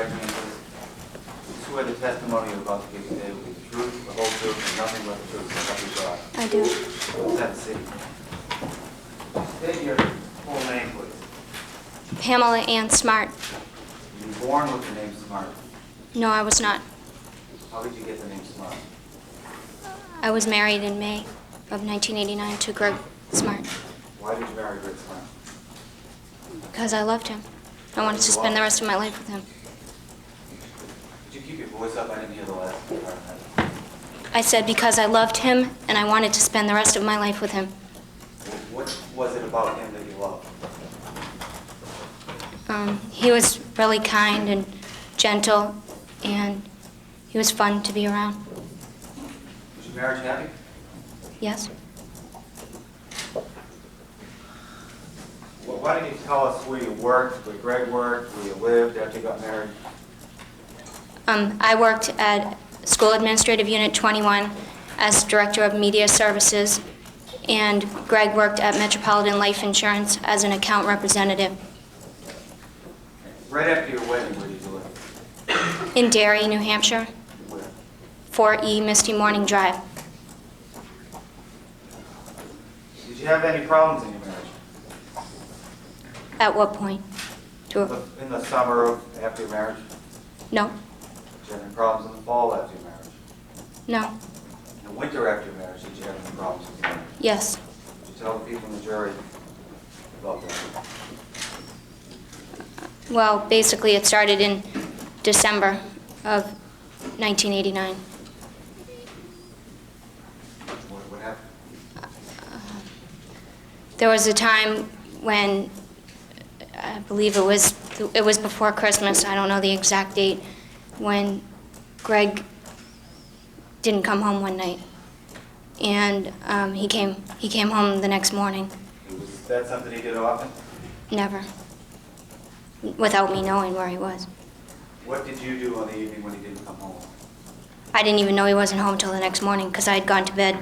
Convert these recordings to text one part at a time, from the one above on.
right hand, please. You swear the testimony you're about to give today will be the truth, the whole truth, and nothing but the truth, so help you God. I do. Consent, city. State your full name, please. Pamela Ann Smart. Were you born with the name Smart? No, I was not. How did you get the name Smart? I was married in May of 1989 to Greg Smart Why did you marry Greg Smart? because I loved him. I wanted to spend the rest of my life with him. Could you keep your voice up? I didn't hear the last part of that. I said because I loved him and I wanted to spend the rest of my life with him. What was it about him that you loved? He was really kind and gentle, and he was fun to be around. Was your marriage happy? Yes. Well, why don't you tell us where you worked, where Greg worked, where you lived after you got married? I worked at School Administrative Unit 21 as Director of Media Services, and Greg worked at Metropolitan Life Insurance as an account representative. Right after your wedding, where did you live? In Derry, New Hampshire, Where? 4E Misty Morning Drive. Did you have any problems in your marriage? At what point? In the summer of after your marriage? No, Did you have any problems in the fall after your marriage? no, In the winter after your marriage, did you have any problems with your marriage? yes. Did you tell the people in the jury about that? Well, basically it started in December of 1989. What happened? There was a time when, I believe it was before Christmas, I don't know the exact date, when Greg didn't come home one night. And he came home the next morning. Was that something he did often? Never. Without me knowing where he was. What did you do on the evening when he didn't come home? I didn't even know he wasn't home till the next morning because I had gone to bed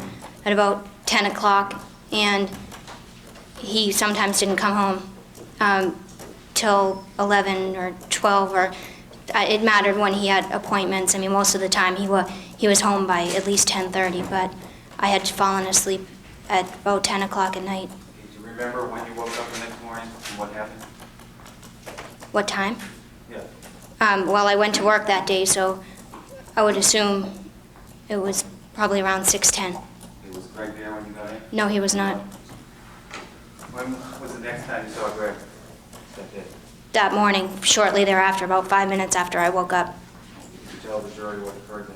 at about 10 o'clock, and he sometimes didn't come home till 11 or 12, or it mattered when he had appointments. I mean, most of the time he was home by at least 10:30, but I had fallen asleep at about 10 o'clock at night. Do you remember when you woke up the next morning and what happened? What time? Yeah. Well, I went to work that day, so I would assume it was probably around 6:10. Was Greg there when you got in? No, he was not. When was the next time you saw Greg that day? That morning, shortly thereafter, about 5 minutes after I woke up. Did you tell the jury what occurred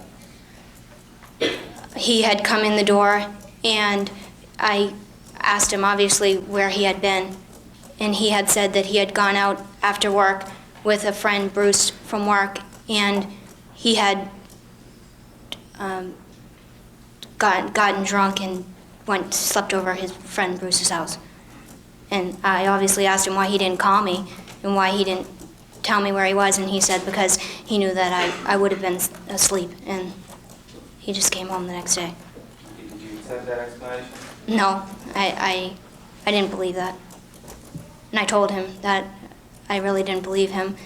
then? He had come in the door, and I asked him, obviously, where he had been. And he had said that he had gone out after work with a friend, Bruce, from work, and he had gotten drunk and slept over at his friend Bruce's house. And I obviously asked him why he didn't call me and why he didn't tell me where he was, and he said because he knew that I would have been asleep, and he just came home the next day. Did you accept that explanation? No, I didn't believe that. And I told him that I really didn't believe him.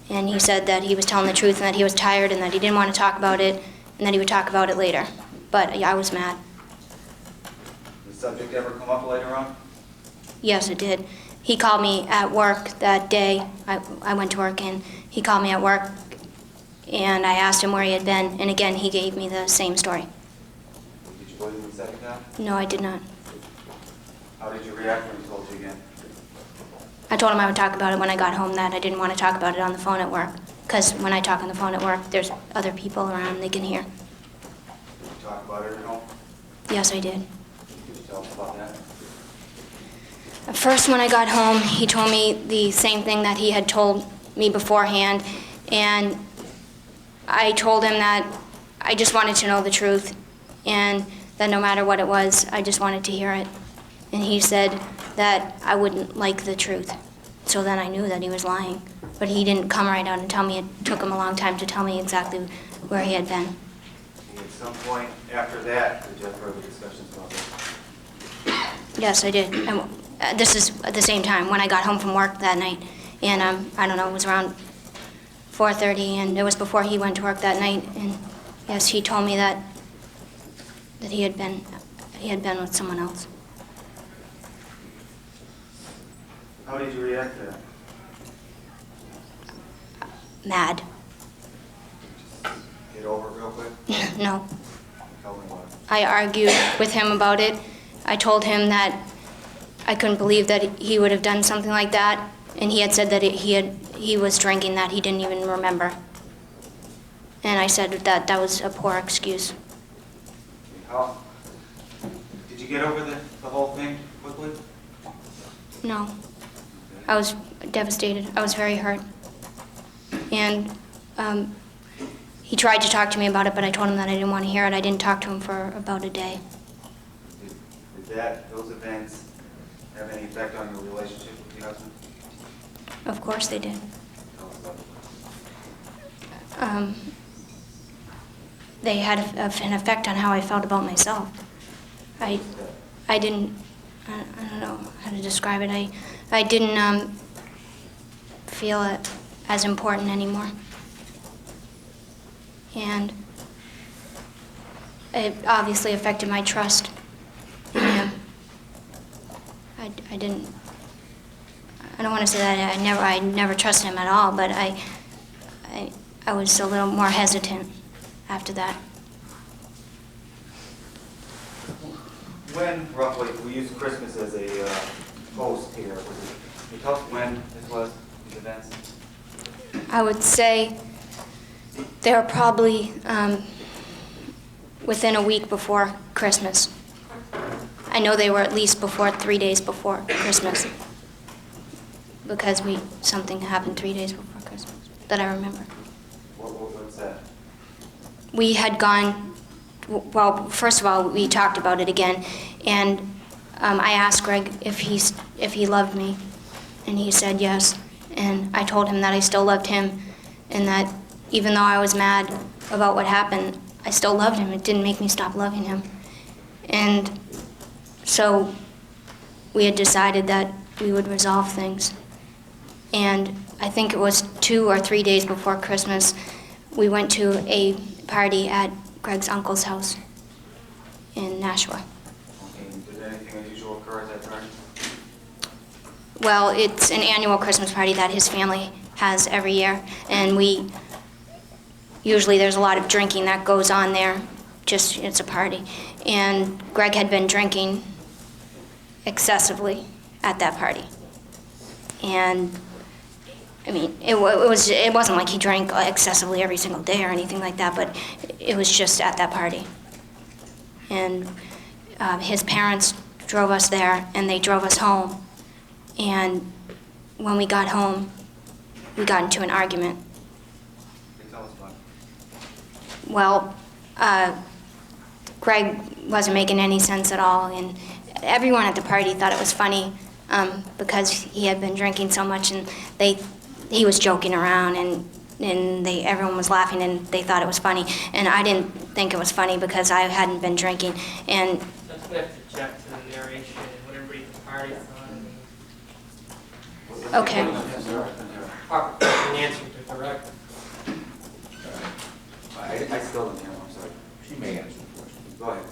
And he said that he was telling the truth and that he was tired and that he didn't want to talk about it and that he would talk about it later. But yeah, I was mad. Did the subject ever come up later on? Yes, it did. He called me at work that day. I went to work, and he called me at work, and I asked him where he had been, and again, he gave me the same story. Did you believe him the second time? No, I did not. How did you react when he told you again? I told him I would talk about it when I got home, that I didn't want to talk about it on the phone at work, because when I talk on the phone at work, there's other people around, they can hear. Did you talk about it at home? Yes, I did. Could you tell us about that? At first, when I got home, he told me the same thing that he had told me beforehand, and I told him that I just wanted to know the truth, and that no matter what it was, I just wanted to hear it. And he said that I wouldn't like the truth. So then I knew that he was lying. But he didn't come right out and tell me. It took him a long time to tell me exactly where he had been. At some point after that, did you have further discussions about this? Yes, I did. And this is at the same time when I got home from work that night. And I don't know, it was around 4:30, and it was before he went to work that night. And yes, he told me that he had been with someone else. How did you react to that? Mad. Get over it real quick? No. Tell me what. I argued with him about it. I told him that I couldn't believe that he would have done something like that, and he had said that he was drinking, that he didn't even remember. And I said that that was a poor excuse. How? Did you get over the whole thing quickly? No. I was devastated. I was very hurt. And he tried to talk to me about it, but I told him that I didn't want to hear it. I didn't talk to him for about a day. Did those events have any effect on your relationship with your husband? Of course they did. Tell us about it. They had an effect on how I felt about myself. I don't know how to describe it. I didn't feel it as important anymore. And it obviously affected my trust in him. I don't want to say that I never trusted him at all, but I was a little more hesitant after that. When, roughly, we use Christmas as a post here, can you tell us when this was, these events? I would say they were probably within a week before Christmas. I know they were at least 3 days before Christmas, because something happened 3 days before Christmas that I remember. What's that? We had gone, well, first of all, we talked about it again, and I asked Greg if he loved me, and he said yes. And I told him that I still loved him, and that even though I was mad about what happened, I still loved him. It didn't make me stop loving him. And so we had decided that we would resolve things. And I think it was 2 or 3 days before Christmas, we went to a party at Greg's uncle's house in Nashua. Okay, did anything unusual occur at that party? Well, it's an annual Christmas party that his family has every year, and usually there's a lot of drinking that goes on there. It's a party. And Greg had been drinking excessively at that party. And I mean, it wasn't like he drank excessively every single day or anything like that, but it was just at that party. And his parents drove us there, and they drove us home. And when we got home, we got into an argument. Tell us about it. Well, Greg wasn't making any sense at all, and everyone at the party thought it was funny because he had been drinking so much, and he was joking around, and everyone was laughing, and they thought it was funny, and I didn't think it was funny because I hadn't been drinking. And That's we have to check to the narration and what everybody at the party's on. okay. An answer to correct. I still don't hear him, I'm sorry. She may answer the question. Go ahead.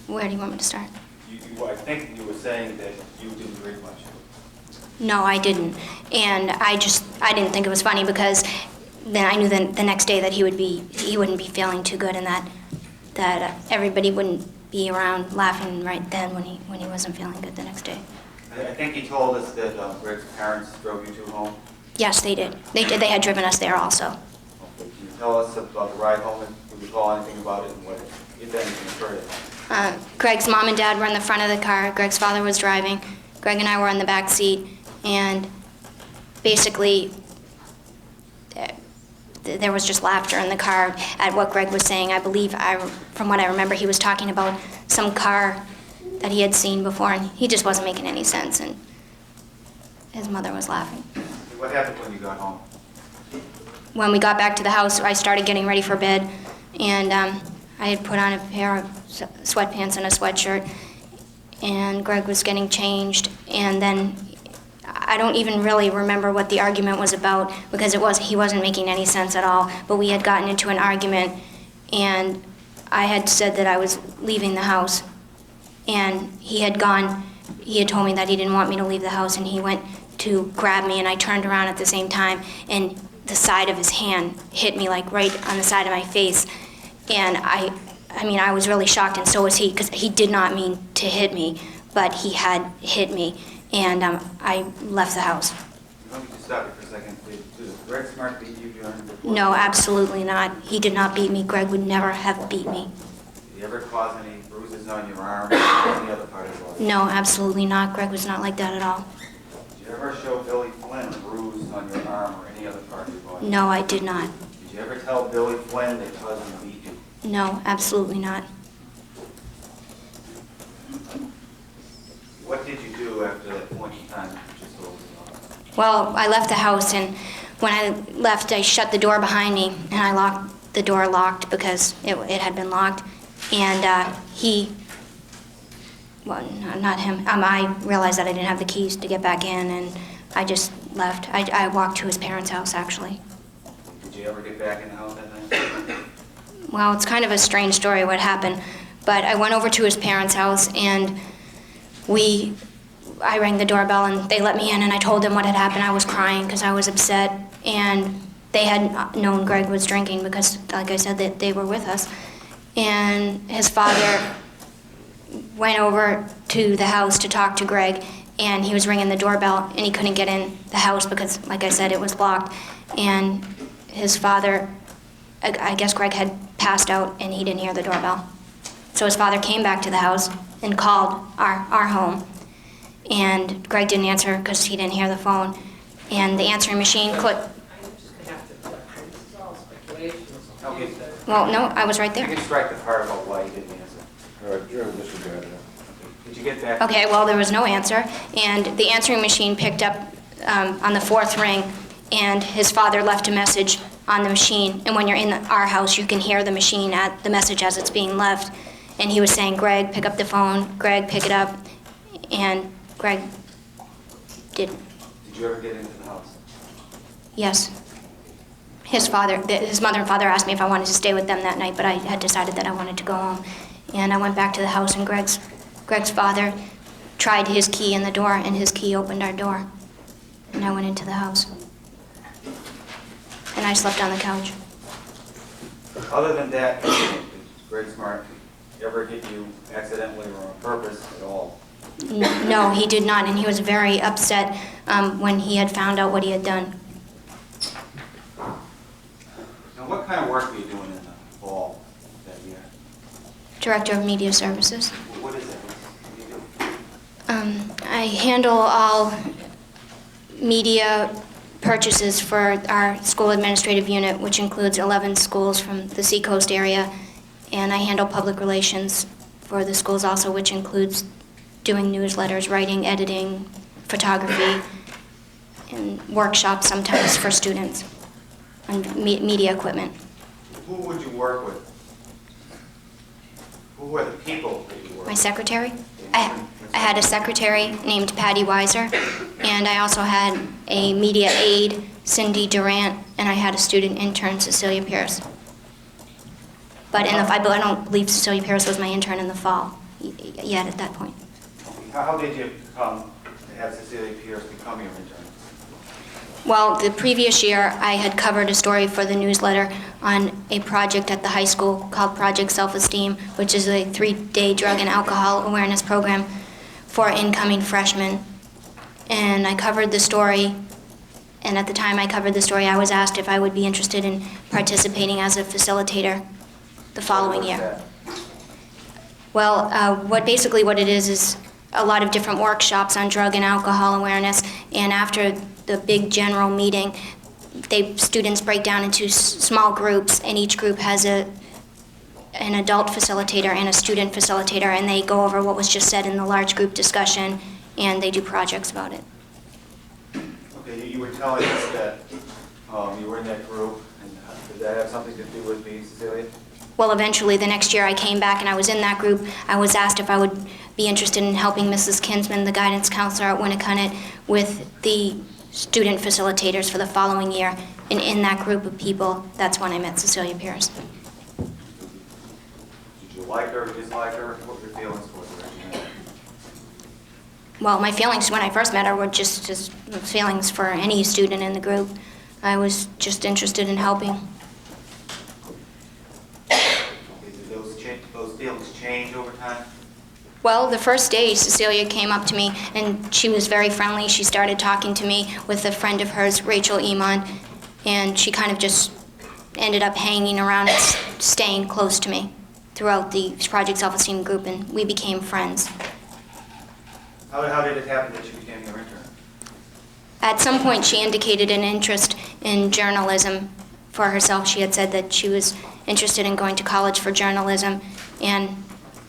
Where do you want me to start? I think you were saying that you didn't drink much. No, I didn't. And I didn't think it was funny because then I knew the next day that he wouldn't be feeling too good, and that everybody wouldn't be around laughing right then when he wasn't feeling good the next day. I think he told us that Greg's parents drove you two home. Yes, they did. They had driven us there also. Okay. Can you tell us about the ride home, and do you recall anything about it, and what, if anything, occurred? Greg's mom and dad were in the front of the car. Greg's father was driving. Greg and I were in the back seat, and basically there was just laughter in the car at what Greg was saying. I believe, from what I remember, he was talking about some car that he had seen before, and he just wasn't making any sense, and his mother was laughing. What happened when you got home? When we got back to the house, I started getting ready for bed, and I had put on a pair of sweatpants and a sweatshirt, and Greg was getting changed, and then I don't even really remember what the argument was about because he wasn't making any sense at all. But we had gotten into an argument, and I had said that I was leaving the house, and he had told me that he didn't want me to leave the house, and he went to grab me, and I turned around at the same time, and the side of his hand hit me like right on the side of my face, and I was really shocked, and so was he, because he did not mean to hit me, but he had hit me, and I left the house. Let me just stop you for a second. Did Greg Smart beat you during the... No, absolutely not. He did not beat me. Greg would never have beat me. Did he ever cause any bruises on your arm or any other part of your body? No, absolutely not. Greg was not like that at all. Did you ever show Billy Flynn a bruise on your arm or any other part of your body? No, I did not. Did you ever tell Billy Flynn that caused him to beat you? No, absolutely not. What did you do after that point in time that you just told me about? Well, I left the house, and when I left, I shut the door behind me, and I locked the door locked because it had been locked. And not him. I realized that I didn't have the keys to get back in, and I just left. I walked to his parents' house, actually. Did you ever get back in the house that night? Well, it's kind of a strange story what happened, but I went over to his parents' house, and I rang the doorbell, and they let me in, and I told them what had happened. I was crying because I was upset, and they had known Greg was drinking because, like I said, that they were with us. And his father went over to the house to talk to Greg, and he was ringing the doorbell, and he couldn't get in the house because, like I said, it was locked. And his father, I guess Greg had passed out, and he didn't hear the doorbell. So his father came back to the house and called our home, and Greg didn't answer because he didn't hear the phone. And the answering machine clicked. Okay. Well, no, I was right You there. can strike the part about why you didn't answer. All right, you're disregard that. Did you get back? Okay, well, there was no answer, and the answering machine picked up on the fourth ring, and his father left a message on the machine, and when you're in our house, you can hear the machine at the message as it's being left, and he was saying, Greg, pick up the phone, Greg, pick it up, and Greg did. Did you ever get into the house? Yes. His mother and father asked me if I wanted to stay with them that night, but I had decided that I wanted to go home, and I went back to the house, and Greg's father tried his key in the door, and his key opened our door, and I went into the house. And I slept on the couch. Other than that, did Greg Smart ever hit you accidentally or on purpose at all? No, he did not, and he was very upset when he had found out what he had done. Now, what kind of work were you doing in the fall that year? Director of Media Services. What is it? What do you do? I handle all media purchases for our school administrative unit, which includes 11 schools from the Seacoast area, and I handle public relations for the schools also, which includes doing newsletters, writing, editing, photography, and workshops sometimes for students on media equipment. Who would you work with? Who were the people that you worked with? My secretary? I had a secretary named Patty Weiser, and I also had a media aide, Cindy Durant, and I had a student intern, Cecilia Pierce. But I don't believe Cecilia Pierce was my intern in the fall yet at that point. How did you come to have Cecilia Pierce become your intern? Well, the previous year, I had covered a story for the newsletter on a project at the high school called Project Self-Esteem, which is a 3-day drug and alcohol awareness program for incoming freshmen. And I covered the story, and at the time I covered the story, I was asked if I would be interested in participating as a facilitator the following year. Well, what it is a lot of different workshops on drug and alcohol awareness, and after the big general meeting, students break down into small groups, and each group has an adult facilitator and a student facilitator, and they go over what was just said in the large group discussion, and they do projects about it. Okay, you were telling us that you were in that group, and did that have something to do with me, Cecilia? well, eventually the next year I came back and I was in that group. I was asked if I would be interested in helping Mrs. Kinsman, the guidance counselor at Winnicott, with the student facilitators for the following year. And in that group of people, that's when I met Cecilia Pierce. Did you like her, dislike her? What were your feelings towards her? Well, my feelings when I first met her were just as feelings for any student in the group. I was just interested in helping. Did those feelings change over time? Well, the first day, Cecilia came up to me, and she was very friendly. She started talking to me with a friend of hers, Rachel Emond, and she kind of just ended up hanging around and staying close to me throughout the Project Self-Esteem group, and we became friends. How did it happen that you became your intern? At some point, she indicated an interest in journalism for herself. She had said that she was interested in going to college for journalism, and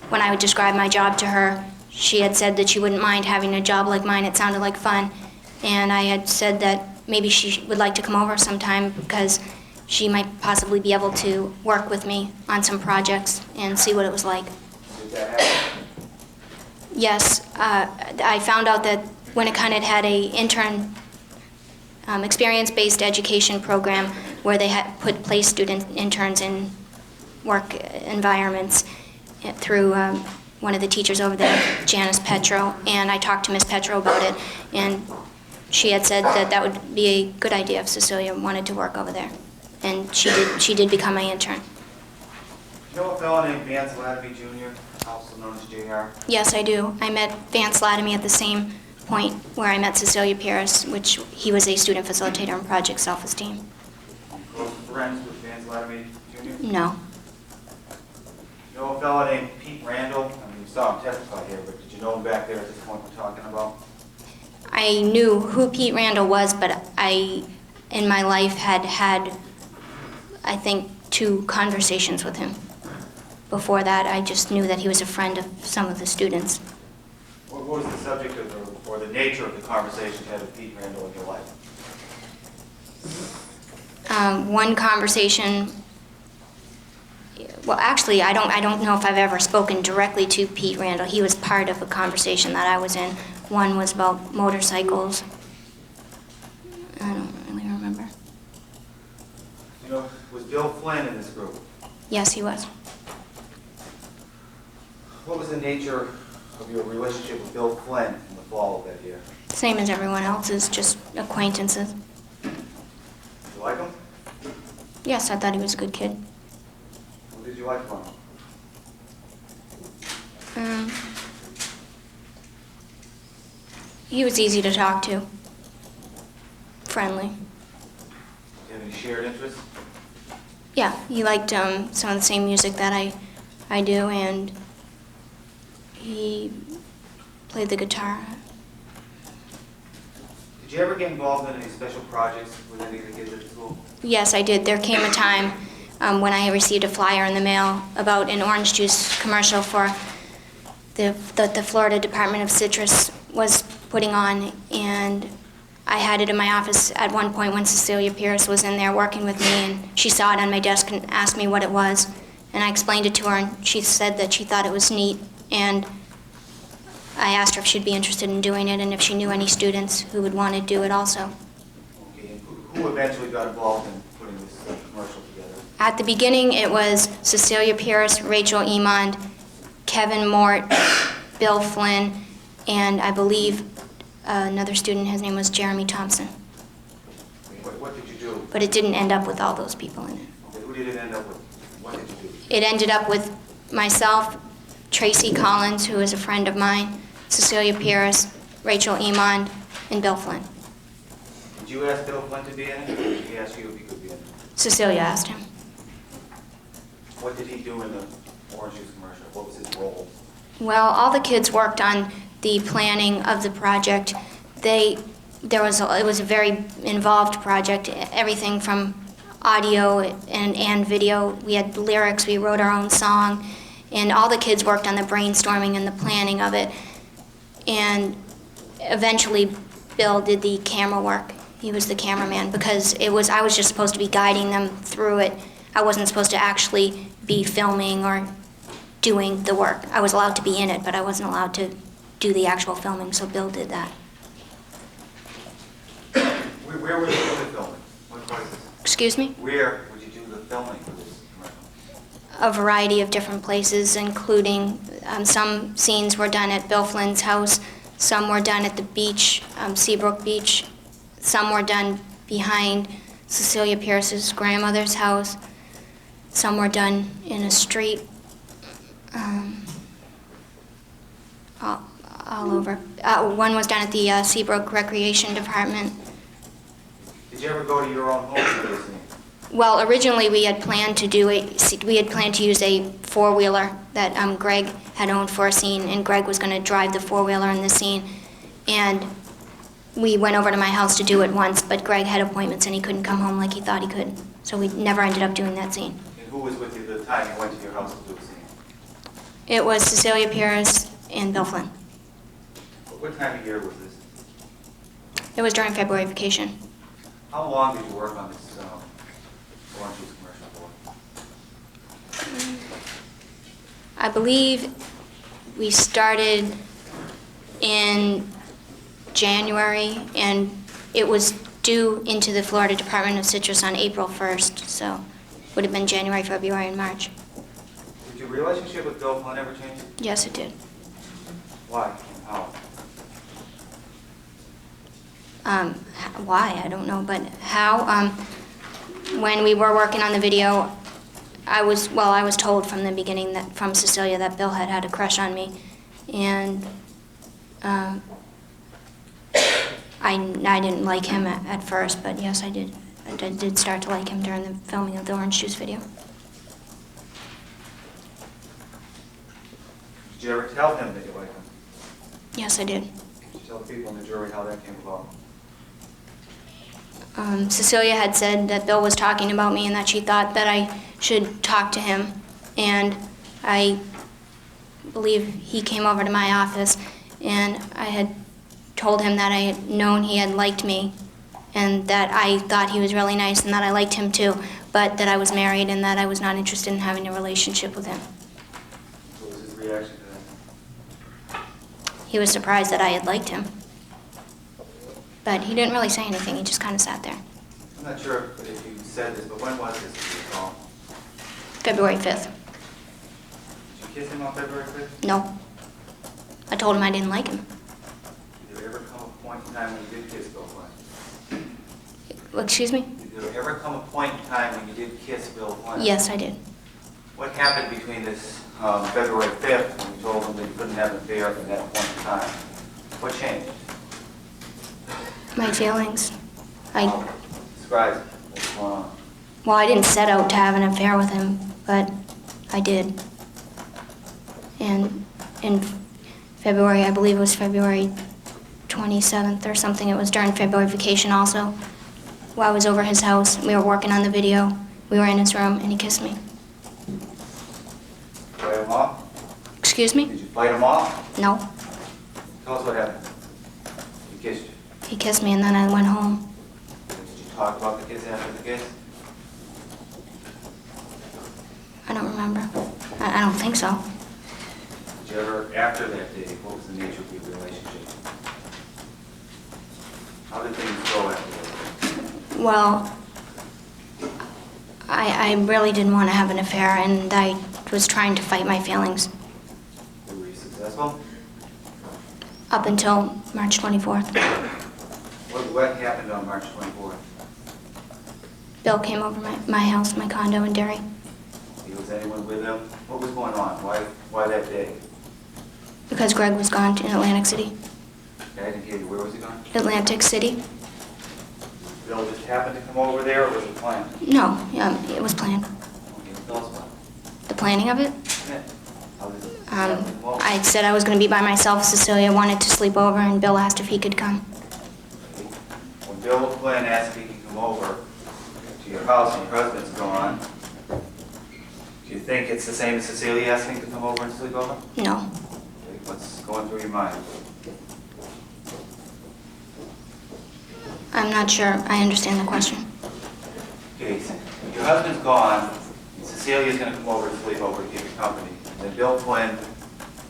when I would describe my job to her, she had said that she wouldn't mind having a job like mine. It sounded like fun. And I had said that maybe she would like to come over sometime because she might possibly be able to work with me on some projects and see what it was like. Did that happen? Yes, I found out that Winnicott had a intern experience-based education program where they had placed student interns in work environments through one of the teachers over there, Janice Petro, and I talked to Miss Petro about it, and she had said that that would be a good idea if Cecilia wanted to work over there, and she did become my intern. You know a fellow named Vance Latimer Jr., also known as J.R.? Yes, I do. I met Vance Latimer at the same point where I met Cecilia Pierce, which he was a student facilitator in Project Self-Esteem. Close friends with Vance Latimer Jr.? No. You know a fellow named Pete Randall? I mean, you saw him testify here, but did you know him back there at this point we're talking about? I knew who Pete Randall was, but I, in my life, had I think, 2 conversations with him. Before that, I just knew that he was a friend of some of the students. What was the subject of or the nature of the conversation you had with Pete Randall in your life? One conversation, well, actually, I don't know if I've ever spoken directly to Pete Randall. He was part of a conversation that I was in. One was about motorcycles. I don't really remember. You know, was Bill Flynn in this group? Yes, he was. What was the nature of your relationship with Bill Flynn in the fall of that year? Same as everyone else's, just acquaintances. Did you like him? Yes, I thought he was a good kid. What did you like from him? He was easy to talk to. Friendly. Do you have any shared interests? Yeah, he liked some of the same music that I do, and he played the guitar. Did you ever get involved in any special projects with any of the kids at school? Yes, I did. There came a time when I received a flyer in the mail about an orange juice commercial for the Florida Department of Citrus was putting on, and I had it in my office at one point when Cecilia Pierce was in there working with me, and she saw it on my desk and asked me what it was, and I explained it to her, and she said that she thought it was neat, and I asked her if she'd be interested in doing it and if she knew any students who would want to do it also. Okay, and who eventually got involved in putting this commercial together? At the beginning, it was Cecilia Pierce, Rachel Emond, Kevin Mort, Bill Flynn, and I believe another student, his name was Jeremy Thompson. What did you do? But it didn't end up with all those people in it. Okay, who did it end up with? What did you do? It ended up with myself, Tracy Collins, who is a friend of mine, Cecilia Pierce, Rachel Emond, and Bill Flynn. Did you ask Bill Flynn to be in it, or did he ask you if he could be in it? Cecilia asked him. What did he do in the orange juice commercial? What was his role? Well, all the kids worked on the planning of the project. It was a very involved project, everything from audio and video. We had lyrics, we wrote our own song, and all the kids worked on the brainstorming and the planning of it. And eventually, Bill did the camera work. He was the cameraman because I was just supposed to be guiding them through it. I wasn't supposed to actually be filming or doing the work. I was allowed to be in it, but I wasn't allowed to do the actual filming, so Bill did that. Where would you do the filming? What places? Excuse me? Where would you do the filming for this commercial? A variety of different places, including some scenes were done at Bill Flynn's house, some were done at the beach, Seabrook Beach, some were done behind Cecilia Pierce's grandmother's house, some were done in a street, all over. One was done at the Seabrook Recreation Department. Did you ever go to your own home for this scene? Well, originally we had planned to use a four-wheeler that Greg had owned for a scene, and Greg was going to drive the four-wheeler in the scene. And we went over to my house to do it once, but Greg had appointments and he couldn't come home like he thought he could. So we never ended up doing that scene. And who was with you the time you went to your house to do the scene? It was Cecilia Pierce and Bill Flynn. What time of year was this? It was during February vacation. How long did you work on this orange juice commercial for? I believe we started in January, and it was due into the Florida Department of Citrus on April 1st, so it would have been January, February, and March. Did your relationship with Bill Flynn ever change? Yes, it did. Why and how? Why, I don't know, but how. When we were working on the video, I was told from the beginning from Cecilia that Bill had a crush on me, and I didn't like him at first, but yes, I did. I did start to like him during the filming of the Orange Juice video. Did you ever tell him that you liked him? Yes, I did. Did you tell the people in the jury how that came about? Cecilia had said that Bill was talking about me and that she thought that I should talk to him, and I believe he came over to my office, and I had told him that I had known he had liked me and that I thought he was really nice and that I liked him too, but that I was married and that I was not interested in having a relationship with him. What was his reaction to that? He was surprised that I had liked him, but he didn't really say anything. He just kind of sat there. I'm not sure if you said this, but when was this, if you recall? February 5th. Did you kiss him on February 5th? No. I told him I didn't like him. Did there ever come a point in time when you did kiss Bill Flynn? Excuse me? Did there ever come a point in time when you did kiss Bill Flynn? Yes, I did. What happened between this February 5th when you told him that you couldn't have an affair at that point in time? What changed? My feelings. Describe it. What's going on? Well, I didn't set out to have an affair with him, but I did. And in February, I believe it was February 27th or something, it was during February vacation also, while I was over his house. We were working on the video. We were in his room, and he kissed me. Fight him off? Excuse me? Did you fight him off? No. Tell us what happened. He kissed you. He kissed me, and then I went home. Did you talk about the kiss after the kiss? I don't remember. I don't think so. Did you ever, after that day, what was the nature of your relationship? How did things go after that? Well, I really didn't want to have an affair, and I was trying to fight my feelings Were you successful? up until March 24th. What happened on March 24th? Bill came over my house, my condo in Derry. Was anyone with him? What was going on? Why that day? Because Greg was gone to Atlantic City. I didn't hear you. Where was he gone? Atlantic City? Bill just happened to come over there, or was it planned? No, it was planned. Okay, tell us about it. The planning of it? Yeah. How did it I said I was going to be by myself. Cecilia wanted to sleep over, and Bill asked if he could come. When Bill Flynn asked if he could come over to your house and your husband's gone, do you think it's the same as Cecilia asking to come over and sleep over? No. Okay, what's going through your mind? I'm not sure I understand the question. Okay, so your husband's gone. Cecilia's gonna come over to sleep over to keep you company. Then Bill Flynn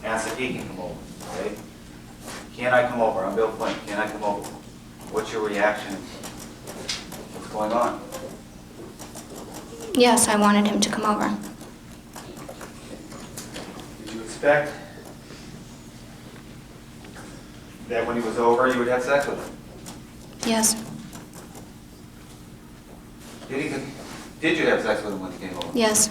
asks if he can come over, okay? Can I come over? I'm Bill Flynn. Can I come over? What's your reaction? What's going on? Yes, I wanted him to come over. Did you expect that when he was over, you would have sex with him? Yes, Did you have sex with him when he came over? yes,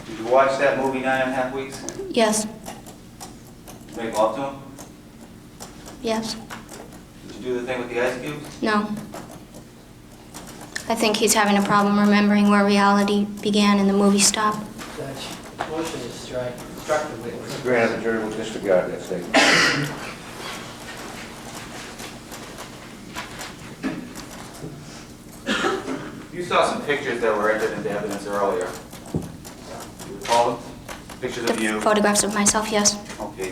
Did you watch that movie 9.5 Weeks? yes, Make love to him? yes. Did you do the thing with the ice cubes? No. I think he's having a problem remembering where reality began and the movie stopped. Judge, motion to strike the witness. Granted, the jury will disregard that statement. You saw some pictures that were entered into evidence earlier. You recall them? Pictures of you? Photographs of myself, yes. Okay,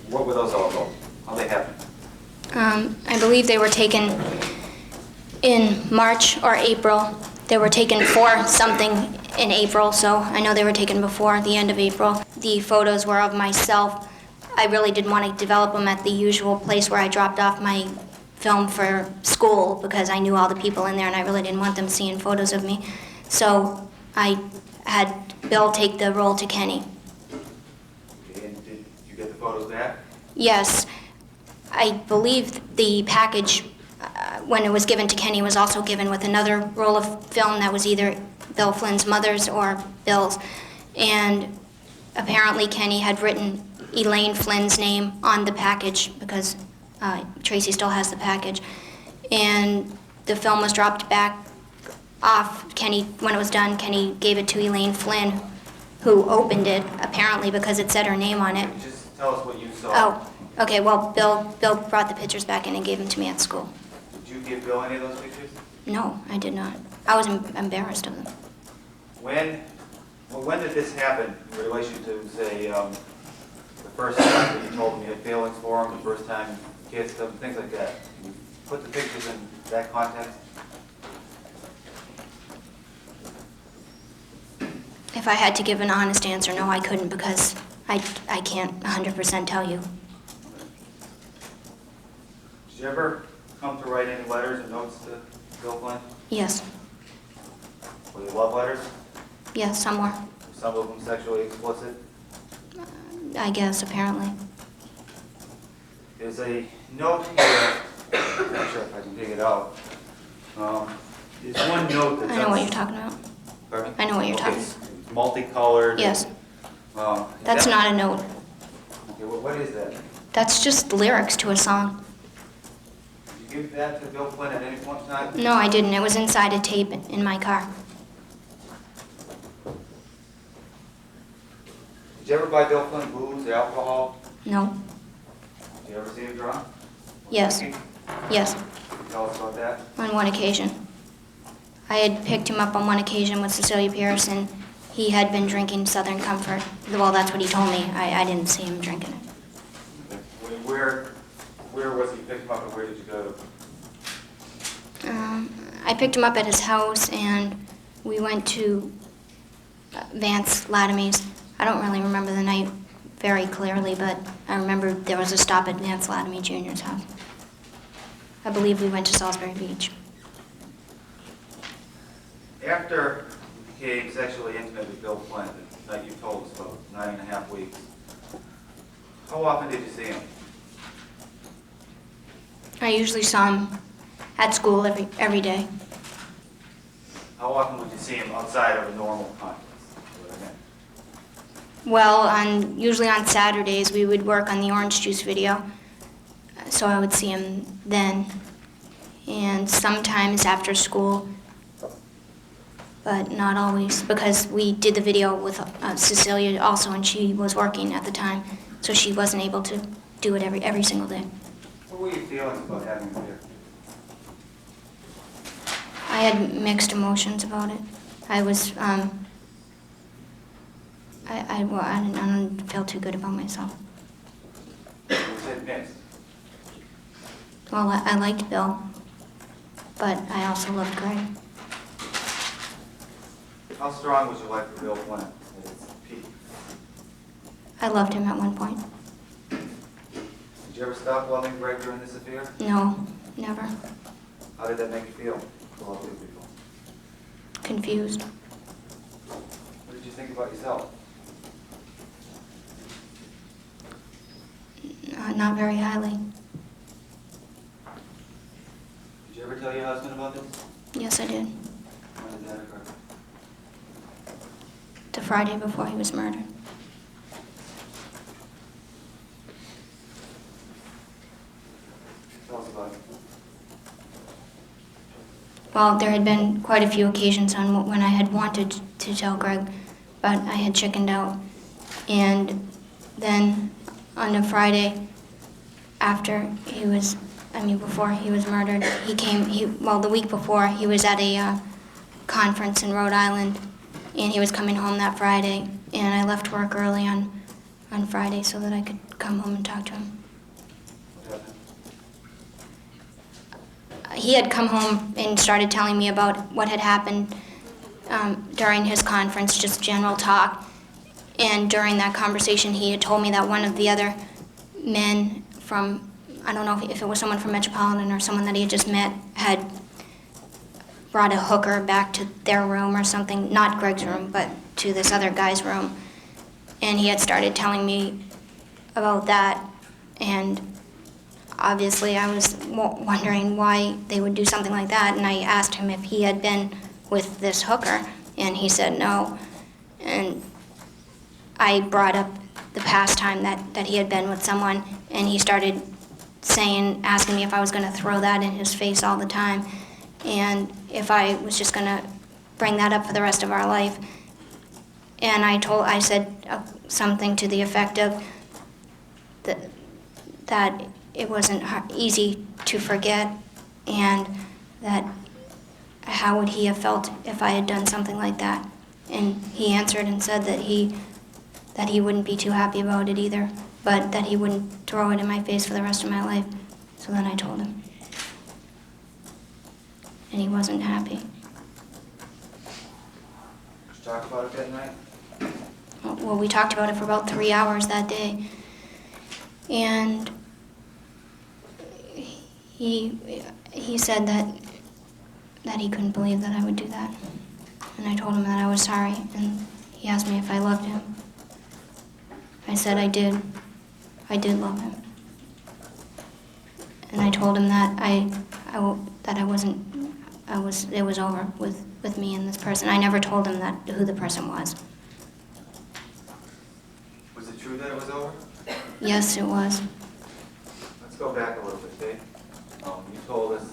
what were those all about? How'd they happen? I believe they were taken in March or April. They were taken for something in April, so I know they were taken before the end of April. The photos were of myself. I really didn't want to develop them at the usual place where I dropped off my film for school because I knew all the people in there and I really didn't want them seeing photos of me. So I had Bill take the role to Kenny. Okay, and did you get the photos back? Yes, I believe the package, when it was given to Kenny, was also given with another roll of film that was either Bill Flynn's mother's or Bill's. And apparently Kenny had written Elaine Flynn's name on the package because Tracy still has the package. And the film was dropped back off. Kenny, when it was done, Kenny gave it to Elaine Flynn, who opened it, apparently because it said her name on it. Just tell us what you saw. Oh, okay, well, Bill brought the pictures back in and gave them to me at school. Did you give Bill any of those pictures? No, I did not. I was embarrassed of them. When did this happen in relation to, say, the first time that you told him you had feelings for him, the first time you kissed him, things like that? Can you put the pictures in that context? If I had to give an honest answer, no, I couldn't because I can't 100% tell you. Did you ever come to write any letters or notes to Bill Flynn? Yes, Were they love letters? yes, some were. Were some of them sexually explicit? I guess, apparently. There's a note here, I'm not sure if I can dig it out. There's one note that's... I know what you're talking about. Pardon me? I know what you're Okay, talking it's multicolored. Yes, Is that's that- not a note. Okay, well, what is that? That's just lyrics to a song. Did you give that to Bill Flynn at any point in time? No, I didn't. It was inside a tape in my car. Did you ever buy Bill Flynn booze or alcohol? No. Did you ever see him drunk? Yes. Can Yes, you tell us about that? on one occasion. I had picked him up on one occasion with Cecilia Pierce, and he had been drinking Southern Comfort. Well, that's what he told me. I didn't see him drinking it. Where was he picked him up and where did you go to? I picked him up at his house, and we went to Vance Latamy's. I don't really remember the night very clearly, but I remember there was a stop at Vance Latomy Jr.'s house. I believe we went to Salisbury Beach. After you became sexually intimate with Bill Flynn, the night you told us about, 9.5 weeks, how often did you see him? I usually saw him at school every day. How often would you see him outside of a normal context? Well, usually on Saturdays, we would work on the orange juice video, so I would see him then. And sometimes after school, but not always, because we did the video with Cecilia also, and she was working at the time, so she wasn't able to do it every single day. What were your feelings about having him here? I had mixed emotions about it. I was, I don't feel too good about myself. You said mixed. Well, I liked Bill, but I also loved Greg. How strong was your life for Bill Flynn at its peak? I loved him at one point. Did you ever stop loving Greg during this affair? No, never. How did that make you feel to love two people? Confused. What did you think about yourself? Not very highly. Did you ever tell your husband about this? Yes, I did. When did that occur? The Friday before he was murdered. Tell us about it. Well, there had been quite a few occasions on when I had wanted to tell Greg, but I had chickened out. And then on a Friday after he was, before he was murdered, the week before, he was at a conference in Rhode Island, and he was coming home that Friday, and I left work early on Friday so that I could come home and talk to him. What happened? He had come home and started telling me about what had happened during his conference, just general talk. And during that conversation, he had told me that one of the other men from, I don't know if it was someone from Metropolitan or someone that he had just met, had brought a hooker back to their room or something, not Greg's room, but to this other guy's room. And he had started telling me about that, and obviously I was wondering why they would do something like that, and I asked him if he had been with this hooker, and he said no. And I brought up the past time that he had been with someone, and he started asking me if I was going to throw that in his face all the time, and if I was just going to bring that up for the rest of our life. And I said something to the effect of that it wasn't easy to forget, and that how would he have felt if I had done something like that. And he answered and said that he wouldn't be too happy about it either, but that he wouldn't throw it in my face for the rest of my life. So then I told him. And he wasn't happy. Did you talk about it that night? Well, we talked about it for about 3 hours that day. And he said that he couldn't believe that I would do that. And I told him that I was sorry, and he asked me if I loved him. I said I did. I did love him. And I told him that it was over with me and this person. I never told him who the person was. Was it true that it was over? Yes, it was. Let's go back a little bit, Dave. You told us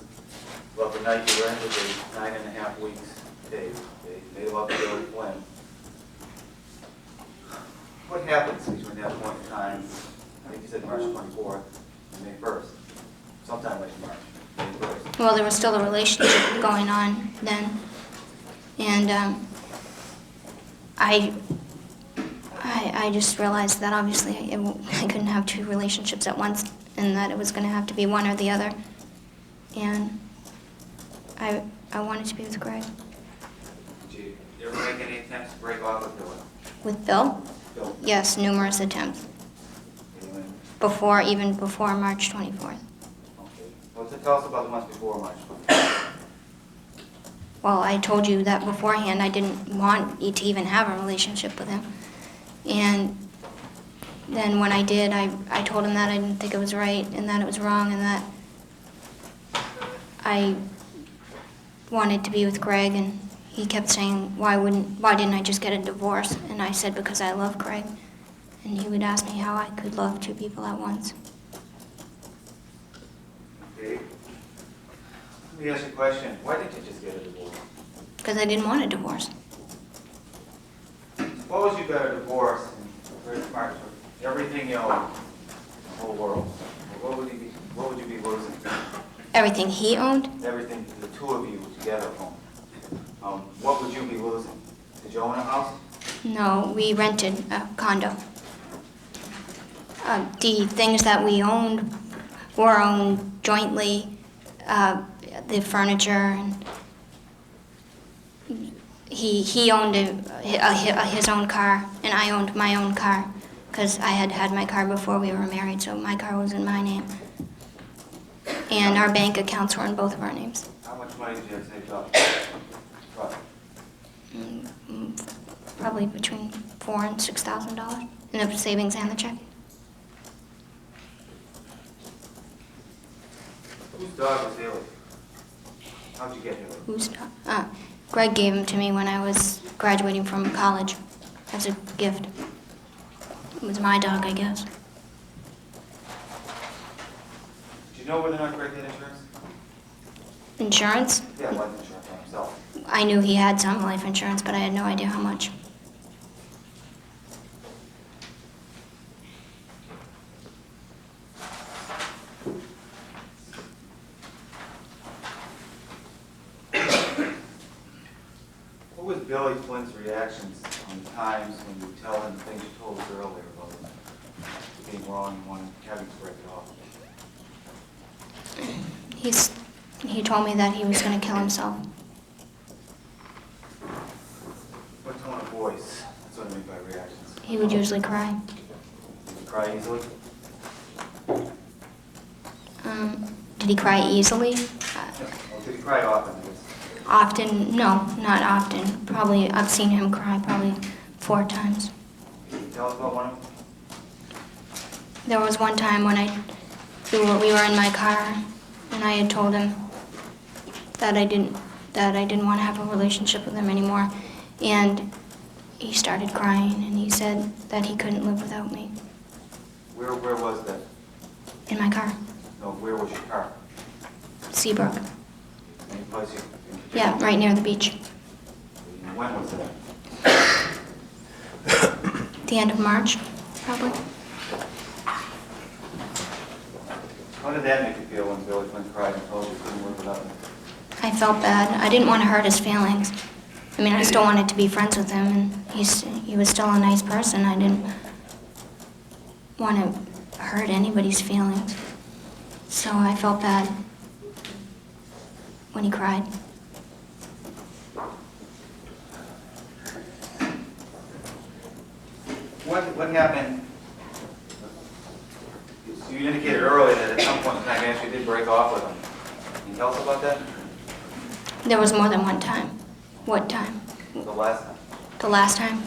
about the night you were in with 9.5 weeks, Dave. They loved Billy Flynn. What happens between that point in time, I think you said March 24th and May 1st, sometime late March, May 1st. Well, there was still a relationship going on then. And I just realized that obviously I couldn't have two relationships at once, and that it was going to have to be one or the other. And I wanted to be with Greg. Did you ever make any attempts to break off with Billy? With Bill? Bill. Yes, numerous attempts. Anyway, Even before March 24th. okay. Well, tell us about the months before March 24th. Well, I told you that beforehand. I didn't want to even have a relationship with him. And then when I did, I told him that I didn't think it was right, and that it was wrong, and that I wanted to be with Greg, and he kept saying, why didn't I just get a divorce? And I said, because I love Greg. And he would ask me how I could love two people at once. Okay. Let me ask you a question. Why didn't you just get a divorce? Because I didn't want a divorce. Suppose you got a divorce and everything you own in the whole world. What would you be losing? Everything he owned? Everything the two of you together own. What would you be losing? Did you own a house? No, we rented a condo. The things that we owned were owned jointly, the furniture and he owned his own car, and I owned my own car, because I had had my car before we were married, so my car was in my name. And our bank accounts were in both of our names. How much money did you have saved up? Roughly. Probably between $4,000 and $6,000 in the savings and the checking. Whose dog was Haley? How'd you get Haley? Who's Greg gave him to me when I was graduating from college as a gift. It was my dog, I guess. Do you know whether or not Greg had insurance? Insurance? Yeah, life insurance on himself. I knew he had some life insurance, but I had no idea how much. What was Billy Flynn's reactions on the times when you tell him the things you told us earlier about being wrong and wanting having to break it off? He told me that he was going to kill himself. What tone of voice? That's what I mean by reactions. He would usually cry. Did you cry easily? Did he cry easily? Well, did he cry often? I guess? Often? No, not often. Probably, I've seen him cry probably 4 times. Can you tell us about one of them? There was one time when we were in my car, and I had told him that I didn't want to have a relationship with him anymore, and he started crying, and he said that he couldn't live without me. Where was that? In my car, No, where was your car? Seabrook. Any place you? Yeah, right near the beach. When was that? The end of March, probably. How did that make you feel when Billy Flynn cried and told you you couldn't live without him? I felt bad. I didn't want to hurt his feelings. I mean, I still wanted to be friends with him, and he was still a nice person. I didn't want to hurt anybody's feelings. So I felt bad when he cried. What happened? You indicated earlier that at some point in time you actually did break off with him. Can you tell us about that? There was more than one time. What time? The last time? The last time?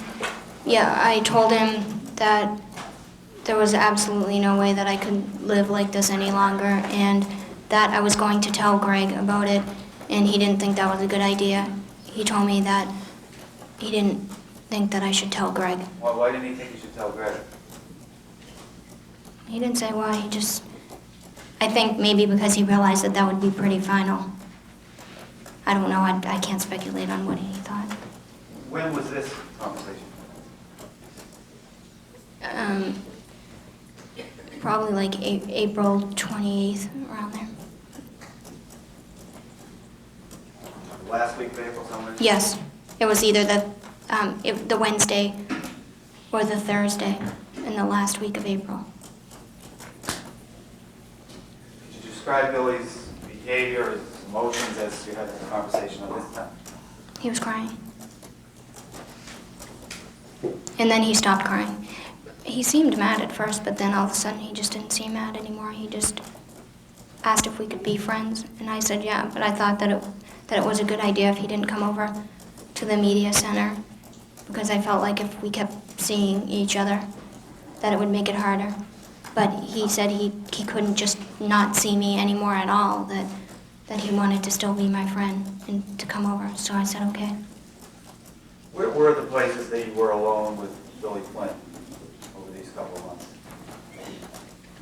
Yeah, I told him that there was absolutely no way that I could live like this any longer, and that I was going to tell Greg about it, and he didn't think that was a good idea. He told me that he didn't think that I should tell Greg. Why didn't he think you should tell Greg? He didn't say why, he just, I think maybe because he realized that that would be pretty final. I don't know, I can't speculate on what he thought. When was this conversation? Probably like April 28th, around there. Last week of April somewhere? Yes, it was either the Wednesday or the Thursday in the last week of April. Could you describe Billy's behavior, his emotions as you had the conversation at this time? He was crying. And then he stopped crying. He seemed mad at first, but then all of a sudden he just didn't seem mad anymore. He just asked if we could be friends, and I said yeah, but I thought that it was a good idea if he didn't come over to the media center, because I felt like if we kept seeing each other, that it would make it harder. But he said he couldn't just not see me anymore at all, that he wanted to still be my friend and to come over, so I said okay. Where were the places that you were alone with Billy Flynn over these couple of months?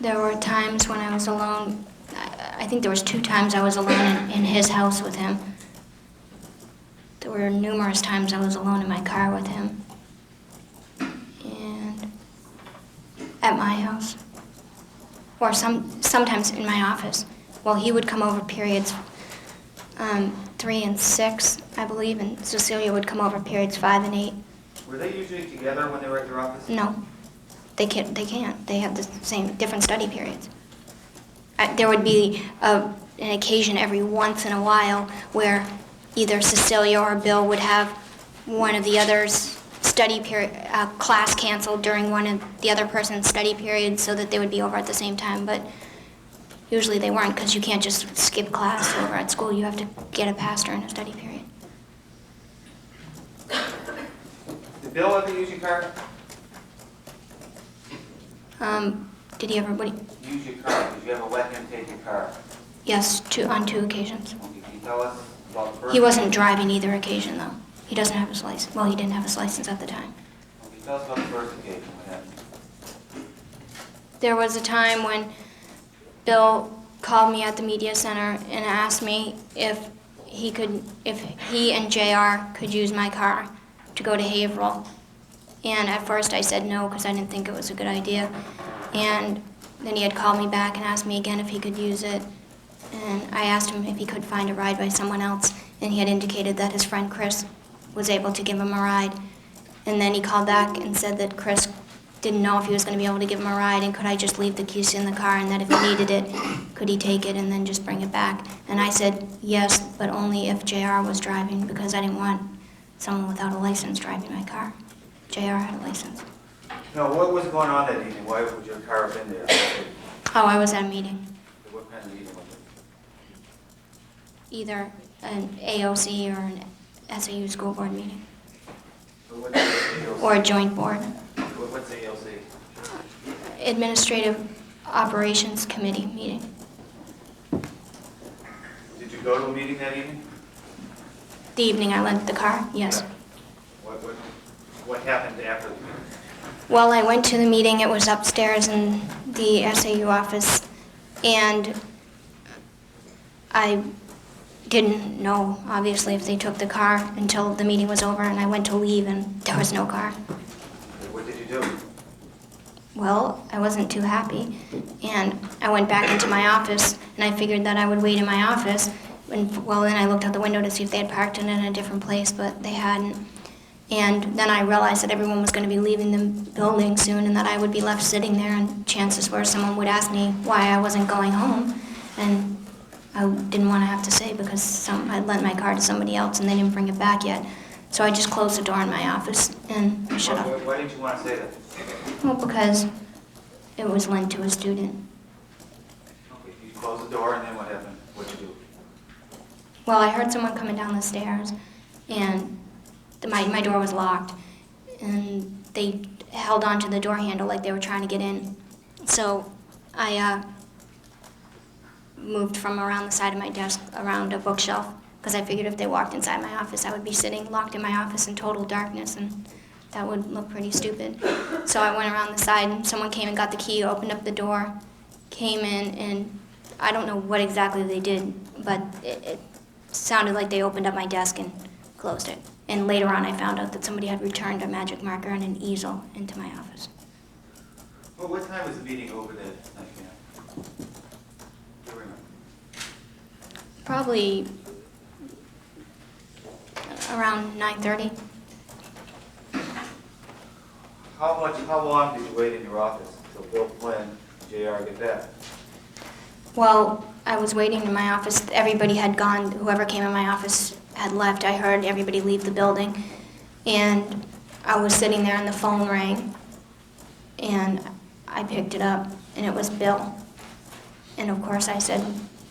There were times when I was alone. I think there was 2 times I was alone in his house with him. There were numerous times I was alone in my car with him. And at my house. Or sometimes in my office. Well, he would come over periods 3 and 6, I believe, and Cecilia would come over periods 5 and 8. Were they usually together when they were at your office? No, they can't. They have the same different study periods. There would be an occasion every once in a while where either Cecilia or Bill would have one of the others' study period, class canceled during one of the other person's study periods so that they would be over at the same time, but usually they weren't because you can't just skip class over at school. You have to get a pass during a study period. Did Bill ever use your car? Did he ever, Use your car? Did you ever let him take your car? yes, on 2 occasions. Okay, can you tell us about the first? He wasn't driving either occasion, though. He doesn't have his license. Well, he didn't have his license at the time. Okay, tell us about the first occasion. What happened? There was a time when Bill called me at the media center and asked me if he and J.R. could use my car to go to Haverhill. And at first I said no because I didn't think it was a good idea. And then he had called me back and asked me again if he could use it. And I asked him if he could find a ride by someone else. And he had indicated that his friend Chris was able to give him a ride. And then he called back and said that Chris didn't know if he was going to be able to give him a ride and could I just leave the keys in the car and that if he needed it, could he take it and then just bring it back. And I said yes, but only if J.R. was driving because I didn't want someone without a license driving my car. J.R. had a license. No, what was going on that evening? Why would your car have been there? Oh, I was at a meeting. What kind of meeting was it? Either an AOC or an SAU school board meeting. What's AOC? Or a joint board. What's AOC? Administrative Operations Committee meeting. Did you go to a meeting that evening? The evening I lent the car, yes. What happened after the meeting? Well, I went to the meeting. It was upstairs in the SAU office, and I didn't know, obviously, if they took the car until the meeting was over, and I went to leave, and there was no car. What did you do? Well, I wasn't too happy, and I went back into my office, and I figured that I would wait in my office. Well, then I looked out the window to see if they had parked it in a different place, but they hadn't. And then I realized that everyone was going to be leaving the building soon and that I would be left sitting there, and chances were someone would ask me why I wasn't going home. And I didn't want to have to say because I'd lent my car to somebody else and they didn't bring it back yet. So I just closed the door in my office and I shut up. Why didn't you want to say that? Well, because it was lent to a student. Okay, you closed the door and then what happened? What did you do? Well, I heard someone coming down the stairs and my door was locked, and they held onto the door handle like they were trying to get in. So I moved from around the side of my desk around a bookshelf because I figured if they walked inside my office, I would be sitting locked in my office in total darkness, and that would look pretty stupid. So I went around the side, and someone came and got the key, opened up the door, came in, and I don't know what exactly they did, but it sounded like they opened up my desk and closed it. And later on, I found out that somebody had returned a magic marker and an easel into my office. Well, what time was the meeting over there tonight, Pam? Do you remember? Probably around 9:30. How long did you wait in your office until Bill Flynn and J.R. get back? Well, I was waiting in my office. Everybody had gone. Whoever came in my office had left. I heard everybody leave the building. And I was sitting there and the phone rang. And I picked it up, and it was Bill. And of course I said,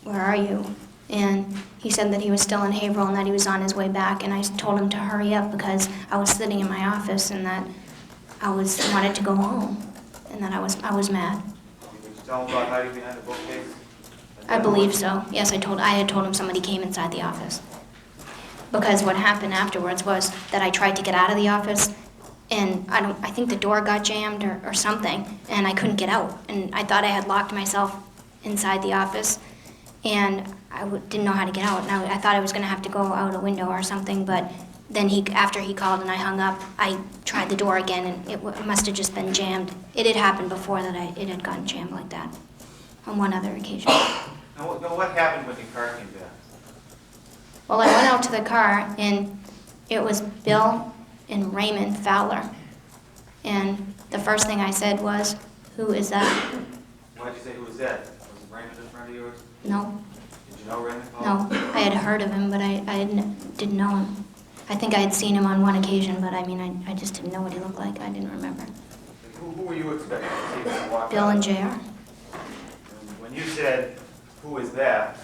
"Where are you?" And he said that he was still in Haverhill and that he was on his way back. And I told him to hurry up because I was sitting in my office and that I wanted to go home and that I was mad. Did you tell him about hiding behind the bookcase? I believe so. Yes, I had told him somebody came inside the office. Because what happened afterwards was that I tried to get out of the office, and I think the door got jammed or something, and I couldn't get out. And I thought I had locked myself inside the office, and I didn't know how to get out. And I thought I was going to have to go out a window or something, but then after he called and I hung up, I tried the door again, and it must have just been jammed. It had happened before that it had gotten jammed like that on one other occasion. Now, what happened when your car came back? Well, I went out to the car, and it was Bill and Raymond Fowler. And the first thing I said was, "Who is that?" Why did you say who was that? Was Raymond a friend of yours? No, Did you know Raymond? no. I had heard of him, but I didn't know him. I think I had seen him on one occasion, but I mean, I just didn't know what he looked like. I didn't remember. Who were you expecting to see when you walked Bill out? and J.R. When you said, "Who is that?"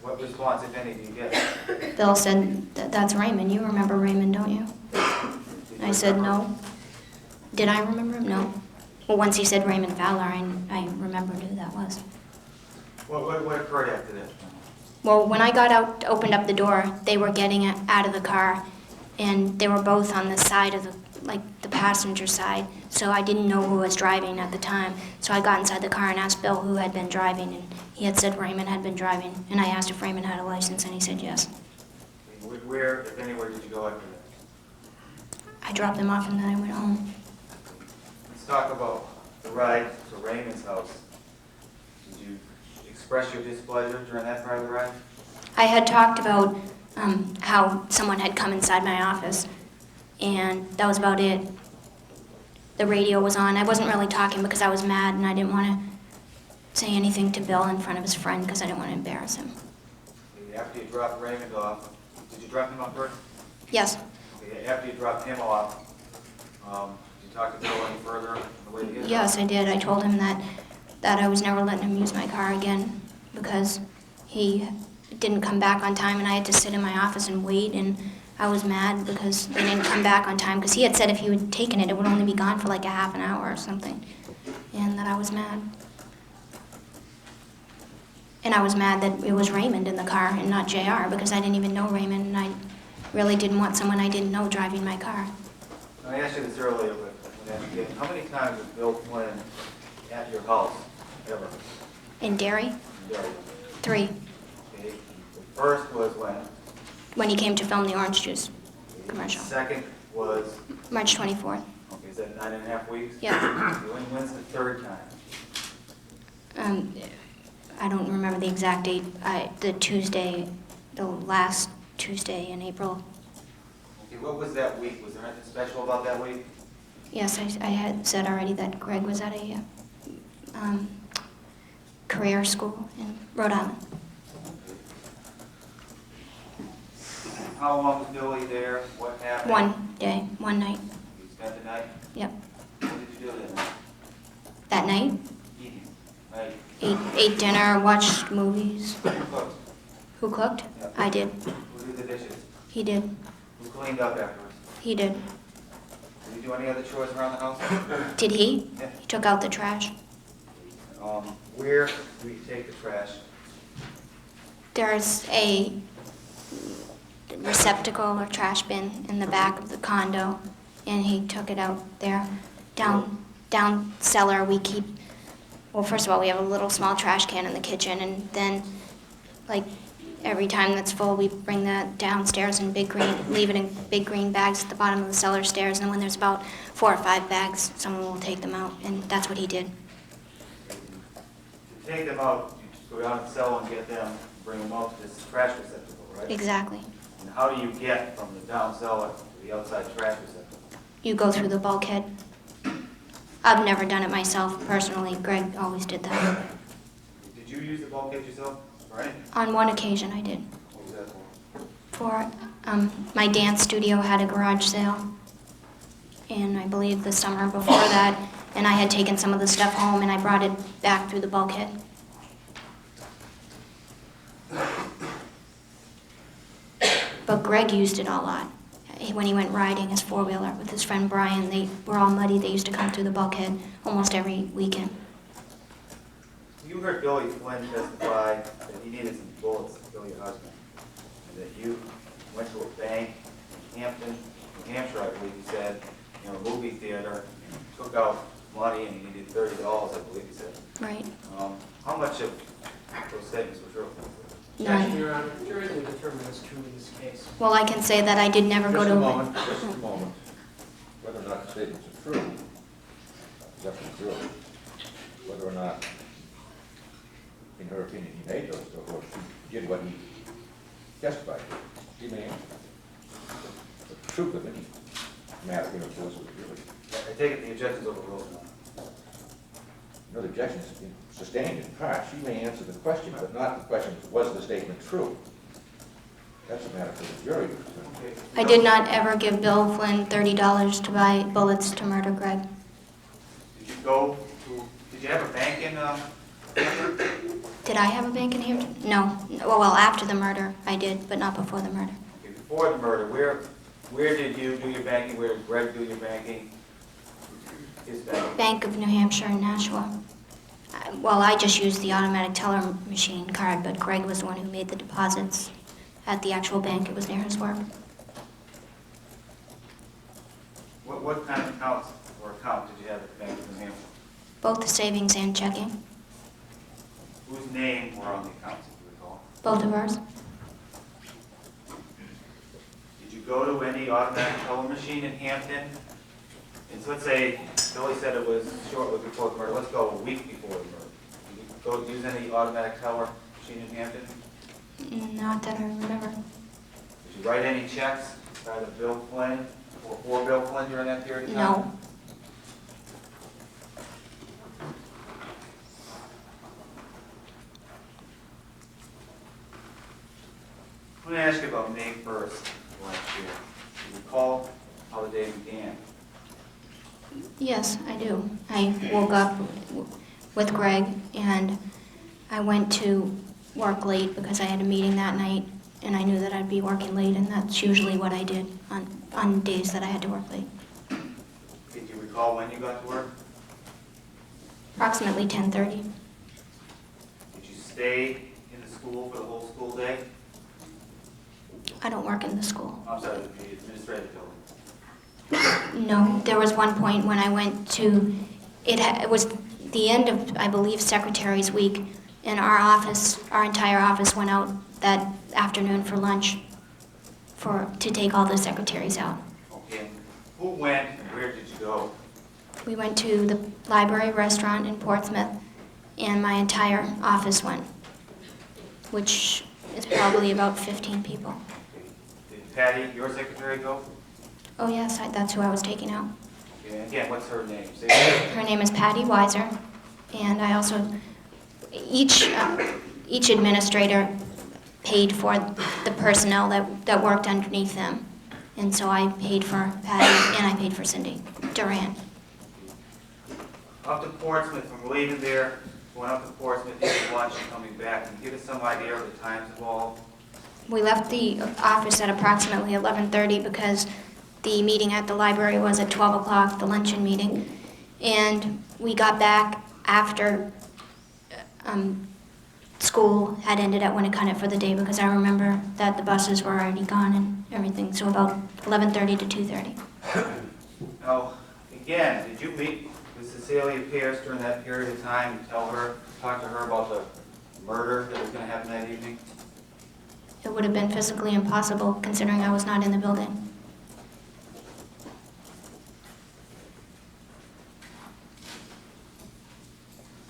what response, if any, do you get? Bill said, "That's Raymond. You remember Raymond, don't you?" I said, "No." Did I remember him? No. Well, once he said Raymond Fowler, I remembered who that was. What occurred after that? Well, when I got out, opened up the door, they were getting out of the car, and they were both on the side of the passenger side, so I didn't know who was driving at the time. So I got inside the car and asked Bill who had been driving, and he had said Raymond had been driving, and I asked if Raymond had a license, and he said yes. Where, if anywhere, did you go after that? I dropped them off, and then I went home. Let's talk about the ride to Raymond's house. Did you express your displeasure during that part of the ride? I had talked about how someone had come inside my office, and that was about it. The radio was on. I wasn't really talking because I was mad, and I didn't want to say anything to Bill in front of his friend because I didn't want to embarrass him. Okay, after you dropped Raymond off, did you drop him off first? Yes. Okay, after you dropped him off, did you talk to Bill any further on the way to his house? Yes, I did. I told him that I was never letting him use my car again because he didn't come back on time, and I had to sit in my office and wait, and I was mad because they didn't come back on time because he had said if he had taken it, it would only be gone for like a half an hour or something, and that I was mad. And I was mad that it was Raymond in the car and not J.R. because I didn't even know Raymond, and I really didn't want someone I didn't know driving my car. I asked you this earlier, but how many times was Bill Flynn at your house, ever? In Derry? There. 3, Okay. The first was when he came to film the orange juice commercial. Second was, March 24th. okay, is that 9.5 weeks? Yeah. When's the third time? I don't remember the exact date. The last Tuesday in April. Okay, what was that week? Was there anything special about that week? Yes, I had said already that Greg was at a career school in Rhode Island. How long was Billy there? What happened? One day, one night. You spent the night? Yep. What did you do that night? That night, Eating. Night. ate dinner, watched movies. Who cooked? Who cooked? Yeah. I did. Who did the dishes? He did. Who cleaned up afterwards? He did. Did you do any other chores around the house? Did he? Yeah. He took out the trash. Where do you take the trash? There's a receptacle or trash bin in the back of the condo, and he took it out there. Down cellar, we keep, well, first of all, we have a little small trash can in the kitchen, and then, like, every time that's full, we bring that downstairs in leave it in big green bags at the bottom of the cellar stairs, and when there's about 4 or 5 bags, someone will take them out, and that's what he did. To take them out, you just go down to the cellar and get them, bring them out to this trash receptacle, right? Exactly. And how do you get from the down cellar to the outside trash receptacle? You go through the bulkhead. I've never done it myself personally. Greg always did that. Did you use the bulkhead yourself? Right? On one occasion, I did. What was that for? For my dance studio had a garage sale, and I believe the summer before that, and I had taken some of the stuff home and I brought it back through the bulkhead. But Greg used it a lot. When he went riding his 4-wheeler with his friend Brian, they were all muddy. They used to come through the bulkhead almost every weekend. You heard Billy Flynn testify that he needed some bullets to kill your husband, and that you went to a bank in Hampton, New Hampshire, I believe you said, a movie theater, and took out money and you needed $30, I believe you said. Right. How much of those statements were true? None. Your Honor, the jury will determine what's true in this case. Well, I can say that I did never go Just to a moment, just a moment. Whether or not the statements are true, is up to the jury. Whether or not, in her opinion, he made those, or she did what he testified to. She may answer. The truth of any matter, goes with the jury. I take it the objection's overruled now. No, the objection is sustained in part. She may answer the question, but not the question, was the statement true? That's a matter for the jury. Okay. I did not ever give Bill Flynn $30 to buy bullets to murder Greg. Did you have a bank in Hanford? Did I have a bank in Hampton? No. Well, after the murder, I did, but not before the murder. Okay, before the murder, where did you do your banking? Where did Greg do your banking? His bank? Bank of New Hampshire in Nashua. Well, I just used the automatic teller machine card, but Greg was the one who made the deposits at the actual bank. It was near his work. What kind of accounts or account did you have at the Bank of New Hampshire? Both the savings and checking. Whose name were on the accounts, if you recall? Both of ours. Did you go to any automatic teller machine in Hampton? And so let's say Billy said it was shortly before the murder. Let's go a week before the murder. Did you go use any automatic teller machine in Hampton? Not that I remember. Did you write any checks by the Bill Flynn or for Bill Flynn during that period of time? No. I'm going to ask you about May 1st of last year. Do you recall how the day began? Yes, I do. I woke up with Greg and I went to work late because I had a meeting that night and I knew that I'd be working late, and that's usually what I did on days that I had to work late. Did you recall when you got to work? Approximately 10:30. Did you stay in the school for the whole school day? I don't work in the school. I'm sorry, the administrative building. No, there was one point when I went to, it was the end of, I believe, Secretary's Week, and our entire office went out that afternoon for lunch to take all the secretaries out. Okay. Who went and where did you go? We went to the library restaurant in Portsmouth, and my entire office went, which is probably about 15 people. Okay. Did Patty, your secretary, go? Oh yes, that's who I was taking out. Okay. And again, what's her name? Say Her name is Patty Weiser, and I also, each administrator paid for the personnel that worked underneath them. And so I paid for Patty and I paid for Cindy Duran. Up to Portsmouth, from leaving there, going up to Portsmouth, eating lunch and coming back. Can you give us some idea of the times involved? We left the office at approximately 11:30 because the meeting at the library was at 12 o'clock, the luncheon meeting. And we got back after school had ended at Winnicott for the day, because I remember that the buses were already gone and everything, so about 11:30 to 2:30. Now, again, did you meet with Cecilia Pierce during that period of time and talk to her about the murder that was going to happen that evening? It would have been physically impossible considering I was not in the building.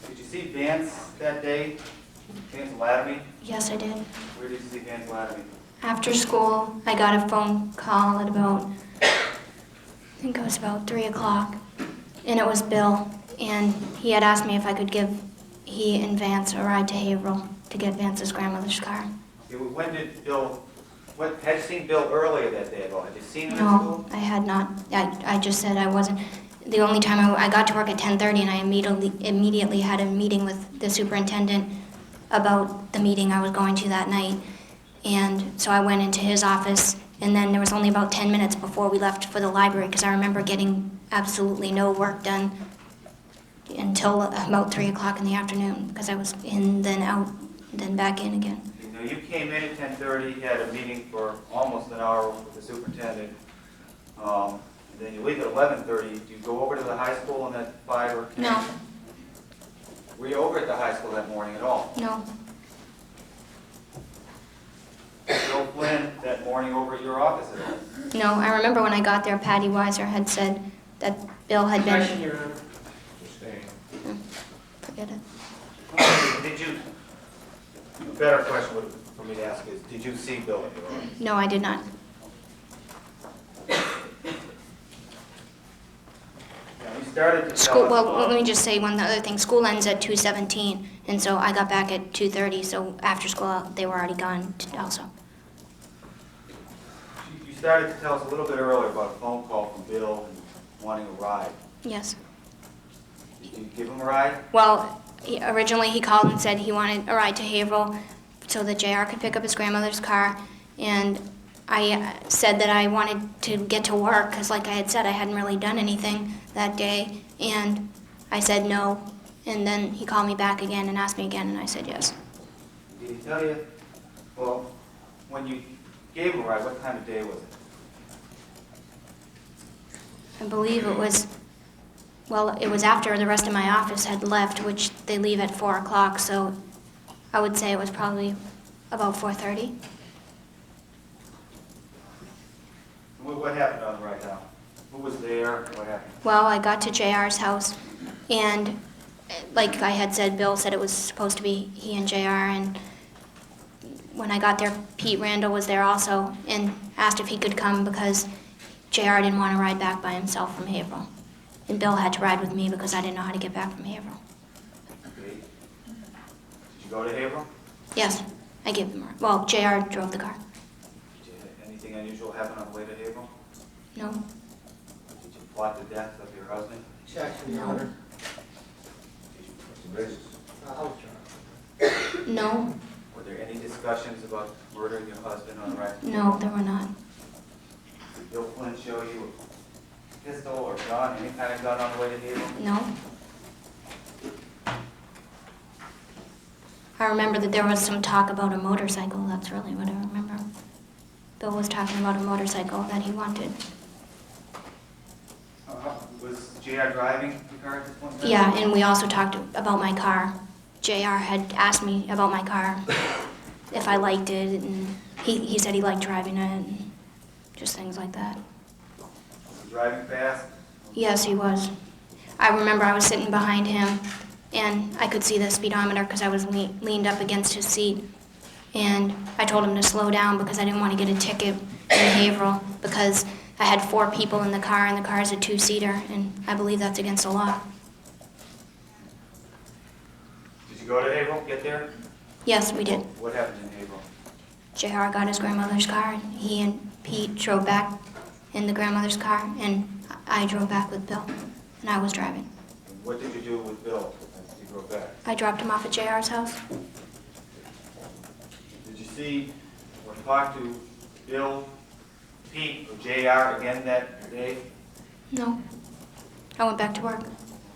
Did you see Vance that day? Vance Lattamy? Yes, I did. Where did you see Vance Lattamy? After school, I got a phone call at about, I think it was about 3 o'clock, and it was Bill, and he had asked me if I could give he and Vance a ride to Haverhill to get Vance's grandmother's car. Okay, well, when did Bill, had you seen Bill earlier that day at all? Had you seen him at No, school? I had not. I just said I wasn't. The only time I got to work at 10:30, and I immediately had a meeting with the superintendent about the meeting I was going to that night. And so I went into his office, and then there was only about 10 minutes before we left for the library, because I remember getting absolutely no work done until about 3 o'clock in the afternoon, because I was in, then out, then back in again. You know, you came in at 10:30, had a meeting for almost an hour with the superintendent, and then you leave at 11:30. Do you go over to the high school and at 5 or 10? No, Were you over at the high school that morning at all? no, Bill Flynn that morning over at your office at all? no. I remember when I got there, Patty Weiser had said that Bill had Question, been, Your Honor. Just saying. forget it. Okay, did you, a better question for me to ask is, did you see Bill at your office? No, I did not. Now, you started to School, tell us well, let me just say one other thing. School ends at 2:17, and so I got back at 2:30, so after school, they were already gone also. started to tell us a little bit earlier about a phone call from Bill and wanting a ride. Yes. Did you give him a ride? Well, originally he called and said he wanted a ride to Haverhill so that JR could pick up his grandmother's car. And I said that I wanted to get to work because, like I had said, I hadn't really done anything that day. And I said no. And then he called me back again and asked me again, and I said yes. Did he tell you, well, when you gave him a ride, what time of day was it? I believe it was, well, it was after the rest of my office had left, which they leave at 4 o'clock, so I would say it was probably about 4:30. What happened on the ride down? Who was there? What happened? Well, I got to JR's house, and like I had said, Bill said it was supposed to be he and JR, and when I got there, Pete Randall was there also, and asked if he could come because JR didn't want to ride back by himself from Haverhill. And Bill had to ride with me because I didn't know how to get back from Haverhill. Okay. Did you go to Haverhill? Yes, I gave them a ride. Well, JR drove the car. Anything unusual happen on the way to Haverhill? No, Did you plot the death of your husband? Actually, No. Honor, Some basis. I'll try. no, Were there any discussions about murdering your husband on the ride? no, there were not. Did Bill Flynn show you a pistol or gun, any kind of gun on the way to Haverhill? No. I remember that there was some talk about a motorcycle. That's really what I remember. Bill was talking about a motorcycle that he wanted. Was JR driving the car at this point? in time? Yeah, and we also talked about my car. JR had asked me about my car, if I liked it, and he said he liked driving it, and just things like that. Was he driving fast? Yes, he was. I remember I was sitting behind him, and I could see the speedometer because I was leaned up against his seat. And I told him to slow down because I didn't want to get a ticket in Haverhill because I had 4 people in the car, and the car is a 2-seater, and I believe that's against the law. Did you go to Haverhill, get there? Yes, we did. What happened in Haverhill? JR got his grandmother's car, and he and Pete drove back in the grandmother's car, and I drove back with Bill, and I was driving. And what did you do with Bill as you drove back? I dropped him off at JR's house. Did you see or talk to Bill, Pete, or JR again that day? No. I went back to work.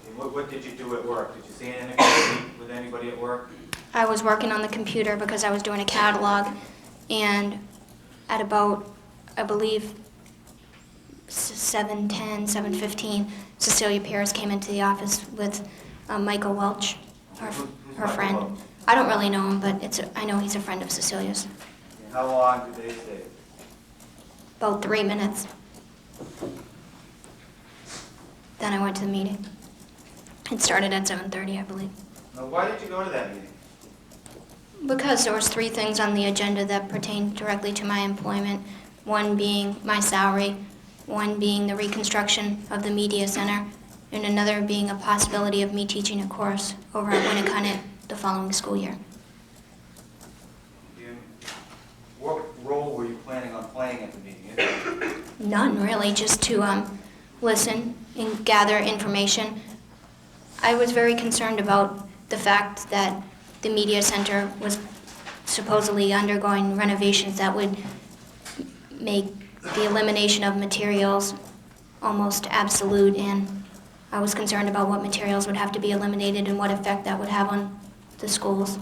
And what did you do at work? Did you see anybody with anybody at work? I was working on the computer because I was doing a catalog, and at about, I believe, 7:10, 7:15, Cecilia Pierce came into the office with Michael Welch, her Michael friend. Welch? I don't really know him, but I know he's a friend of Cecilia's. And how long did they stay? About 3 minutes. Then I went to the meeting. It started at 7:30, I believe. Now, why did you go to that meeting? Because there was 3 things on the agenda that pertained directly to my employment. One being my salary, one being the reconstruction of the media center, and another being a possibility of me teaching a course over at Winnicott the following school year. What role were you planning on playing at the meeting? None, really, just to listen and gather information. I was very concerned about the fact that the media center was supposedly undergoing renovations that would make the elimination of materials almost absolute, and I was concerned about what materials would have to be eliminated and what effect that would have on the schools.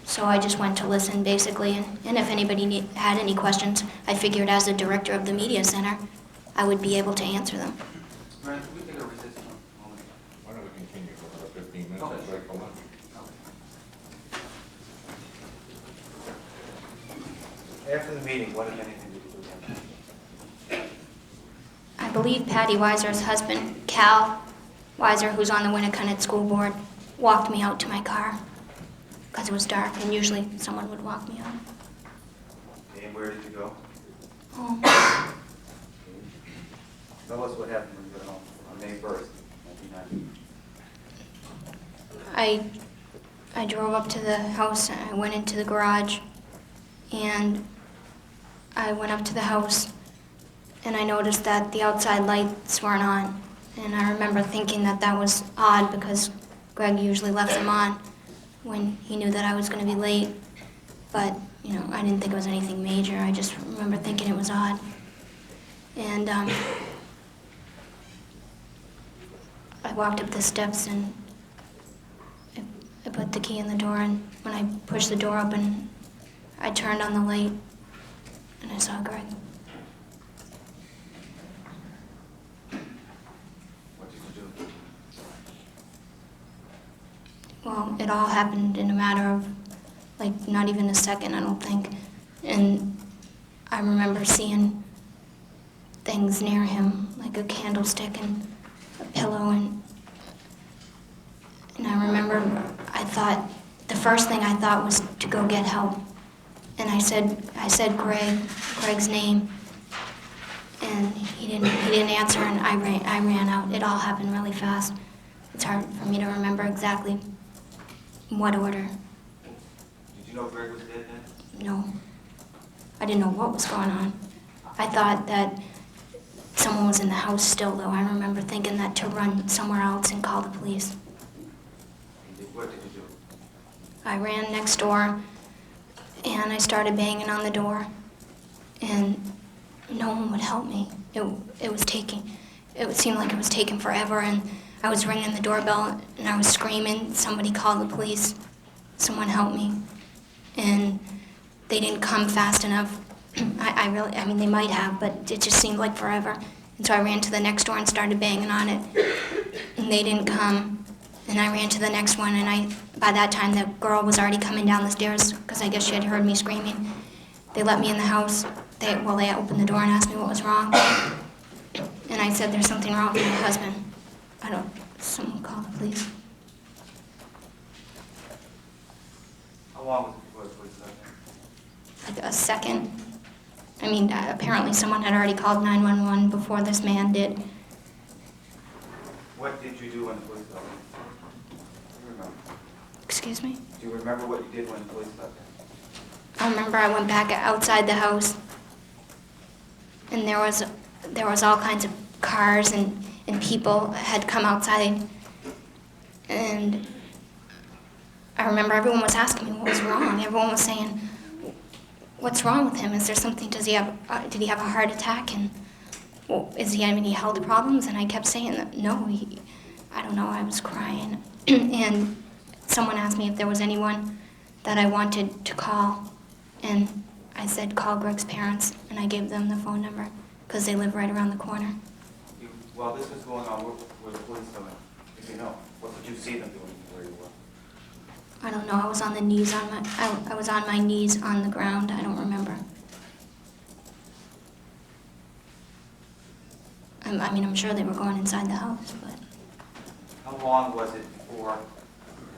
So I just went to listen, basically, and if anybody had any questions, I figured as the director of the media center, I would be able to answer them. Brent, can we take a recess for a moment? Why don't we continue for another 15 minutes, that's right for lunch. After the meeting, what, if anything, did you do? I believe Patty Weiser's husband, Cal Weiser, who's on the Winnicott School Board, walked me out to my car because it was dark, and usually someone would walk me out. And where did you go? Home. Tell us what happened when you got home on May 1st, 1990. I drove up to the house, and I went into the garage, and I went up to the house and I noticed that the outside lights weren't on. And I remember thinking that that was odd because Greg usually left them on when he knew that I was going to be late. But, you know, I didn't think it was anything major. I just remember thinking it was odd. And I walked up the steps and I put the key in the door, and when I pushed the door open, I turned on the light and I saw Greg. What did you do? Well, it all happened in a matter of, like, not even a second, I don't think. And I remember seeing things near him, like a candlestick and a pillow, and I remember the first thing I thought was to go get help. And I said Greg's name, and he didn't answer, and I ran out. It all happened really fast. It's hard for me to remember exactly what order. Did you know Greg was dead then? No. I didn't know what was going on. I thought that someone was in the house still, though. I remember thinking that to run somewhere else and call the police. What did you do? I ran next door, and I started banging on the door, and no one would help me. It seemed like it was taking forever, and I was ringing the doorbell, and I was screaming, somebody call the police, someone help me. And they didn't come fast enough. I mean, they might have, but it just seemed like forever. And so I ran to the next door and started banging on it, and they didn't come. And I ran to the next one, and by that time, the girl was already coming down the stairs, because I guess she had heard me screaming. They let me in the house. They opened the door and asked me what was wrong. And I said, there's something wrong with my husband. Someone call the police. How long was it before the police got there? Like a second. I mean, apparently someone had already called 911 before this man did. What did you do when the police got there? Do you remember? Excuse me? Do you remember what you did when the police got there? I remember I went back outside the house, and there was all kinds of cars and people had come outside, and I remember everyone was asking me what was wrong. Everyone was saying, "What's wrong with him? Is there something? Did he have a heart attack? And is he having any health problems?" And I kept saying that no, I don't know. I was crying, and someone asked me if there was anyone that I wanted to call, and I said call Greg's parents, and I gave them the phone number because they live right around the corner. While this was going on, where were the police going? If you know, what did you see them doing where you were? I don't know. I was on the knees I was on my knees on the ground. I don't remember. I mean, I'm sure they were going inside the house, but How long was it before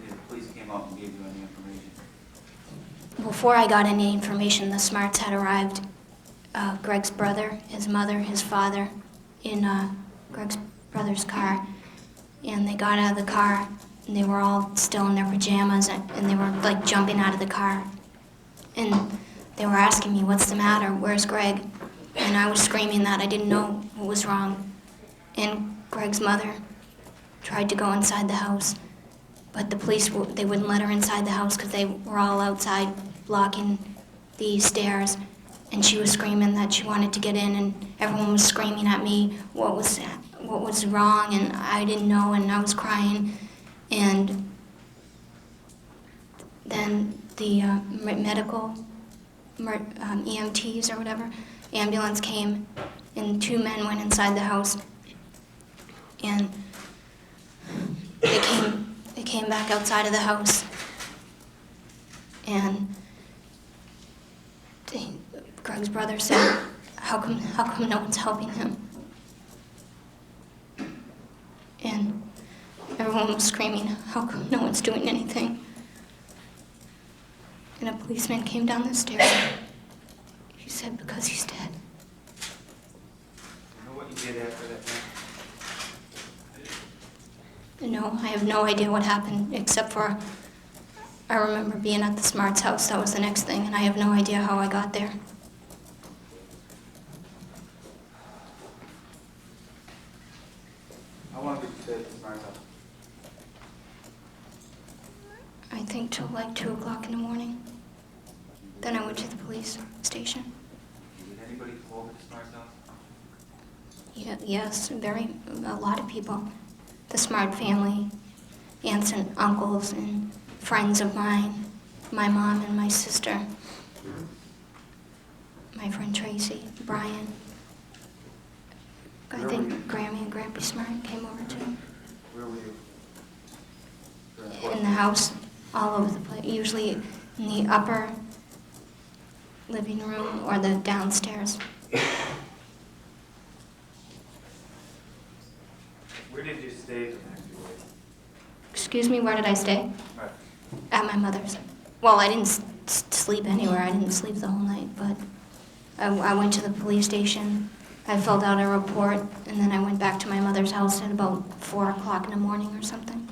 the police came up and gave you any information? before I got any information, the Smarts had arrived. Greg's brother, his mother, his father, in Greg's brother's car, and they got out of the car, and they were all still in their pajamas, and they were like jumping out of the car, and they were asking me, "What's the matter? Where's Greg?" And I was screaming that I didn't know what was wrong. And Greg's mother tried to go inside the house, but the police, they wouldn't let her inside the house because they were all outside blocking the stairs. And she was screaming that she wanted to get in, and everyone was screaming at me what was wrong, and I didn't know, and I was crying. And then the EMTs or whatever, ambulance came, and two men went inside the house, and they came back outside of the house, and Greg's brother said, how come no one's helping him? And everyone was screaming, how come no one's doing anything? And a policeman came down the stairs. He said, because he's dead. You know what you did after that night? No, I have no idea what happened, except for I remember being at the Smarts' house. That was the next thing, and I have no idea how I got there. think till like 2 o'clock in the morning. Then I went to the police station. Did anybody come over to Smart's house? Yeah, yes, a lot of people. The Smart family, aunts and uncles and friends of mine, my mom and my sister, my friend Tracy, Brian. I think Grammy and Grampy Smart came over too. Where were you? In the house, all over the place, usually in the upper living room or the downstairs. Where did you stay the next few days? Excuse me, where did I stay? Right. At my mother's. Well, I didn't sleep anywhere. I didn't sleep the whole night, but I went to the police station. I filled out a report, and then I went back to my mother's house at about 4 o'clock in the morning or something.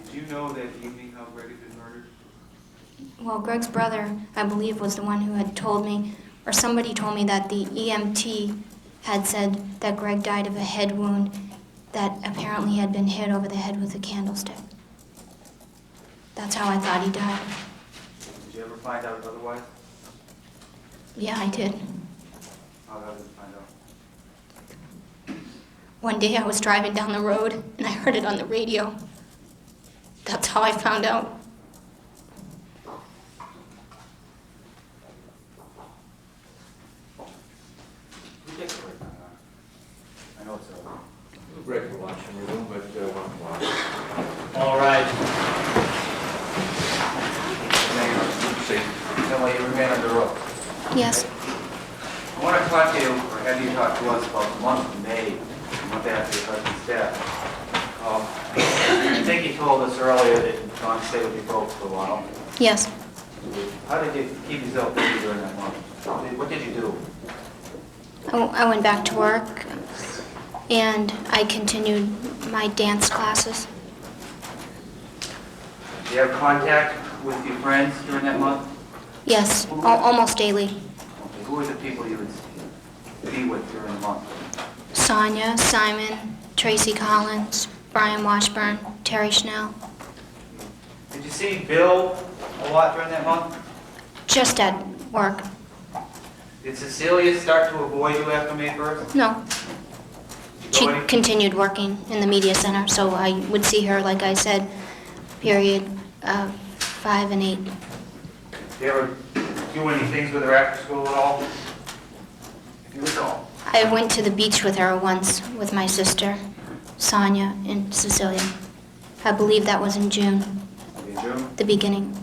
Did you know that evening how Greg had been murdered? Well, Greg's brother, I believe, was the one who had told me, or somebody told me that the EMT had said that Greg died of a head wound that apparently had been hit over the head with a candlestick. That's how I thought he died. Did you ever find out otherwise? Yeah, I did. How did you find out? One day I was driving down the road and I heard it on the radio. That's how I found out. We take a break on that. I know it's early. We'll break for lunch and resume at 1 o'clock. All right. Pamela, you remain under oath. Yes. I want to talk to you, or have you talk to us about the month of May, the month after your husband's death. I think you told us earlier that you'd gone to stay with your folks for a while. Yes. How did you keep yourself busy during that month? What did you do? I went back to work and I continued my dance classes. Did you have contact with your friends during that month? Yes, almost daily. Okay, who were the people you would be with during the month? Sonia, Simon, Tracy Collins, Brian Washburn, Terry Schnell. Did you see Bill a lot during that month? Just at work. Did Cecilia start to avoid you after May 1st? No. She continued working in the media center, so I would see her, like I said, period 5 and 8. Did you ever do any things with her after school at all? If you recall. I went to the beach with her once with my sister, Sonia, and Cecilia. I believe that was in June, In June? the beginning.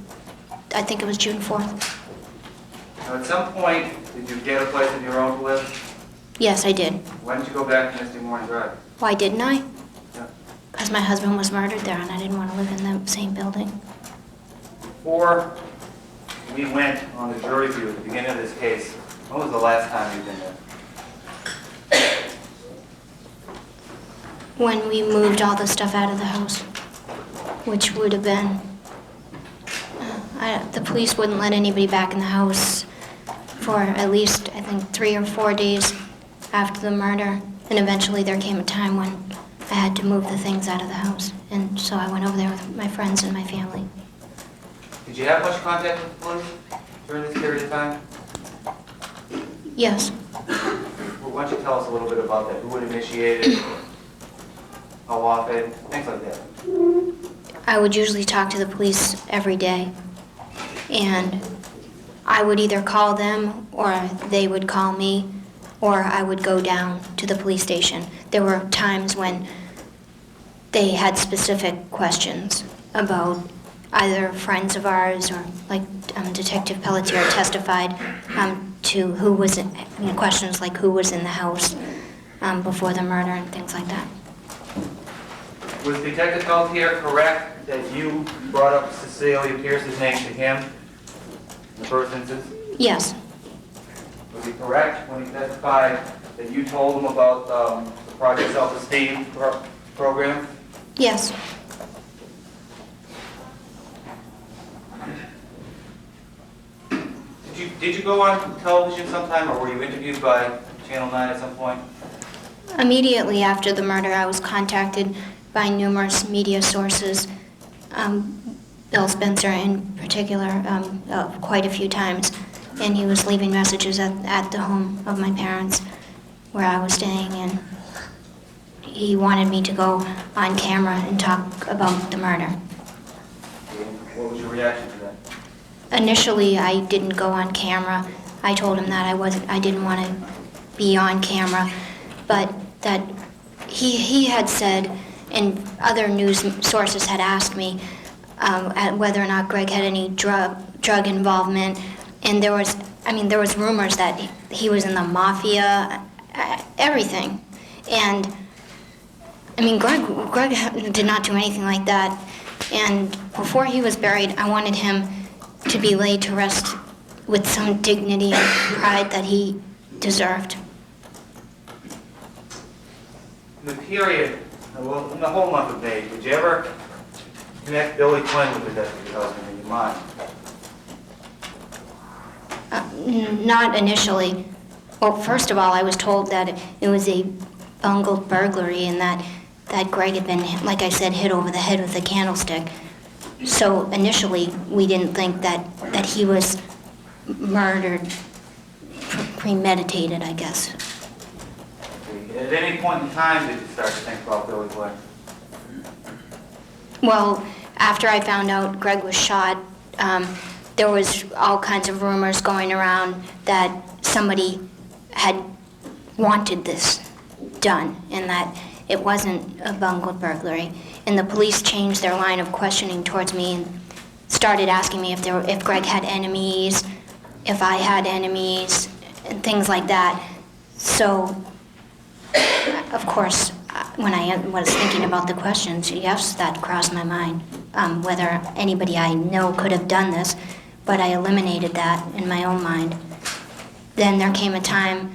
I think it was June 4th. Now, at some point, did you get a place of your own to live? Yes, I did. Why didn't you go back to Misty Morning Drive? Why didn't I? Yeah. Because my husband was murdered there and I didn't want to live in the same building. Before we went on the jury view at the beginning of this case, when was the last time you've been there? When we moved all the stuff out of the house, which would have been, the police wouldn't let anybody back in the house for at least, I think, 3 or 4 days after the murder. And eventually there came a time when I had to move the things out of the house. And so I went over there with my friends and my family. Did you have much contact with the police during this period of time? Yes. Well, why don't you tell us a little bit about that? Who would initiate it? How often? Things like that. I would usually talk to the police every day. And I would either call them or they would call me, or I would go down to the police station. There were times when they had specific questions about either friends of ours or like Detective Pelletier testified to who was in, questions like who was in the house before the murder and things like that. Was Detective Pelletier correct that you brought up Cecilia Pierce's name to him in the first instance? Yes. Was he correct when he testified that you told him about the Project Self-Esteem program? Yes. Did you go on television sometime, or were you interviewed by Channel 9 at some point? Immediately after the murder, I was contacted by numerous media sources Bill Spencer in particular, quite a few times, and he was leaving messages at the home of my parents where I was staying, and he wanted me to go on camera and talk about the murder. What was your reaction to that? Initially, I didn't go on camera. I told him that I didn't want to be on camera, but that he had said, and other news sources had asked me whether or not Greg had any drug involvement, and there was rumors that he was in the mafia, everything, and Greg did not do anything like that, and before he was buried, I wanted him to be laid to rest with some dignity and pride that he deserved. In the period, well, in the whole month of May, did you ever connect Billy Flynn with the death of your husband in your mind? Not initially. Well, first of all, I was told that it was a bungled burglary and that Greg had been, like I said, hit over the head with a candlestick. So initially, we didn't think that he was murdered, premeditated, I guess. At any point in time, did you start to think about Billy Flynn? Well, after I found out Greg was shot, there was all kinds of rumors going around that somebody had wanted this done and that it wasn't a bungled burglary. And the police changed their line of questioning towards me and started asking me if Greg had enemies, if I had enemies, and things like that. So, of course, when I was thinking about the questions, yes, that crossed my mind, whether anybody I know could have done this, but I eliminated that in my own mind. Then there came a time,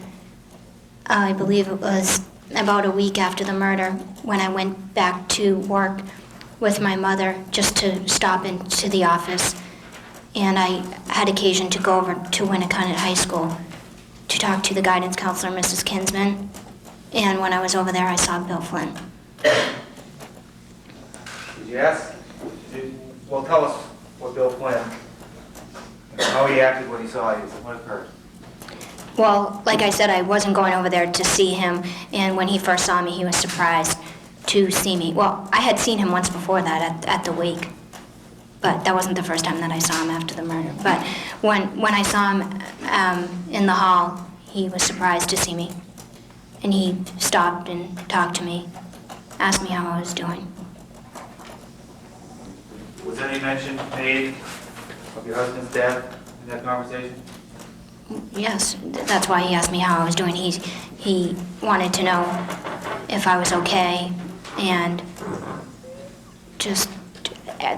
I believe it was about a week after the murder, when I went back to work with my mother just to stop into the office, and I had occasion to go over to Winnicott High School to talk to the guidance counselor, Mrs. Kinsman, and when I was over there, I saw Bill Flynn. Did you ask? Well, tell us what Bill Flynn, how he acted when he saw you, what occurred? Well, like I said, I wasn't going over there to see him, and when he first saw me, he was surprised to see me. Well, I had seen him once before that at the wake, but that wasn't the first time that I saw him after the murder. But when I saw him in the hall, he was surprised to see me, and he stopped and talked to me, asked me how I was doing. Was any mention made of your husband's death in that conversation? Yes, that's why he asked me how I was doing. He wanted to know if I was okay, and just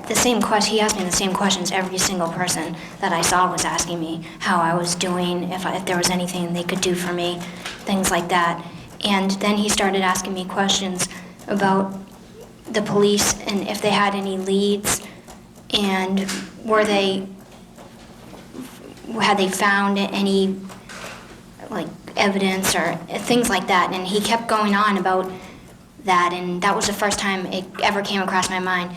the same question. He asked me the same questions every single person that I saw was asking me how I was doing, if there was anything they could do for me, things like that. And then he started asking me questions about the police and if they had any leads, and had they found any evidence or things like that. And he kept going on about that, and that was the first time it ever came across my mind,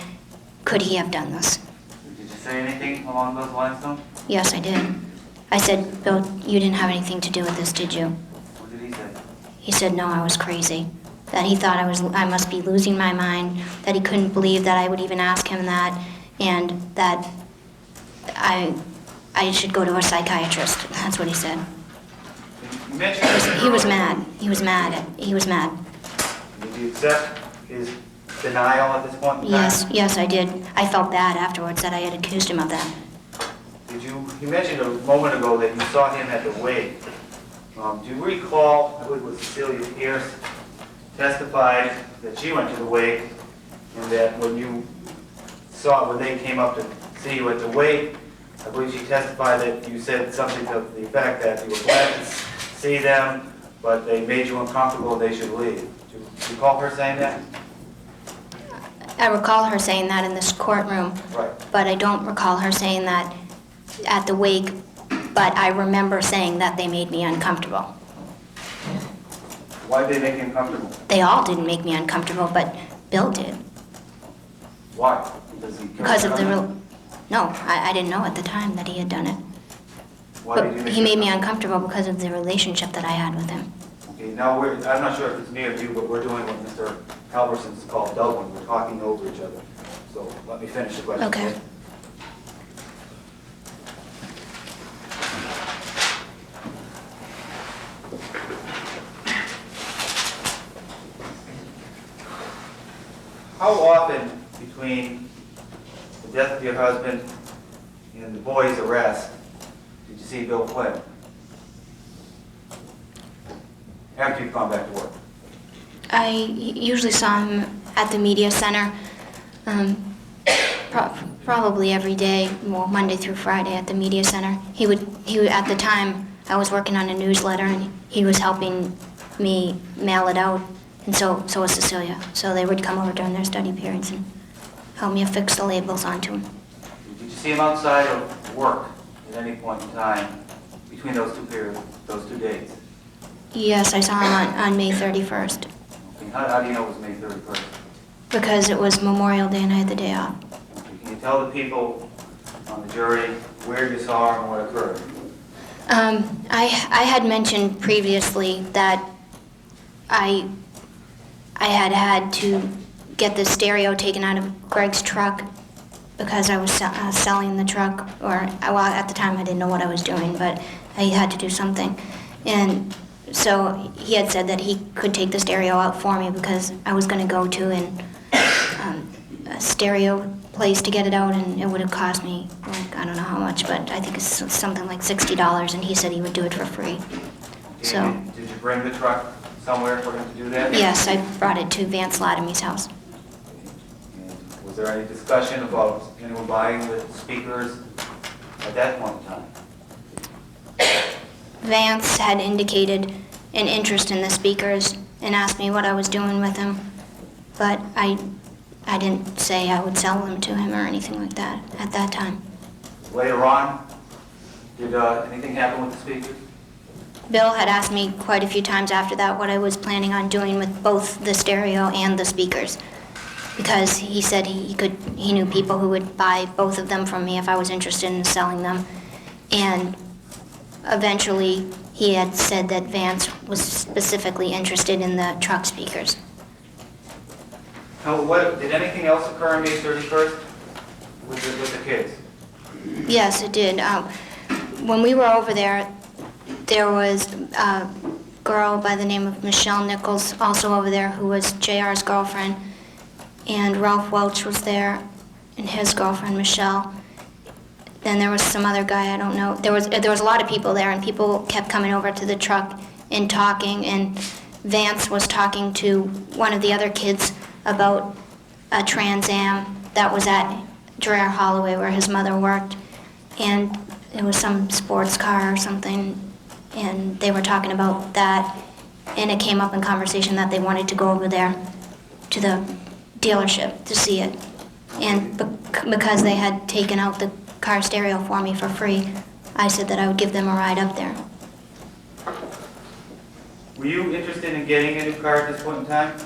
could he have done this? Did you say anything along those lines to him? Yes, I did. I said, Bill, you didn't have anything to do with this, did you? What did he say? He said, no, I was crazy. That he thought I must be losing my mind, that he couldn't believe that I would even ask him that, and that I should go to a psychiatrist. That's what he said. You mentioned He was mad. He was mad. Did you accept his denial at this point in time? Yes, I did. I felt bad afterwards that I had accused him of that. You mentioned a moment ago that you saw him at the wake. Do you recall, I believe it was Cecilia Pierce, testified that she went to the wake, and that when they came up to see you at the wake, I believe she testified that you said something to the effect that you were glad to see them, but they made you uncomfortable and they should leave. Do you recall her saying that? I recall her saying that in this courtroom, Right. but I don't recall her saying that at the wake, but I remember saying that they made me uncomfortable. Why did they make you uncomfortable? They all didn't make me uncomfortable, but Bill did. Why? No, I didn't know at the time that he had done it. Why did you But make he it made me up? uncomfortable because of the relationship that I had with him. Okay, now I'm not sure if it's me or you, but we're doing what Mr. Halverson's called Dublin. We're talking over each other. So let me finish the question. Okay. How often between the death of your husband and the boy's arrest did you see Bill Flynn? After you've gone back to work? I usually saw him at the media center, probably every day, well, Monday through Friday at the media center. He would, at the time, I was working on a newsletter, and he was helping me mail it out, and so was Cecilia. So they would come over during their study periods and help me affix the labels onto them. Did you see him outside of work at any point in time between those two periods, those 2 days? Yes, I saw him on May 31st, Okay, how do you know it was May 31st? because it was Memorial Day and I had the day off. Okay, can you tell the people on the jury where you saw him and what occurred? I had mentioned previously that I had to get the stereo taken out of Greg's truck because I was selling the truck, or, well, at the time I didn't know what I was doing, but I had to do something. And so he had said that he could take the stereo out for me because I was going to go to a stereo place to get it out, and it would have cost me, like, I don't know how much, but I think it's something like $60, and he said he would do it for free. Okay, So, did you bring the truck somewhere for him to do that? yes, I brought it to Vance Latamy's house. And was there any discussion about anyone buying the speakers at that point in time? Vance had indicated an interest in the speakers and asked me what I was doing with them, but I didn't say I would sell them to him or anything like that at that time. Later on, did anything happen with the speakers? Bill had asked me quite a few times after that what I was planning on doing with both the stereo and the speakers, because he said he knew people who would buy both of them from me if I was interested in selling them. And eventually he had said that Vance was specifically interested in the truck speakers. Did anything else occur on May 31st with the kids? Yes, it did. When we were over there, there was a girl by the name of Michelle Nichols also over there, who was J.R.'s girlfriend, and Ralph Welch was there and his girlfriend Michelle. Then there was some other guy, I don't know. There was a lot of people there, and people kept coming over to the truck and talking, and Vance was talking to one of the other kids about a Trans Am that was at J.R. Holloway where his mother worked, and it was some sports car or something, and they were talking about that, and it came up in conversation that they wanted to go over there to the dealership to see it. And because they had taken out the car stereo for me for free, I said that I would give them a ride up there. Were you interested in getting a new car at this point in time?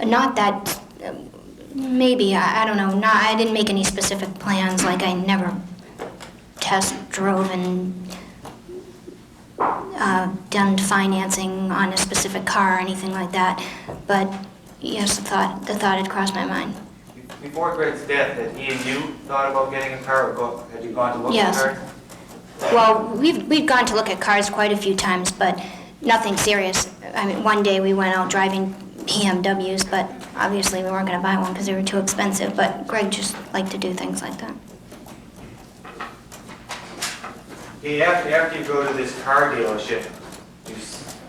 Not that, maybe, I don't know. I didn't make any specific plans, like I never test drove and done financing on a specific car or anything like that. But yes, the thought had crossed my mind. Before Greg's death, had he and you thought about getting a car, or had you gone to look Yes. at cars? Well, we've gone to look at cars quite a few times, but nothing serious. I mean, one day we went out driving BMWs, but obviously we weren't going to buy one because they were too expensive. But Greg just liked to do things like that. Okay, after you go to this car dealership,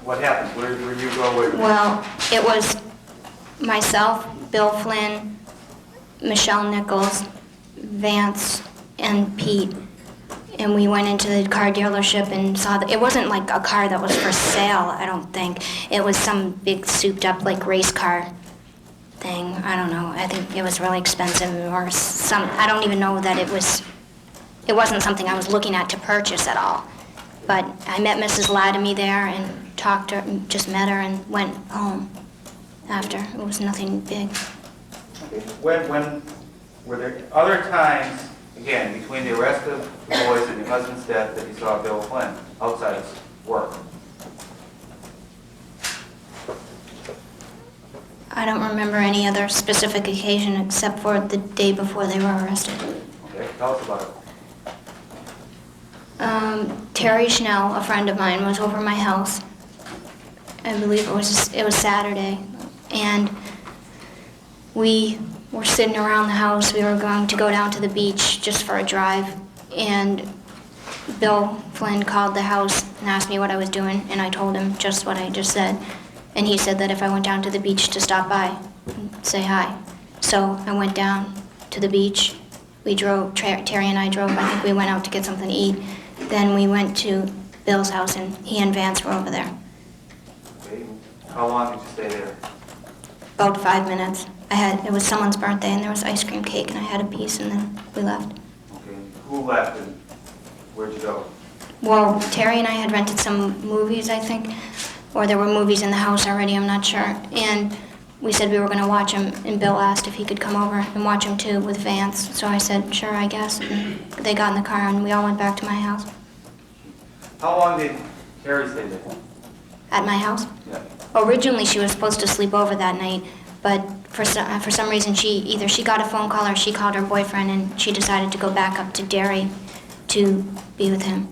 what happens? Where do you go with? Well, it was myself, Bill Flynn, Michelle Nichols, Vance, and Pete. And we went into the car dealership and saw that it wasn't like a car that was for sale, I don't think. It was some big souped up like race car thing. I don't know. I think it was really expensive, or I don't even know that it wasn't something I was looking at to purchase at all. But I met Mrs. Latomy there and talked to her, just met her and went home after. It was nothing big. Okay. When Were there other times, again, between the arrest of the boys and your husband's death that you saw Bill Flynn outside of work? I don't remember any other specific occasion except for the day before they were arrested. Okay, tell us about it. Terry Schnell, a friend of mine, was over my house. I believe it was Saturday, and we were sitting around the house. We were going to go down to the beach just for a drive, and Bill Flynn called the house and asked me what I was doing, and I told him just what I just said. And he said that if I went down to the beach to stop by and say hi. So I went down to the beach. We drove, Terry and I drove, I think we went out to get something to eat. Then we went to Bill's house, and he and Vance were over there. Okay, how long did you stay there? About 5 minutes. It was someone's birthday, and there was ice cream cake, and I had a piece, and then we left. Okay, who left and where'd you go? Well, Terry and I had rented some movies, I think, or there were movies in the house already, I'm not sure. And we said we were going to watch them, and Bill asked if he could come over and watch them too with Vance. So I said, sure, I guess. And they got in the car, and we all went back to my house. How long did Terry stay there? At my house? Yeah. Originally, she was supposed to sleep over that night, but for some reason, either she got a phone call or she called her boyfriend, and she decided to go back up to Derry to be with him.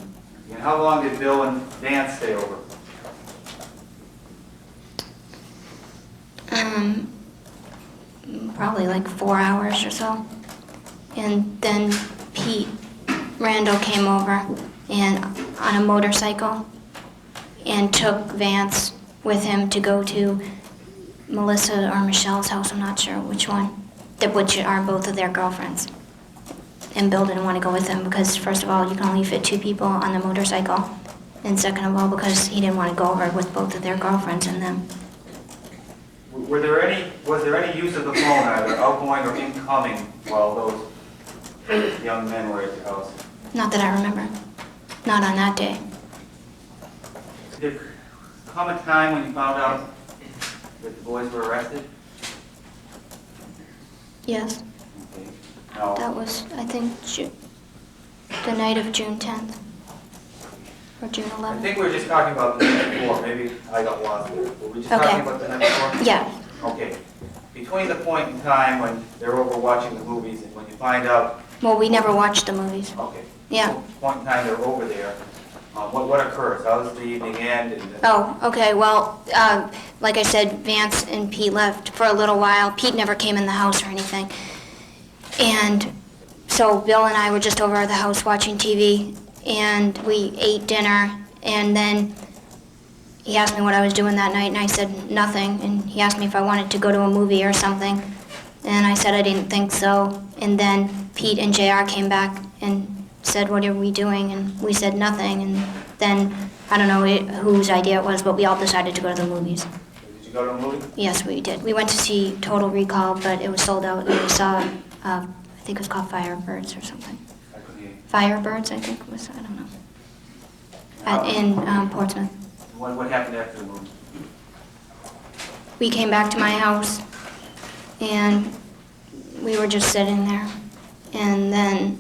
And how long did Bill and Vance stay over? Probably like 4 hours or so. And then Pete Randall came over and on a motorcycle and took Vance with him to go to Melissa or Michelle's house, I'm not sure which one, which are both of their girlfriends. And Bill didn't want to go with them because, first of all, you can only fit 2 people on the motorcycle. And second of all, because he didn't want to go over with both of their girlfriends and them. Was there any use of the phone, either outgoing or incoming, while those young men were at your house? Not that I remember. Not on that day. Did there come a time when you found out that the boys were arrested? Yes. Okay. Now, That was, I think, the night of June 10th. Or June I 11th. think we were just talking about the night before. Maybe I got lost there. Were we just Okay. talking about the night before? Yeah. Okay. Between the point in time when they're over watching the movies and when you find out, Well, we never watched the movies. okay. Yeah. Point in time they're over there, what occurs? How does the evening end? And Oh, okay. Well, like I said, Vance and Pete left for a little while. Pete never came in the house or anything. And so Bill and I were just over at the house watching TV, and we ate dinner, and then he asked me what I was doing that night, and I said nothing, and he asked me if I wanted to go to a movie or something, and I said I didn't think so, and then Pete and J.R. came back and said, what are we doing, and we said nothing, and then, I don't know whose idea it was, but we all decided to go to the movies. did you go to a movie? Yes, we did. We went to see Total Recall, but it was sold out, and we saw, I think it was called Firebirds or something. I couldn't hear you. Firebirds, I think it was, I don't know. In Portsmouth. What happened after the movie? We came back to my house, and we were just sitting there. And then,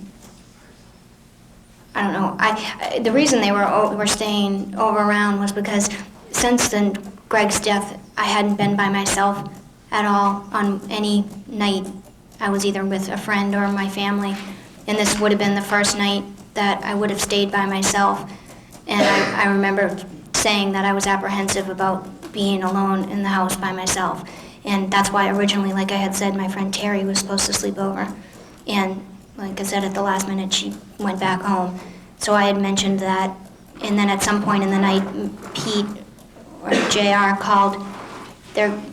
I don't know, the reason they were staying over around was because since Greg's death, I hadn't been by myself at all on any night. I was either with a friend or my family, and this would have been the first night that I would have stayed by myself. And I remember saying that I was apprehensive about being alone in the house by myself. And that's why originally, like I had said, my friend Terry was supposed to sleep over. And like I said, at the last minute, she went back home. So I had mentioned that. And then at some point in the night, Pete or J.R. called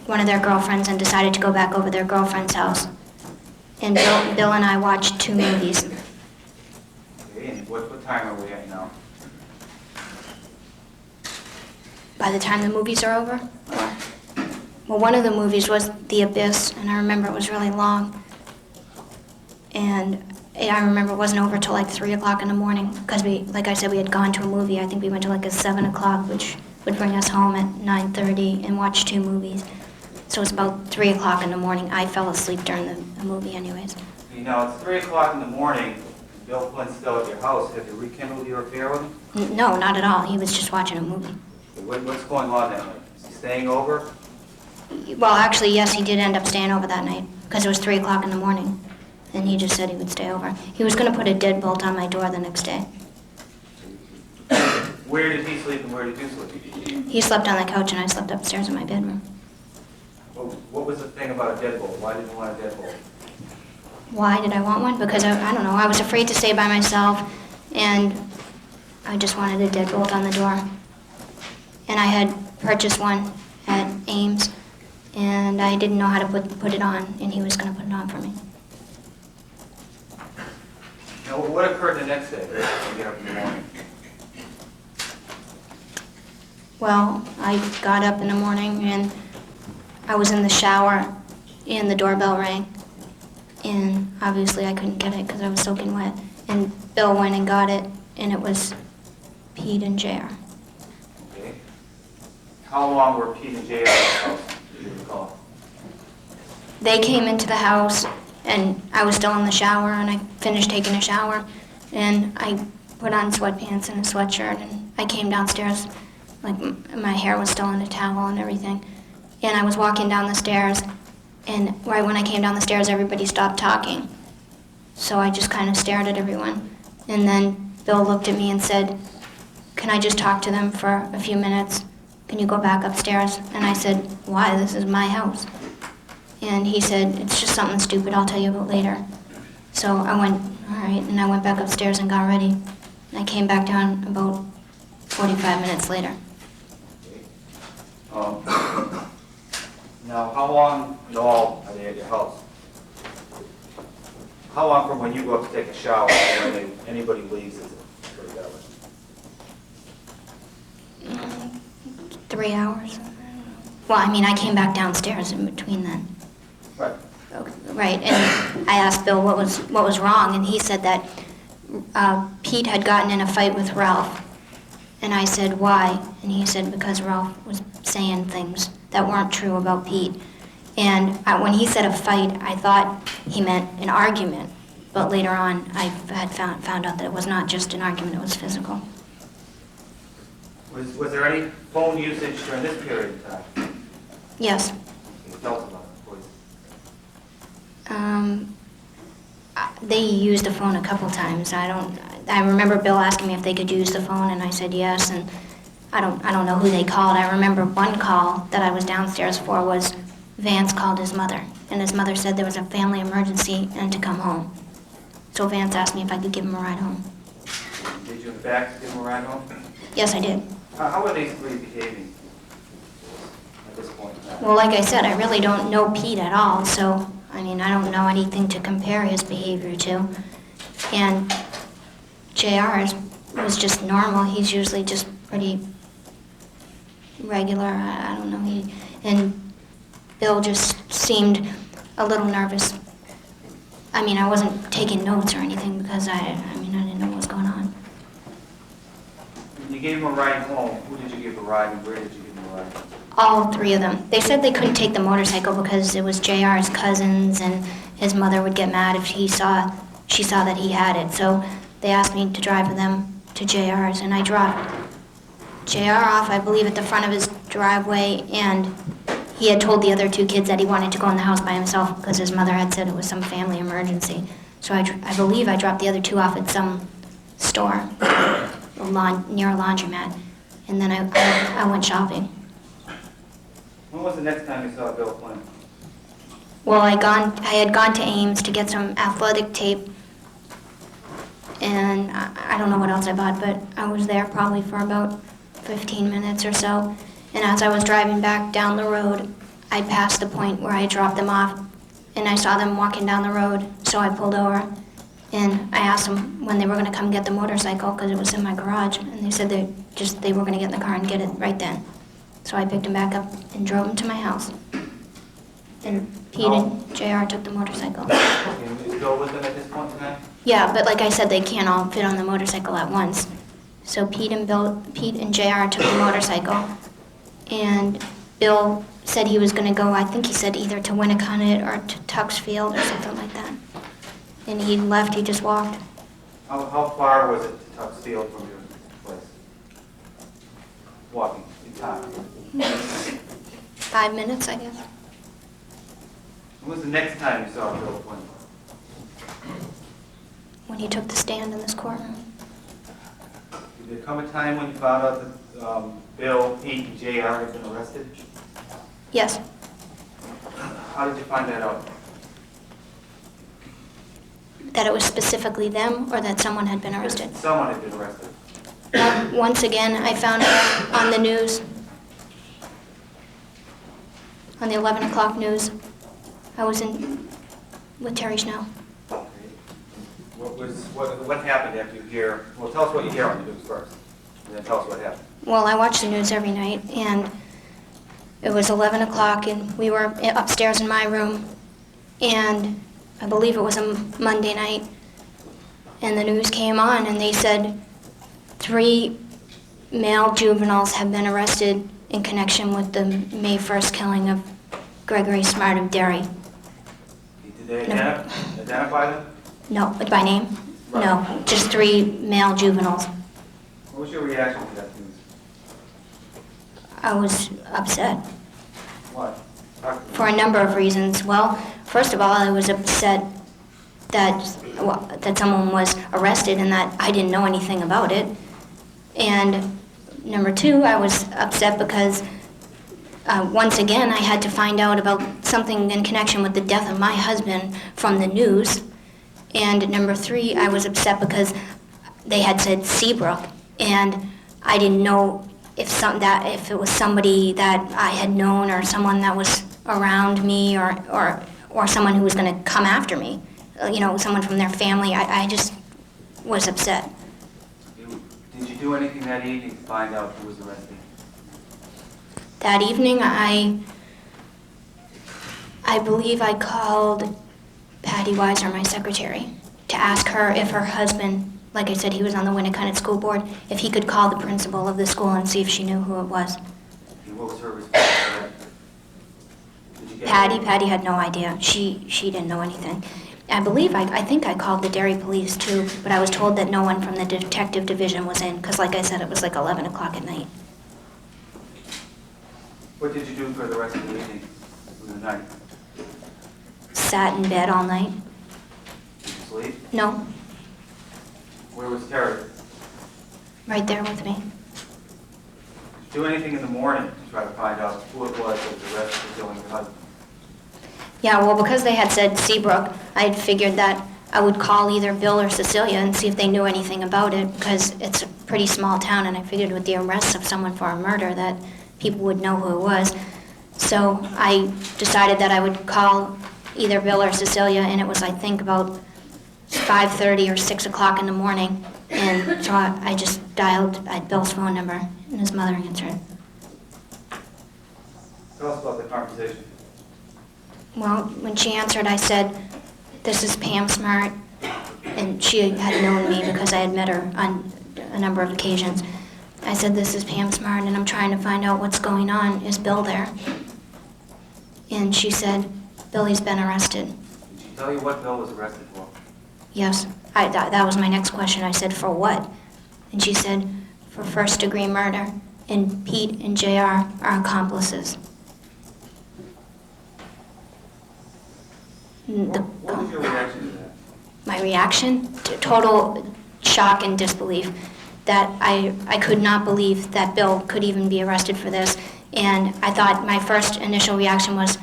one of their girlfriends and decided to go back over their girlfriend's house. And Bill and I watched 2 movies. Okay, and what time are we at now? By the time the movies are over? Well, one of the movies was The Abyss, and I remember it was really long. And I remember it wasn't over till like 3 o'clock in the morning, because like I said, we had gone to a movie. I think we went to like a 7 o'clock, which would bring us home at 9:30 and watch 2 movies. So it was about 3 o'clock in the morning. I fell asleep during the movie anyways. Okay, now it's 3 o'clock in the morning, and Bill Flynn's still at your house. Have you rekindled your affair with him? No, not at all. He was just watching a movie. What's going on that night? Is he staying over? Well, actually, yes, he did end up staying over that night because it was 3 o'clock in the morning, and he just said he would stay over. He was going to put a deadbolt on my door the next day. Where did he sleep and where did you sleep? He slept on the couch and I slept upstairs in my bedroom. What was the thing about a deadbolt? Why did you want a deadbolt? Why did I want one? Because I don't know, I was afraid to stay by myself, and I just wanted a deadbolt on the door. And I had purchased one at Ames, and I didn't know how to put it on, and he was going to put it on for me. Now, what occurred the next day when you get up in the morning? Well, I got up in the morning, and I was in the shower, and the doorbell rang. And obviously I couldn't get it because I was soaking wet. And Bill went and got it, and it was Pete and J.R. Okay. How long were Pete and J.R. at the house, do you recall? They came into the house, and I was still in the shower, and I finished taking a shower, and I put on sweatpants and a sweatshirt, and I came downstairs, like my hair was still in a towel and everything. And I was walking down the stairs, and right when I came down the stairs, everybody stopped talking. So I just kind of stared at everyone. And then Bill looked at me and said, "Can I just talk to them for a few minutes? Can you go back upstairs?" And I said, "Why? This is my house." And he said, "It's just something stupid I'll tell you about later." So I went, all right, and I went back upstairs and got ready. And I came back down about 45 minutes later. Now, how long in all are they at your house? How long from when you go up to take a shower to when anybody leaves is it? For the government? 3 hours. Well, I mean, I came back downstairs in between then. Right. Okay, right, and I asked Bill what was wrong, and he said that Pete had gotten in a fight with Ralph. And I said, "Why?" And he said, "Because Ralph was saying things that weren't true about Pete." And when he said a fight, I thought he meant an argument. But later on, I had found out that it was not just an argument, it was physical. Was there any phone usage during this period of time? Yes. Can you tell us about it, please? They used the phone a couple times. I remember Bill asking me if they could use the phone, and I said yes, and I don't know who they called. I remember one call that I was downstairs for was Vance called his mother, and his mother said there was a family emergency and to come home. So Vance asked me if I could give him a ride home. Did you in fact give them a ride home? Yes, I did. How are these three behaving at this point in time? Well, like I said, I really don't know Pete at all, so, I mean, I don't know anything to compare his behavior to. And J.R. was just normal. He's usually just pretty regular. I don't know. And Bill just seemed a little nervous. I mean, I wasn't taking notes or anything because I didn't know what was going on. When you gave him a ride home, who did you give a ride and where did you give him a ride? All three of them. They said they couldn't take the motorcycle because it was J.R.'s cousins and his mother would get mad if she saw that he had it. So they asked me to drive with them to J.R.'s, and I dropped J.R. off, I believe, at the front of his driveway, and he had told the other two kids that he wanted to go in the house by himself because his mother had said it was some family emergency. So I believe I dropped the other two off at some store near a laundromat, and then I went shopping. When was the next time you saw Bill Flynn? Well, I had gone to Ames to get some athletic tape, and I don't know what else I bought, but I was there probably for about 15 minutes or so. And as I was driving back down the road, I passed the point where I dropped them off, and I saw them walking down the road, so I pulled over. And I asked them when they were going to come get the motorcycle because it was in my garage, and they said they were going to get in the car and get it right then. So I picked them back up and drove them to my house. And Pete and J.R. took the motorcycle. And you go with them at this point in time? Yeah, but like I said, they can't all fit on the motorcycle at once. So Pete and J.R. took the motorcycle, and Bill said he was going to go, I think he said either to Winnicott or to Tuxfield or something like that. and he left, he just walked. How far was it to Tuck's Field from your place? Walking, in time. 5 minutes, I guess. When was the next time you saw Bill Flynn? When he took the stand in this courtroom. Did there come a time when you found out that Bill, Pete, and J.R. had been arrested? Yes. How did you find that out? That it was specifically them, or that someone had been arrested. Someone had been arrested. Once again, I found it on the news, on the 11 o'clock news. I was in with Terry Snow. Okay. What happened after you hear, well, tell us what you hear on the news first, and then tell us what happened. Well, I watch the news every night, and it was 11 o'clock, and we were upstairs in my room, and I believe it was a Monday night, and the news came on, and they said 3 male juveniles have been arrested in connection with the May 1st killing of Gregory Smart of Derry. Did they identify them? No, by name? No, just 3 male juveniles. What was your reaction to that news? I was upset What? Talk to me. for a number of reasons. Well, first of all, I was upset that someone was arrested and that I didn't know anything about it. And number 2, I was upset because once again I had to find out about something in connection with the death of my husband from the news. And number 3, I was upset because they had said Seabrook, and I didn't know if it was somebody that I had known or someone that was around me or someone who was going to come after me. Someone from their family. I just was upset. Did you do anything that evening to find out who was arrested? That evening, I believe I called Patty Weiser, my secretary, to ask her if her husband, like I said, he was on the Winnicott School Board, if he could call the principal of the school and see if she knew who it was. And what was her response to that? Did you get Patty had no idea. She didn't know anything. I think I called the Derry police too, but I was told that no one from the detective division was in, because like I said, it was like 11 o'clock at night. What did you do for the rest of the evening, for the night? Sat in bed all night. Did you sleep? No, Where was Terry? right there with me. Did you do anything in the morning to try to find out who it was that was arrested for killing your husband? Yeah, well, because they had said Seabrook, I had figured that I would call either Bill or Cecilia and see if they knew anything about it, because it's a pretty small town, and I figured with the arrest of someone for a murder that people would know who it was. So I decided that I would call either Bill or Cecilia, and it was, I think, about 5:30 or 6 o'clock in the morning, and so I just dialed Bill's phone number, and his mother answered. Tell us about the conversation. Well, when she answered, I said, "This is Pam Smart," and she had known me because I had met her on a number of occasions. I said, "This is Pam Smart, and I'm trying to find out what's going on. Is Bill there?" And she said, "Billy's been arrested." Did she tell you what Bill was arrested for? Yes, that was my next question. I said, "For what?" And she said, "For first-degree murder, and Pete and J.R. are accomplices." What was your reaction to that? My reaction? Total shock and disbelief. That I could not believe that Bill could even be arrested for this. And I thought my first initial reaction was,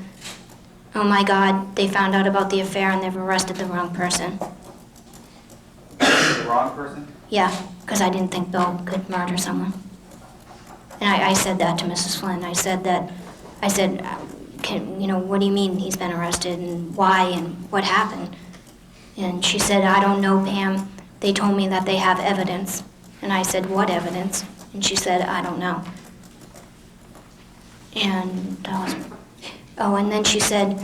oh my God, they found out about the affair and they've arrested the wrong person. The wrong person? Yeah, because I didn't think Bill could murder someone. And I said that to Mrs. Flynn. I said, what do you mean he's been arrested and why and what happened? And she said, "I don't know, Pam. They told me that they have evidence." And I said, "What evidence?" And she said, "I don't know." And and then she said,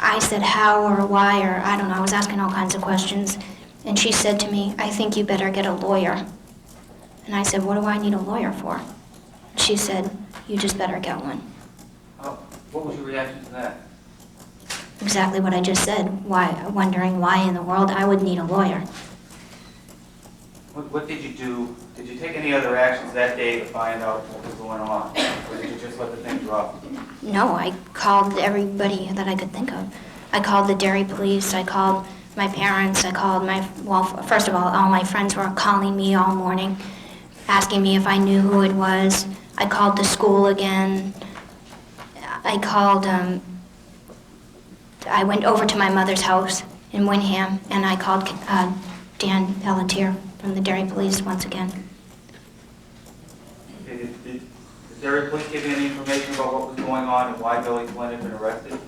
I said how or why or I don't know. I was asking all kinds of questions. And she said to me, "I think you better get a lawyer." And I said, "What do I need a lawyer for?" She said, "You just better get one." Oh, what was your reaction to that? exactly what I just said, wondering why in the world I would need a lawyer. What did you do? Did you take any other actions that day to find out what was going on? Or did you just let the thing drop? No, I called everybody that I could think of. I called the dairy police, I called my parents, I called first of all my friends were calling me all morning, asking me if I knew who it was. I called the school again. I went over to my mother's house in Windham, and I called Dan Pelletier from the dairy police once again. Did the dairy police give you any information about what was going on and why Billy Flynn had been arrested?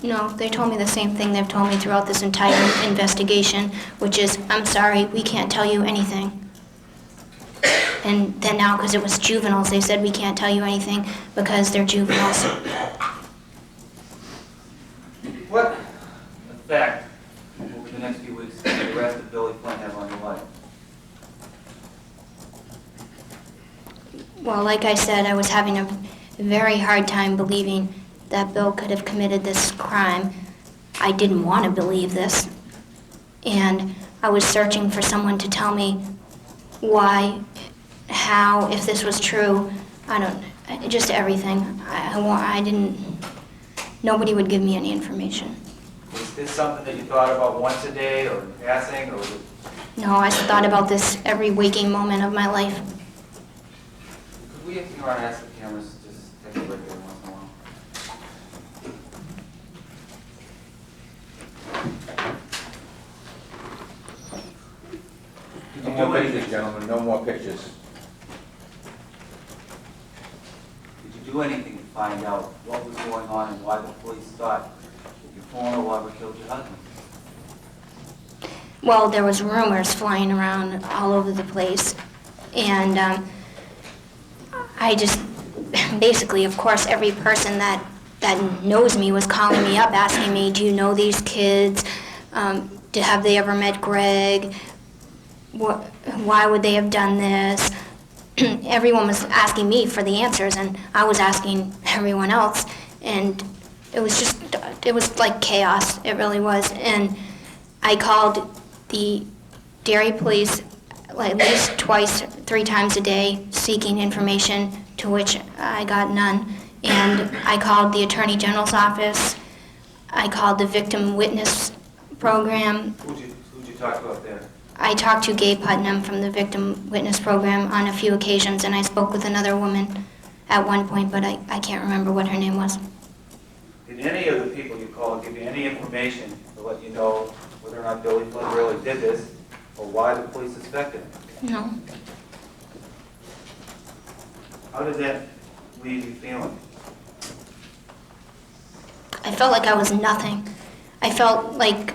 No, they told me the same thing they've told me throughout this entire investigation, which is, I'm sorry, we can't tell you anything. And then now, because it was juveniles, they said we can't tell you anything because they're juveniles. What effect over the next few weeks did the arrest of Billy Flynn have on your life? Well, like I said, I was having a very hard time believing that Bill could have committed this crime. I didn't want to believe this. And I was searching for someone to tell me why, how, if this was true. Just everything. Nobody would give me any information. Was this something that you thought about once a day or in passing, or was it? No, I thought about this every waking moment of my life. Could we, if you want to ask the cameras, just take a break every once in a while? No more pictures, gentlemen, no more pictures. Did you do anything to find out what was going on and why the police thought that your former lover killed your husband? Well, there was rumors flying around all over the place, and I just, basically, of course, every person that knows me was calling me up, asking me, do you know these kids? Have they ever met Greg? Why would they have done this? Everyone was asking me for the answers, and I was asking everyone else, and it was like chaos. It really was. And I called the dairy police at least twice, 3 times a day, seeking information, to which I got none. And I called the Attorney General's office. I called the Victim Witness Program. Who'd you talk to up there? I talked to Gabe Putnam from the Victim Witness Program on a few occasions, and I spoke with another woman at one point, but I can't remember what her name was. Did any of the people you called give you any information to let you know whether or not Billy Flynn really did this, or why the police suspected him? No. How did that leave you feeling? I felt like I was nothing. I felt like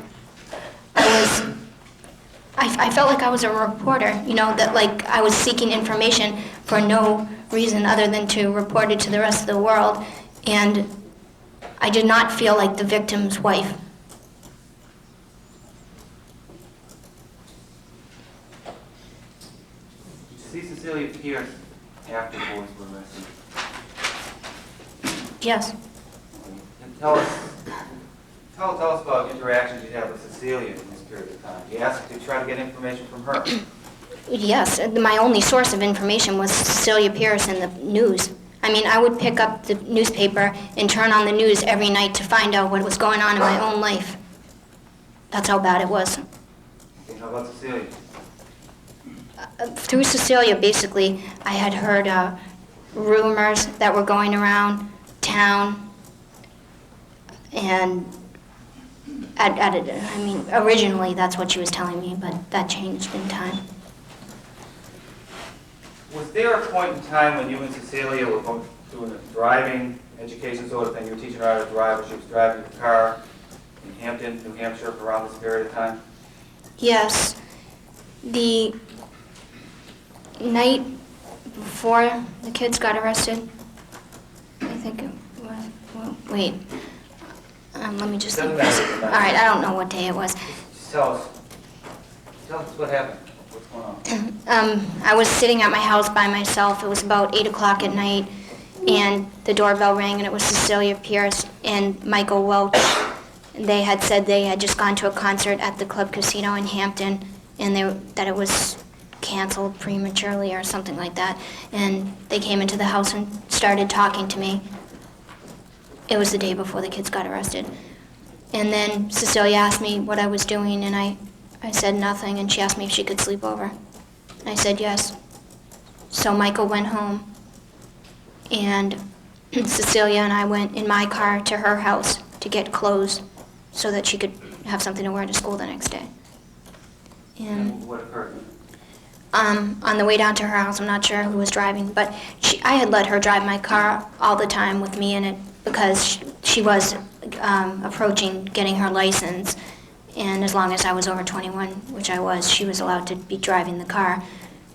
I felt like I was a reporter, that like I was seeking information for no reason other than to report it to the rest of the world, and I did not feel like the victim's wife. Did you see Cecilia Pierce after the boys were arrested? Yes. And tell us about interactions you had with Cecilia in this period of time. You asked to try to get information from her. Yes, my only source of information was Cecilia Pierce and the news. I mean, I would pick up the newspaper and turn on the news every night to find out what was going on in my own life. That's how bad it was. Okay, how about Cecilia? Through Cecilia, basically, I had heard rumors that were going around town, and originally that's what she was telling me, but that changed in time. Was there a point in time when you and Cecilia were both doing a driving education sort of thing? You were teaching her how to drive, or she was driving the car in Hampton, New Hampshire, for around this period of time? Yes. The night before the kids got arrested, I think it was, wait, let me just think. Doesn't matter. All right, I don't know what day it was. Just tell us what happened. What's going on? I was sitting at my house by myself. It was about 8 o'clock at night, and the doorbell rang, and it was Cecilia Pierce and Michael Welch. They had said they had just gone to a concert at the Club Casino in Hampton, and that it was canceled prematurely or something like that. And they came into the house and started talking to me. It was the day before the kids got arrested. And then Cecilia asked me what I was doing, and I said nothing, and she asked me if she could sleep over. And I said yes. So Michael went home, and Cecilia and I went in my car to her house to get clothes so that she could have something to wear to school the next day. And what occurred? On the way down to her house, I'm not sure who was driving, but I had let her drive my car all the time with me in it because she was approaching getting her license, and as long as I was over 21, which I was, she was allowed to be driving the car.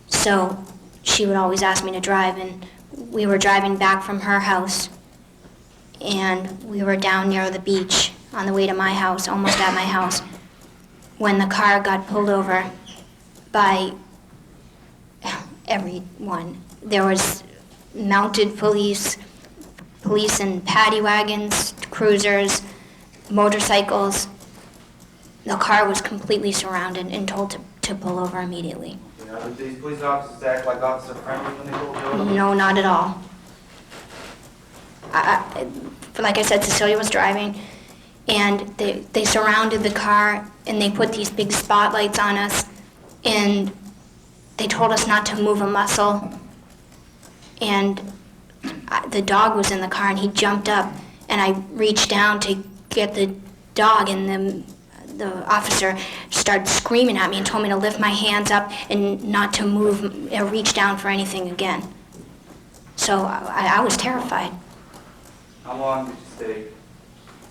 So she would always ask me to drive, and we were driving back from her house, and we were down near the beach on the way to my house, almost at my house, when the car got pulled over by everyone. There was mounted police in paddy wagons, cruisers, motorcycles. The car was completely surrounded and told to pull over immediately. Did these police officers act like officer friendly when they pulled you over? No, not at all. Like I said, Cecilia was driving, and they surrounded the car, and they put these big spotlights on us, and they told us not to move a muscle. And the dog was in the car, and he jumped up, and I reached down to get the dog, and the officer started screaming at me and told me to lift my hands up and not to move or reach down for anything again. So I was terrified. How long did you stay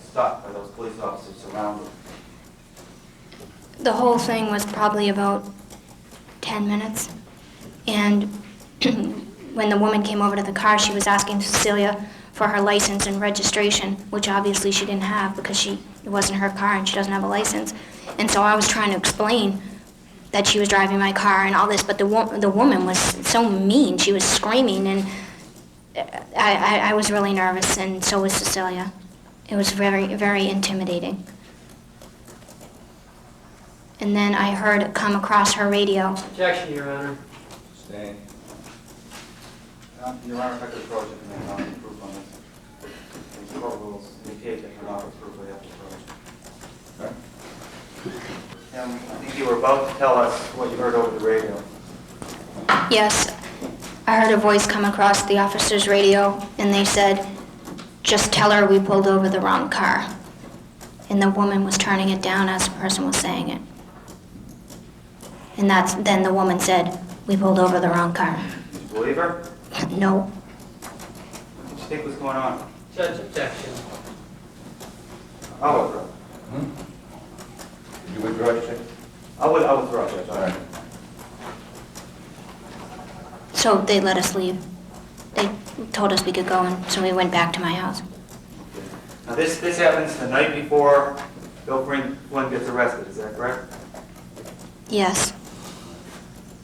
stopped by those police officers surrounded? The whole thing was probably about 10 minutes. And when the woman came over to the car, she was asking Cecilia for her license and registration, which obviously she didn't have because it wasn't her car and she doesn't have a license. And so I was trying to explain that she was driving my car and all this, but the woman was so mean. She was screaming, and I was really nervous, and so was Cecilia. It was very, very intimidating. And then I heard it come across her radio. Objection, Your Honor. Stay. Your Honor, if I could approach it and then I'll proof on this. The court rules indicate that you're not approved by the approach. I think you were about to tell us what you heard over the radio. Yes, I heard a voice come across the officer's radio, and they said, "Just tell her we pulled over the wrong car." And the woman was turning it down as the person was saying it. And then the woman said, "We pulled over the wrong car." Did you believe her? No. What did you think was going on? Judge, objection. I'll withdraw. Did you withdraw, you say? I'll withdraw, Judge. All right. So they let us leave. They told us we could go, and so we went back to my house. Now this happens the night before Bill Flynn gets arrested, is that correct? Yes.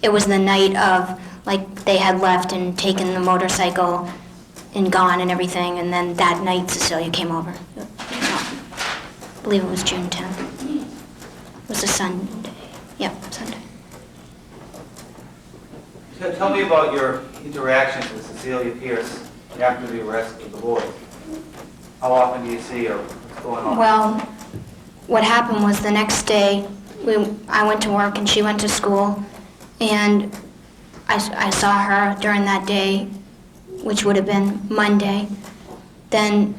It was the night of, like, they had left and taken the motorcycle and gone and everything, and then that night Cecilia came over. I believe it was June 10th. It was a Sunday. Yep, Sunday. Tell me about your interactions with Cecilia Pierce after the arrest of the boy. How often do you see her? What's going on? Well, what happened was the next day, I went to work and she went to school, and I saw her during that day, which would have been Monday. Then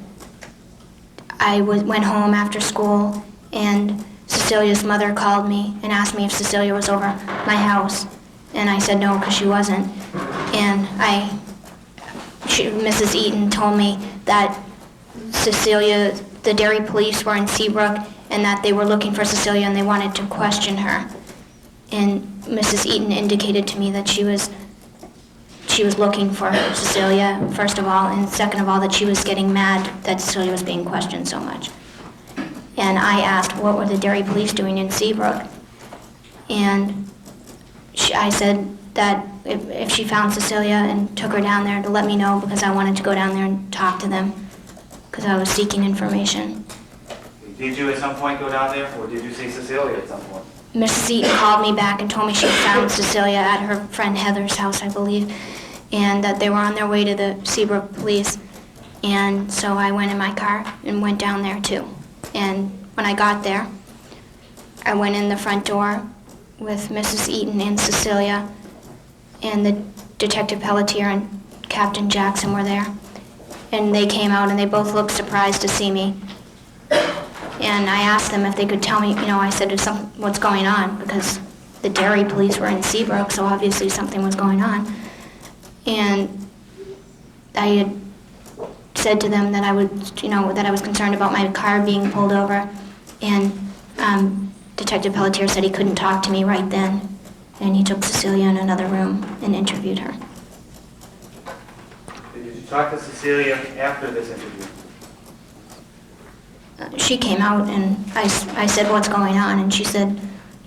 I went home after school, and Cecilia's mother called me and asked me if Cecilia was over my house, and I said no because she wasn't. And Mrs. Eaton told me that Cecilia, the Derry police were in Seabrook, and that they were looking for Cecilia and they wanted to question her. And Mrs. Eaton indicated to me that she was looking for Cecilia, first of all, and second of all, that she was getting mad that Cecilia was being questioned so much. And I asked, what were the Derry police doing in Seabrook? And I said that if she found Cecilia and took her down there to let me know, because I wanted to go down there and talk to them, because I was seeking information. Did you at some point go down there, or did you see Cecilia at some point? Mrs. Eaton called me back and told me she found Cecilia at her friend Heather's house, I believe, and that they were on their way to the Seabrook police. And so I went in my car and went down there too. And when I got there, I went in the front door with Mrs. Eaton and Cecilia, and the Detective Pelletier and Captain Jackson were there. And they came out and they both looked surprised to see me. And I asked them if they could tell me, I said, what's going on? Because the dairy police were in Seabrook, so obviously something was going on. And I had said to them that I was concerned about my car being pulled over. And Detective Pelletier said he couldn't talk to me right then. And he took Cecilia in another room and interviewed her. Did you talk to Cecilia after this interview? She came out and I said, what's going on? And she said,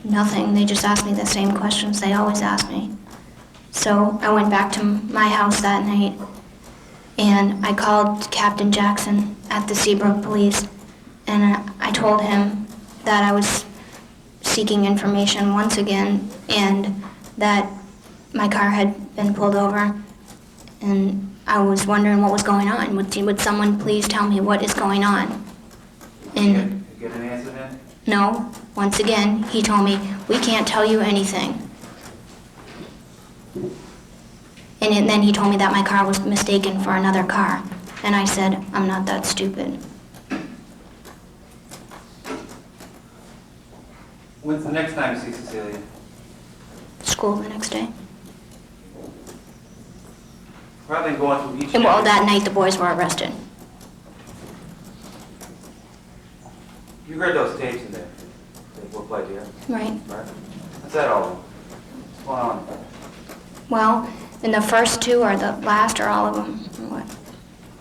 nothing. They just asked me the same questions they always ask me. So I went back to my house that night and I called Captain Jackson at the Seabrook Police, and I told him that I was seeking information once again and that my car had been pulled over, and I was wondering what was going on. Would someone please tell me what is going on? And Did you get an answer then? no, once again, he told me, we can't tell you anything. And then he told me that my car was mistaken for another car. And I said, I'm not that stupid. When's the next time you see Cecilia? School the next day. Rather than going through each... And well, that night the boys were arrested. You heard those tapes in there. They were played here, Right. right? What's that all about? What's going on? Well, in the first two or the last or all of them? Or what?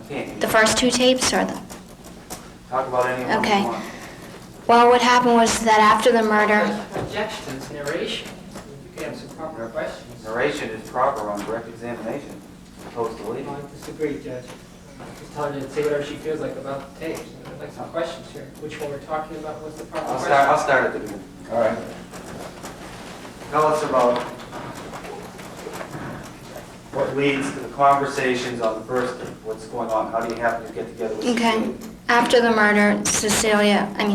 Okay, The first two tapes or the... talk about any of them Okay. you want. Well, what happened was that after the murder... Objection, it's narration. You can have some proper questions. Narration is proper on direct examination, as opposed to leading. I disagree, Judge. Just telling her to say whatever she feels like about the tapes. I'd like some questions here. Which one we're talking about, what's the proper question? I'll start at the beginning. All right. Tell us about what leads to the conversations on the first tape. What's going on? How do you happen to get together with Okay. Cecilia? After the murder,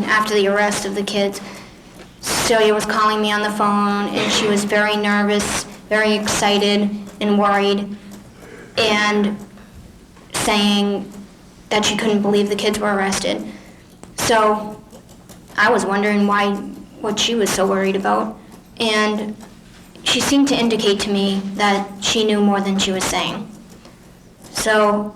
after the arrest of the kids, Cecilia was calling me on the phone, and she was very nervous, very excited and worried, and saying that she couldn't believe the kids were arrested. So I was wondering what she was so worried about, and she seemed to indicate to me that she knew more than she was saying. So,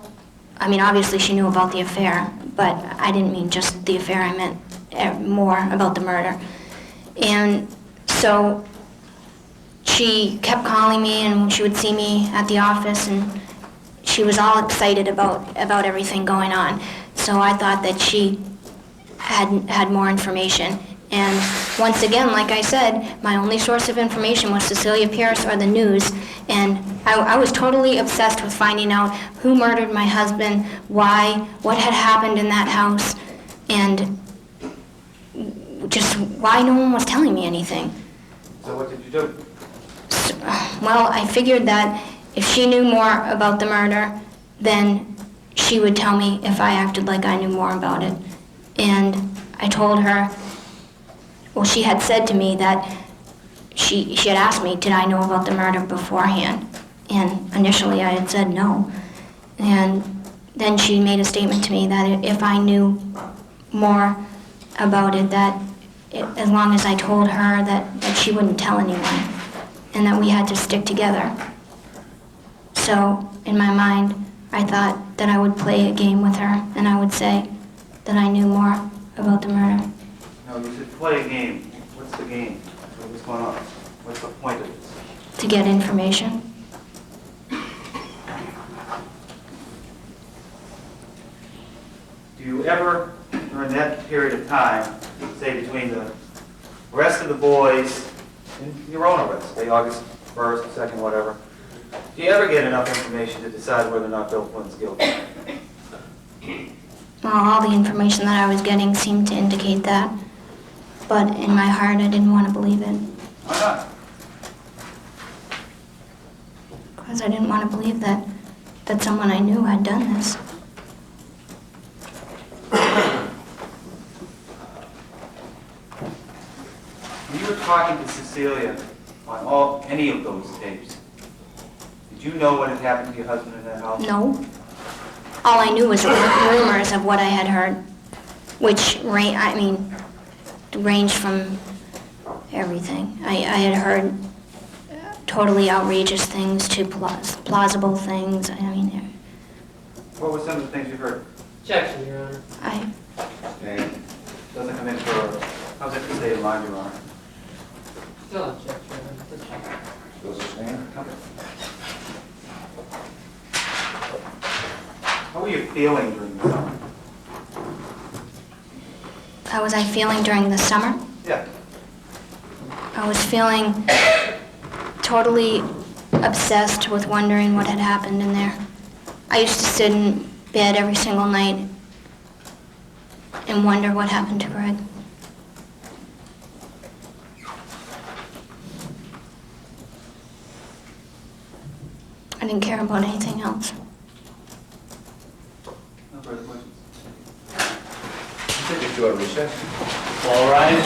obviously she knew about the affair, but I didn't mean just the affair, I meant more about the murder. And so she kept calling me, and she would see me at the office, and she was all excited about everything going on. So I thought that she had more information. And once again, like I said, my only source of information was Cecilia Pierce or the news, and I was totally obsessed with finding out who murdered my husband, why, what had happened in that house, and just why no one was telling me anything. So what did you do? Well, I figured that if she knew more about the murder, then she would tell me if I acted like I knew more about it. And I told her, well, she had said to me that she had asked me, did I know about the murder beforehand? And initially I had said no. And then she made a statement to me that if I knew more about it, as long as I told her that she wouldn't tell anyone, and that we had to stick together. So in my mind, I thought that I would play a game with her, and I would say that I knew more about the murder. No, you should play a game. What's the game? What's going on? What's the point of this? To get information. Do you ever, during that period of time, say between the arrest of the boys and your own arrest, say August 1st, 2nd, whatever, do you ever get enough information to decide whether or not Bill Flynn's guilty? Well, all the information that I was getting seemed to indicate that. But in my heart, I didn't want to believe it. Why not? Because I didn't want to believe that someone I knew had done this. When you were talking to Cecilia on any of those tapes, did you know what had happened to your husband in that house? No. All I knew was rumors of what I had heard, which ranged from everything. I had heard totally outrageous things to plausible things. What were some of the things you heard? Objection, Your Honor. And doesn't come in for, how's it state of mind, Your Honor? Still object, Your Honor. Still sustained? How were you feeling during the summer? How was I feeling during the summer? Yeah. I was feeling totally obsessed with wondering what had happened in there. I used to sit in bed every single night and wonder what happened to Greg. I didn't care about anything else. No further questions? Take it to a recess. All right.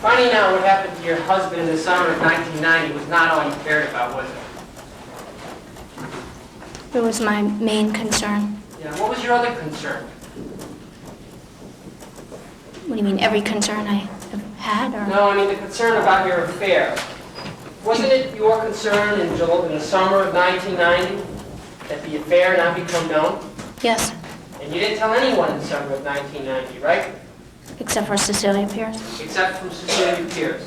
Finding out what happened to your husband in the summer of 1990 was not all you cared about, was it? It was my main concern. Yeah, what was your other concern? What do you mean, every concern I have had, or? No, I mean the concern about your affair. Wasn't it your concern in the summer of 1990 that the affair not become known? Yes, And you didn't tell anyone in the summer of 1990, right? except for Cecilia Pierce. Except from Cecilia Pierce.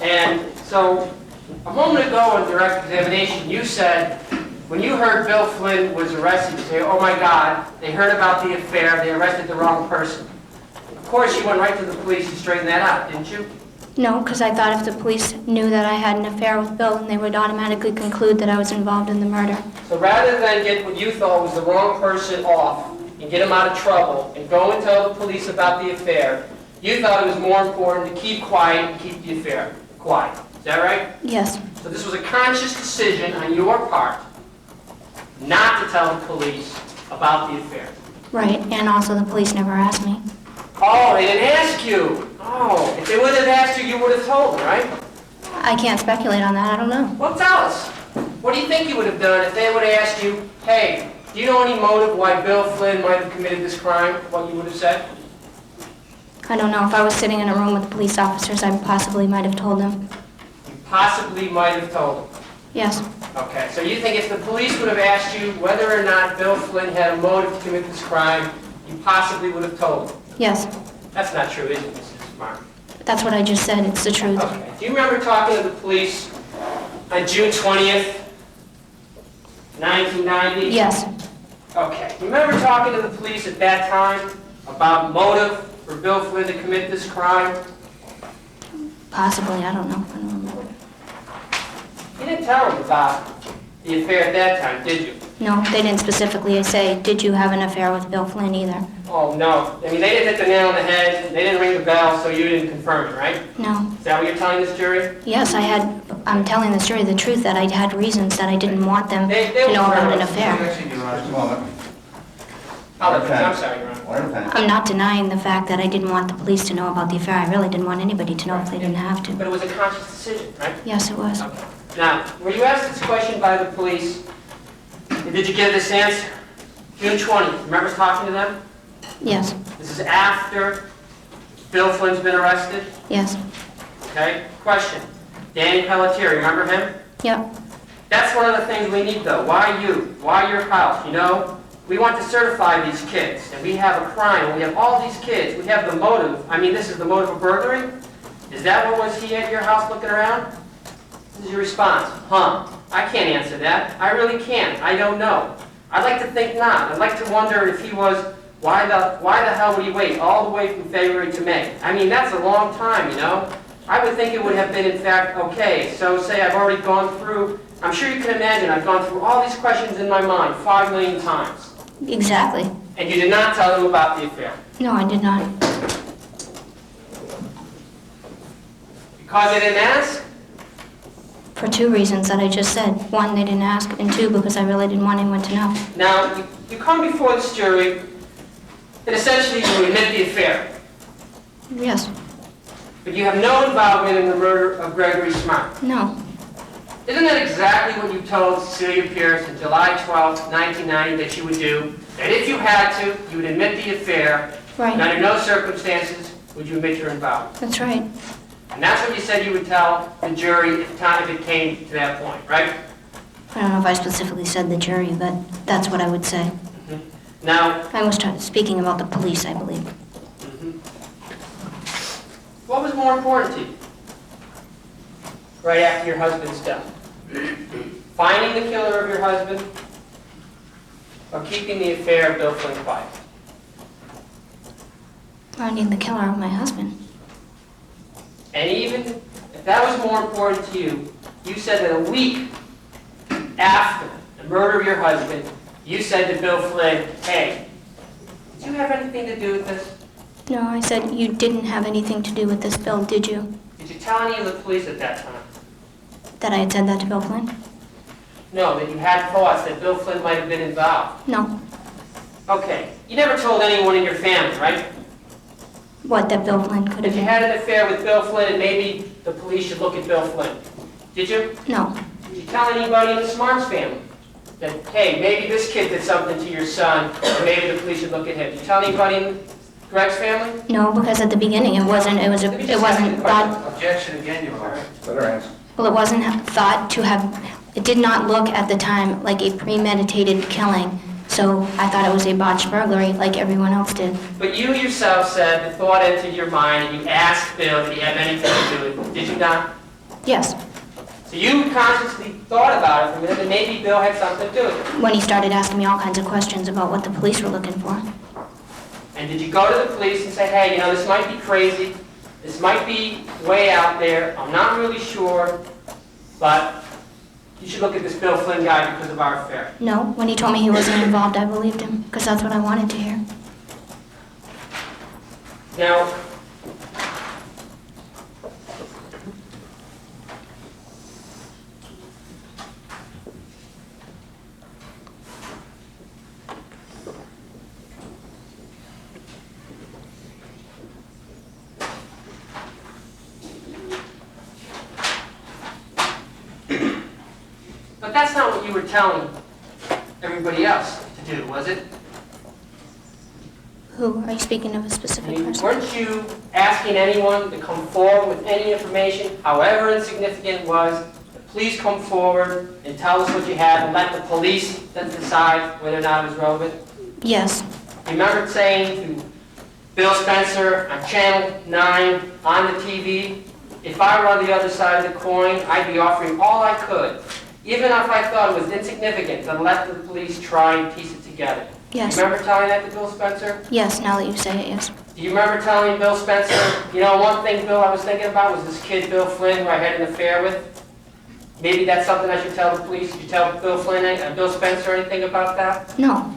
And so, a moment ago in direct examination, you said, when you heard Bill Flynn was arrested, you say, oh my God, they heard about the affair, they arrested the wrong person. Of course, you went right to the police to straighten that out, didn't you? No, because I thought if the police knew that I had an affair with Bill, then they would automatically conclude that I was involved in the murder. So rather than get what you thought was the wrong person off and get him out of trouble and go and tell the police about the affair, you thought it was more important to keep quiet and keep the affair quiet. Is that right? Yes, So this was a conscious decision on your part not to tell the police about the affair. right, and also the police never asked me. Oh, they didn't ask you. Oh, if they would have asked you, you would have told them, right? I can't speculate on that, I don't know. Well, tell us. What do you think you would have done if they would have asked you, hey, do you know any motive why Bill Flynn might have committed this crime? What you would have said? I don't know, if I was sitting in a room with police officers, I possibly might have told them. You possibly might have told them. Yes, Okay, so you think if the police would have asked you whether or not Bill Flynn had a motive to commit this crime, you possibly would have told them? yes, That's not true, is it, Mrs. Smart? that's what I just said, it's the truth. Okay. Do you remember talking to the police on June 20th, 1990? Yes, Okay. You remember talking to the police at that time about motive for Bill Flynn to commit this crime? possibly, I don't know. I don't remember. You didn't tell them about the affair at that time, did you? No, they didn't specifically say, did you have an affair with Bill Flynn either? Oh, no. I mean, they didn't hit the nail on the head, they didn't ring the bell, so you didn't confirm it, right? No. Is that what you're telling this jury? Yes, I'm telling the jury the truth, that I had reasons that I didn't want them They to will know about confirm an it. affair. Objection, Your Honor. Just a moment. I'm sorry, Your Honor. One at a time. I'm not denying the fact that I didn't want the police to know about the affair. I really didn't want anybody to know if they didn't have to. But it was a conscious decision, right? Yes, it was. Okay. Now, were you asked this question by the police? And did you give this answer? June 20th, remember talking to them? Yes, This is after Bill Flynn's been arrested? yes, Okay, question. Danny Pelletier, remember him? yep, That's one of the things we need though. Why you? Why your house? You know, we want to certify these kids, and we have a crime, and we have all these kids. We have the motive. I mean, this is the motive of burglary? Is that what was he at your house looking around? This is your response. Huh. I can't answer that. I really can't. I don't know. I'd like to think not. I'd like to wonder if he was, why the hell would he wait all the way from February to May? I mean, that's a long time, you know? I would think it would have been, in fact, okay. So say I've already gone through, I'm sure you can imagine, I've gone through all these questions in my mind 5 million times. Exactly. And you did not tell them about the affair. No, I did not. Because they didn't ask? For two reasons that I just said. One, they didn't ask, and two, because I really didn't want anyone to know. Now, you come before this jury, and essentially you admit the affair. Yes. But you have no involvement in the murder of Gregory Smart. No. Isn't that exactly what you told Cecilia Pierce on July 12, 1990 that you would do? That if you had to, you would admit the affair, Right. and under no circumstances would you admit your involvement. That's right. And that's what you said you would tell the jury if it came to that point, right? I don't know if I specifically said the jury, but that's what I would say. Now, I was speaking about the police, I believe. what was more important to you right after your husband's death? Finding the killer of your husband or keeping the affair of Bill Flynn quiet? Finding the killer of my husband. And even if that was more important to you, you said that a week after the murder of your husband, you said to Bill Flynn, hey, did you have anything to do with this? No, I said, you didn't have anything to do with this, Bill, did you? Did you tell any of the police at that time? That I had said that to Bill Flynn? No, that you had thoughts that Bill Flynn might have been involved. No. Okay, you never told anyone in your family, right? What, that Bill Flynn could have If you been? had an affair with Bill Flynn and maybe the police should look at Bill Flynn. Did you? No. Did you tell anybody in the Smarts family that, hey, maybe this kid did something to your son, and maybe the police should look at him? Did you tell anybody in Greg's family? No, because at the beginning it wasn't thought, Objection again, Your Honor. Let her answer. well, it wasn't thought to have, it did not look at the time like a premeditated killing. So I thought it was a botched burglary like everyone else did. But you yourself said the thought entered your mind and you asked Bill if he had anything to do with it. Did you not? Yes. So you consciously thought about it for a minute, and maybe Bill had something to do with it. When he started asking me all kinds of questions about what the police were looking for. And did you go to the police and say, hey, this might be crazy, this might be way out there, I'm not really sure, but you should look at this Bill Flynn guy because of our affair? No, when he told me he wasn't involved, I believed him, because that's what I wanted to hear. Now, but that's not what you were telling everybody else to do, was it? Who? Are you speaking of a specific person? Weren't you asking anyone to come forward with any information, however insignificant it was, to please come forward and tell us what you had and let the police then decide whether or not it was relevant? Yes. You remember saying to Bill Spencer on Channel 9 on the TV, if I were on the other side of the coin, I'd be offering all I could, even if I thought it was insignificant, to let the police try and piece it together. Yes. You remember telling that to Bill Spencer? Yes, now that you say it, yes. Do you remember telling Bill Spencer, one thing, Bill, I was thinking about was this kid, Bill Flynn, who I had an affair with? Maybe that's something I should tell the police. Did you tell Bill Flynn, Bill Spencer anything about that? No.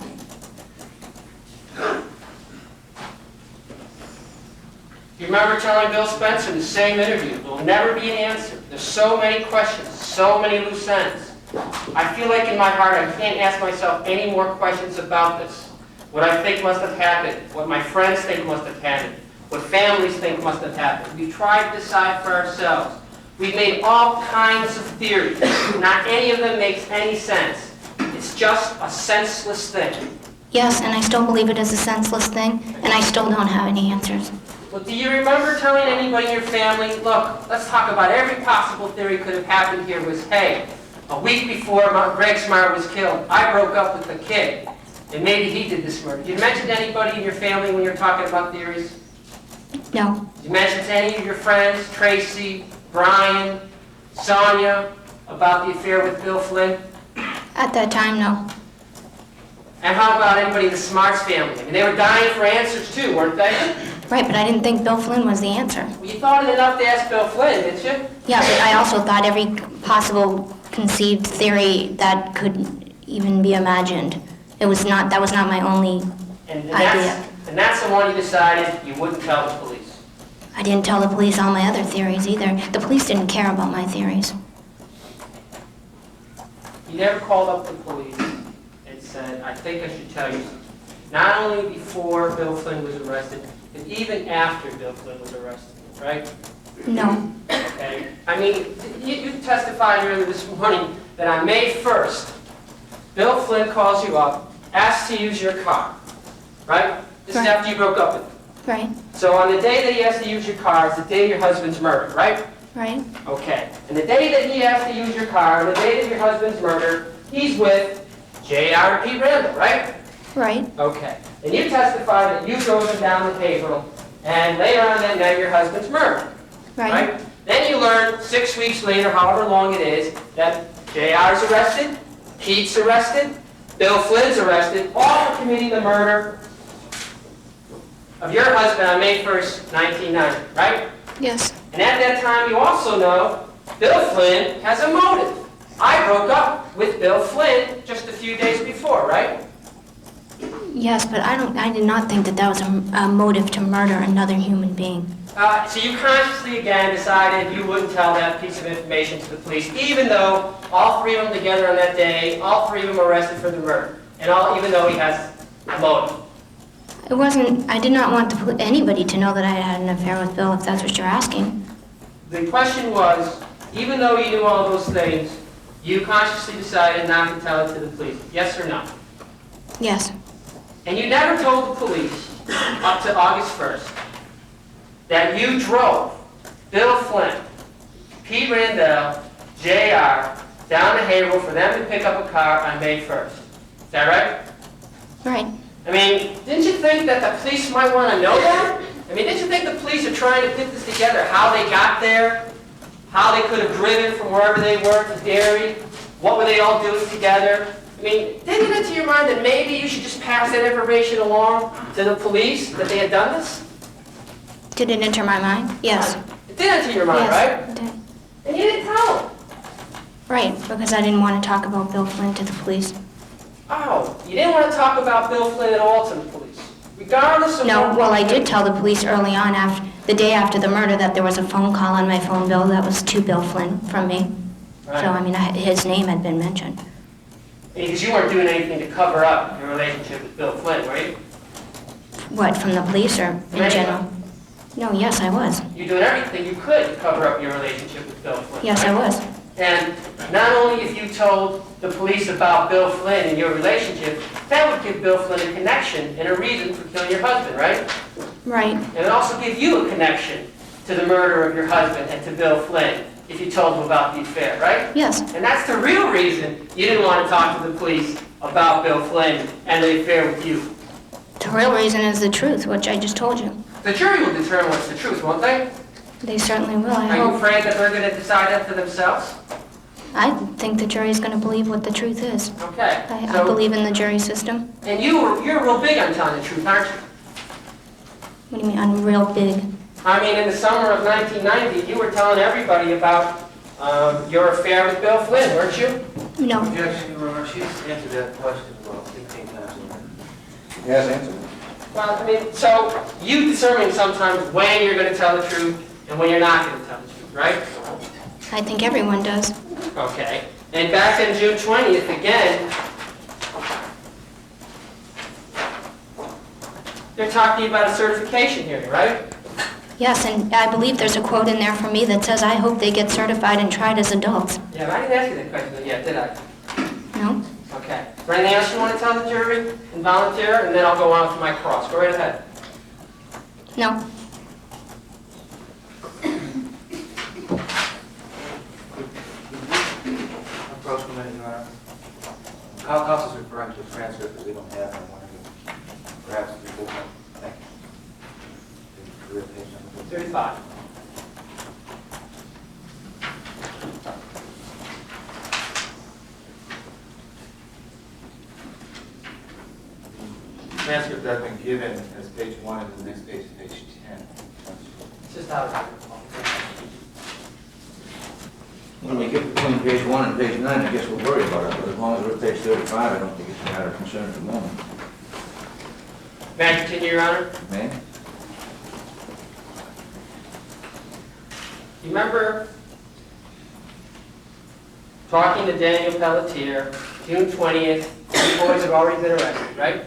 Do you remember telling Bill Spencer in the same interview, there will never be an answer. There's so many questions, so many loose ends. I feel like in my heart I can't ask myself any more questions about this. What I think must have happened, what my friends think must have happened, what families think must have happened. We've tried to decide for ourselves. We've made all kinds of theories. Not any of them makes any sense. It's just a senseless thing. Yes, and I still believe it is a senseless thing, and I still don't have any answers. Well, do you remember telling anybody in your family, look, let's talk about every possible theory could have happened here was, hey, a week before Greg Smart was killed, I broke up with the kid, and maybe he did this murder. Did you mention to anybody in your family when you're talking about theories? No. Did you mention to any of your friends, Tracy, Brian, Sonia, about the affair with Bill Flynn? At that time, no. And how about anybody in the Smarts family? I mean, they were dying for answers too, weren't they? Right, but I didn't think Bill Flynn was the answer. Well, you thought it enough to ask Bill Flynn, didn't you? Yeah, but I also thought every possible conceived theory that could even be imagined. That was not my only And idea. that's the one you decided you wouldn't tell the police. I didn't tell the police all my other theories either. The police didn't care about my theories. You never called up the police and said, I think I should tell you something. Not only before Bill Flynn was arrested, but even after Bill Flynn was arrested, right? No. Okay? I mean, you testified earlier this morning that on May 1st, Bill Flynn calls you up, asks to use your car, right? This is Right. after you broke up with him. Right, So on the day that he has to use your car is the day your husband's murdered, right? right, Okay. And the day that he has to use your car, and the day that your husband's murdered, he's with J.R. P. Randall, right? right, Okay. And you testified that you drove him down the Haverhill, and later on that night your husband's murdered, right, right? Then you learn 6 weeks later, however long it is, that J.R.'s arrested, Pete's arrested, Bill Flynn's arrested, all for committing the murder of your husband on May 1st, 1990, right? yes, And at that time, you also know Bill Flynn has a motive. I broke up with Bill Flynn just a few days before, right? yes, but I did not think that was a motive to murder another human being. So you consciously, again, decided you wouldn't tell that piece of information to the police, even though all three of them together on that day, all three of them arrested for the murder, and even though he has a motive. I did not want anybody to know that I had an affair with Bill, if that's what you're asking. The question was, even though you knew all those things, you consciously decided not to tell it to the police, yes or no? Yes, And you never told the police up to August 1st that you drove Bill Flynn, Pete Randall, J.R. down to Haverhill for them to pick up a car on May 1st. Is that right? right. I mean, didn't you think that the police might want to know that? I mean, didn't you think the police are trying to put this together, how they got there, how they could have driven from wherever they were to Derry, what were they all doing together? I mean, didn't it enter your mind that maybe you should just pass that information along to the police, that they had done this? Did it enter my mind? Yes. It did enter your mind, Yes, right? it did. And you didn't tell them. Right, because I didn't want to talk about Bill Flynn to the police. Oh, you didn't want to talk about Bill Flynn at all to the police, regardless of... No, well, I did tell the police early on, the day after the murder, that there was a phone call on my phone bill that was to Bill Flynn from me. Right. So, I mean, his name had been mentioned. Because you weren't doing anything to cover up your relationship with Bill Flynn, were you? What, from the police or in Right. general? No, yes, I was. You're doing everything you could to cover up your relationship with Bill Flynn. Yes, I right? was. And not only if you told the police about Bill Flynn and your relationship, that would give Bill Flynn a connection and a reason for killing your husband, right? Right, And it also give you a connection to the murder of your husband and to Bill Flynn if you told him about the affair, right? yes. And that's the real reason you didn't want to talk to the police about Bill Flynn and the affair with you. The real reason is the truth, which I just told you. The jury will determine what's the truth, won't they? They certainly will, I Are you hope. afraid that they're going to decide that for themselves? I think the jury's going to believe what the truth is. Okay. I believe in the jury system. And you're real big on telling the truth, aren't you? What do you mean, I'm real big? I mean, in the summer of 1990, you were telling everybody about your affair with Bill Flynn, weren't you? No, Objection, Your Honor, she's answered that question well 15 times already. Yes, answer. Well, I mean, so you determine sometimes when you're going to tell the truth and when you're not going to tell the truth, right? I think everyone does. Okay. And back on June 20th, again, they're talking about a certification hearing, right? Yes, and I believe there's a quote in there from me that says, I hope they get certified and tried as adults. Yeah, but I didn't ask you that question yet, did I? No? Okay. Is there anything else you want to tell the jury and volunteer? And then I'll go on to my cross. Go right ahead. No? Approach from Your Honor. Counsel's referring to a transcript that we don't have, and I wanted to perhaps remove it. Thank you. Real page number 35. Transcript that's been given as page 1 and the next page is page 10. It's just out of When we get between page 1 and page 9, I guess we'll worry about it, but as long as we're at page 35, I don't think it's a matter of concern at the moment. May I continue, Your Honor? May? You remember talking to Daniel Pelletier, June 20th, you boys have already been arrested, right?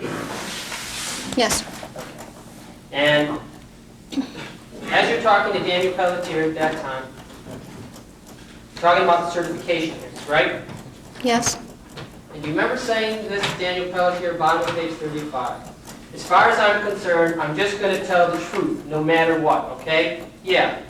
Yes. And as you're talking to Daniel Pelletier at that time, talking about the certification hearings, right? Yes. And you remember saying this to Daniel Pelletier, bottom of page 35? As far as I'm concerned, I'm just going to tell the truth, no matter what, okay? Yeah.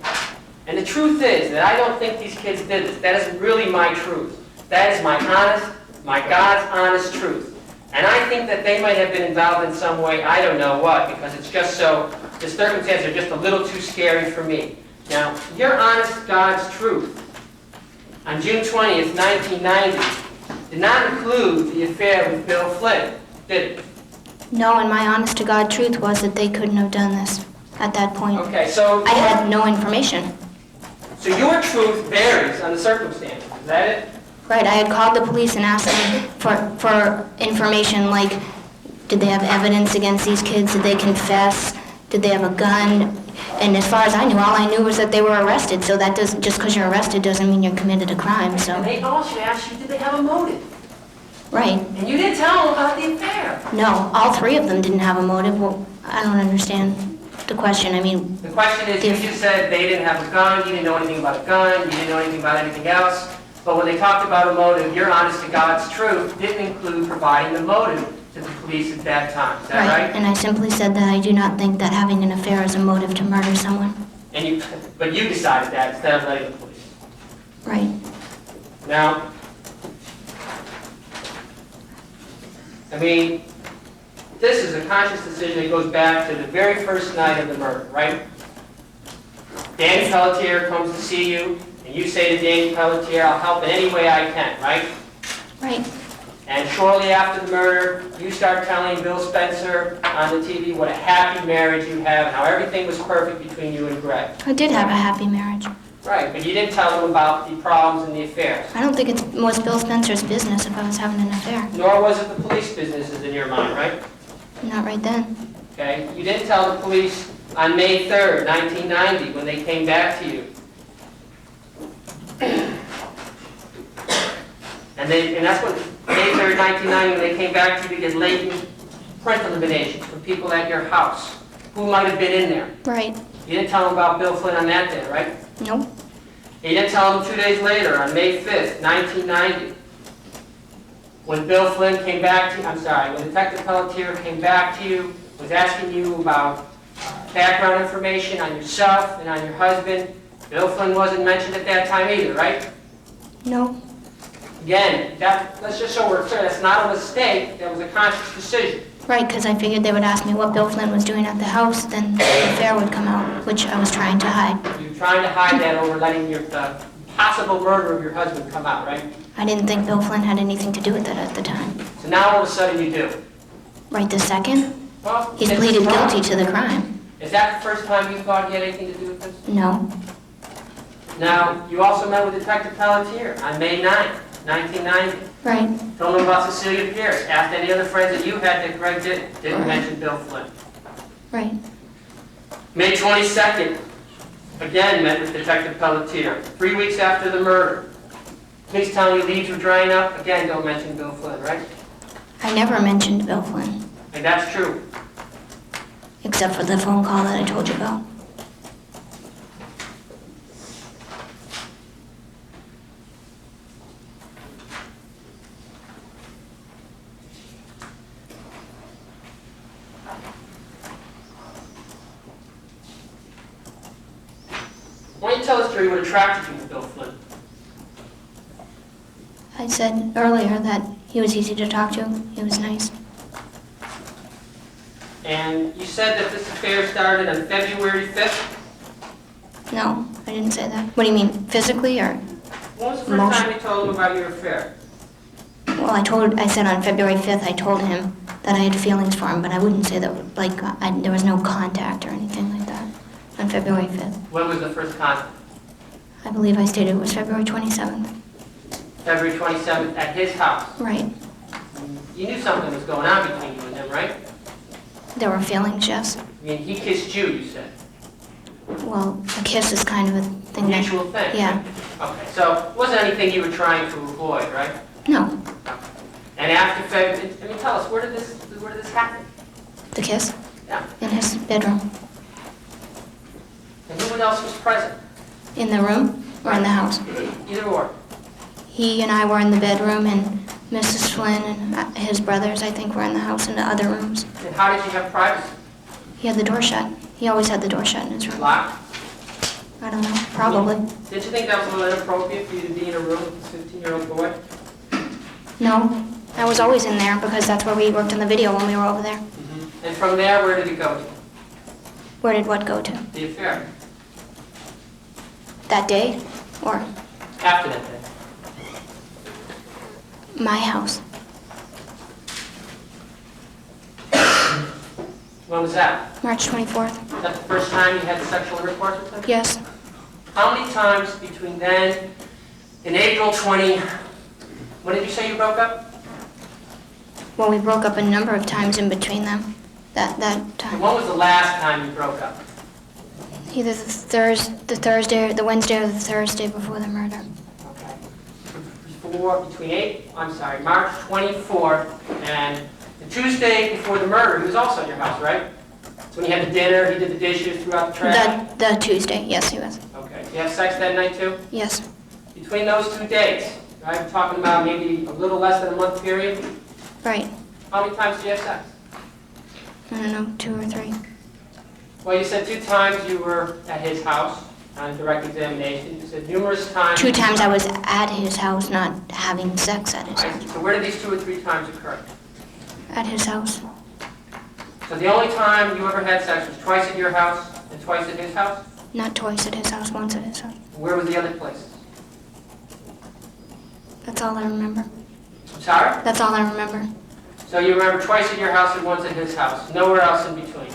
And the truth is that I don't think these kids did this. That isn't really my truth. That is my honest, my God's honest truth. And I think that they might have been involved in some way, I don't know what, because it's just so, the circumstances are just a little too scary for me. Now, your honest God's truth on June 20th, 1990, did not include the affair with Bill Flynn, did it? No, and my honest to God truth was that they couldn't have done this at that point. Okay, so... I had no information. So your truth varies on the circumstances, is that it? Right, I had called the police and asked them for information like, did they have evidence against these kids? Did they confess? Did they have a gun? And as far as I knew, all I knew was that they were arrested. So that doesn't, just because you're arrested doesn't mean you're committed a crime, so. And they also asked you, did they have a motive? Right. And you didn't tell them about the affair. No, all three of them didn't have a motive. Well, I don't understand the question. I mean, The question is, you just said they didn't have a gun, you didn't know anything about a gun, you didn't know anything about anything else. But when they talked about a motive, your honest to God's truth didn't include providing the motive to the police at that time. Is that right? and I simply said that I do not think that having an affair is a motive to murder someone. And but you decided that instead of letting the police. Right. Now, I mean, this is a conscious decision that goes back to the very first night of the murder, right? Danny Pelletier comes to see you, and you say to Danny Pelletier, I'll help in any way I can, right? Right. And shortly after the murder, you start telling Bill Spencer on the TV what a happy marriage you have and how everything was perfect between you and Greg. I did have a happy marriage. Right, but you didn't tell them about the problems and the affairs. I don't think it was Bill Spencer's business if I was having an affair. Nor was it the police businesses in your mind, right? Not right then. Okay, you didn't tell the police on May 3rd, 1990, when they came back to you. And that's what, May 3rd, 1990, when they came back to you to get latent print elimination from people at your house who might have been in there. Right. You didn't tell them about Bill Flynn on that day, right? Nope. You didn't tell them 2 days later, on May 5th, 1990, when Bill Flynn came back to you, when Detective Pelletier came back to you, was asking you about background information on yourself and on your husband. Bill Flynn wasn't mentioned at that time either, right? No. Again, let's just so we're clear, that's not a mistake, that was a conscious decision. Right, because I figured they would ask me what Bill Flynn was doing at the house, then the affair would come out, which I was trying to hide. You're trying to hide that over letting the possible murder of your husband come out, right? I didn't think Bill Flynn had anything to do with that at the time. So now all of a sudden you do. Right this second? Well, He's it's pleaded wrong. guilty to the crime. Is that the first time you thought he had anything to do with this? No. Now, you also met with Detective Pelletier on May 9th, 1990. Right. Told him about Cecilia and J.R. Asked any other friends that you had that Greg didn't mention Bill Flynn. Right. May 22nd, again met with Detective Pelletier. 3 weeks after the murder. Police telling you leads were drying up. Again, don't mention Bill Flynn, right? I never mentioned Bill Flynn, And that's true. except for the phone call that I told you about. Why don't you tell us, Jerry, what attracted you to Bill Flynn? I said earlier that he was easy to talk to. He was nice. And you said that this affair started on February 5th? No, I didn't say that. What do you mean, physically or? When was the first time you told him about your affair? Well, I said on February 5th, I told him that I had feelings for him, but I wouldn't say that, like, there was no contact or anything like that on February 5th. When was the first contact? I believe I stated it was February 27th. February 27th at his house. Right. You knew something was going on between you and him, right? There were feelings, yes. I mean, he kissed you said. Well, a kiss is kind of a thing that... Mutual thing. Yeah. Okay, so it wasn't anything you were trying to avoid, right? No. And after February, I mean, tell us, where did this happen? The kiss? Yeah. In his bedroom. And who else was present? In the room or in the house? Either or. He and I were in the bedroom, and Mrs. Flynn and his brothers, I think, were in the house in the other rooms. And how did you have privacy? He had the door shut. He always had the door shut in his room. Locked? I don't know, probably. Did you think that was a little inappropriate for you to be in a room with a 15-year-old boy? No, I was always in there because that's where we worked on the video when we were over there. And from there, where did it go to? Where did what go to? The affair. That day? Or After that day. my house? When was that? March 24th. Was that the first time you had sexual intercourse with him? Yes. How many times between then and April 20, when did you say you broke up? Well, we broke up a number of times in between them. That And time. when was the last time you broke up? Either the Wednesday or the Thursday before the murder. Okay. March 24th and the Tuesday before the murder, he was also at your house, right? So when you had the dinner, he did the dishes, threw out the trash? The Tuesday, yes, he was. Okay. Did you have sex that night too? Yes. Between those 2 dates, right? We're talking about maybe a little less than a month period. Right. How many times did you have sex? I don't know, 2 or 3. Well, you said 2 times you were at his house on direct examination. You said numerous times. 2 times I was at his house, not having sex at his I house. see. So where did these 2 or 3 times occur? At his house. So the only time you ever had sex was twice at your house and twice at his house? Not twice at his house, once at his house. Where were the other places? That's all I remember. I'm sorry? That's all I remember. So you remember twice at your house and once at his house, nowhere else in between?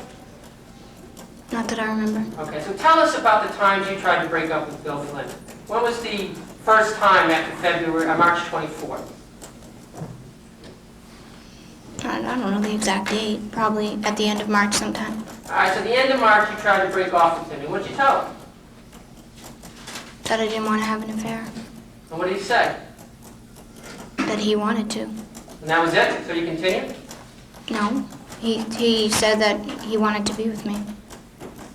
Not that I remember. Okay, so tell us about the times you tried to break up with Bill Flynn. When was the first time after March 24th? I don't know the exact date. Probably at the end of March sometime. All right, so at the end of March you tried to break off with him, and what'd you tell him? That I didn't want to have an affair. And what did he say? That he wanted to. And that was it? So you continued? No. He said that he wanted to be with me.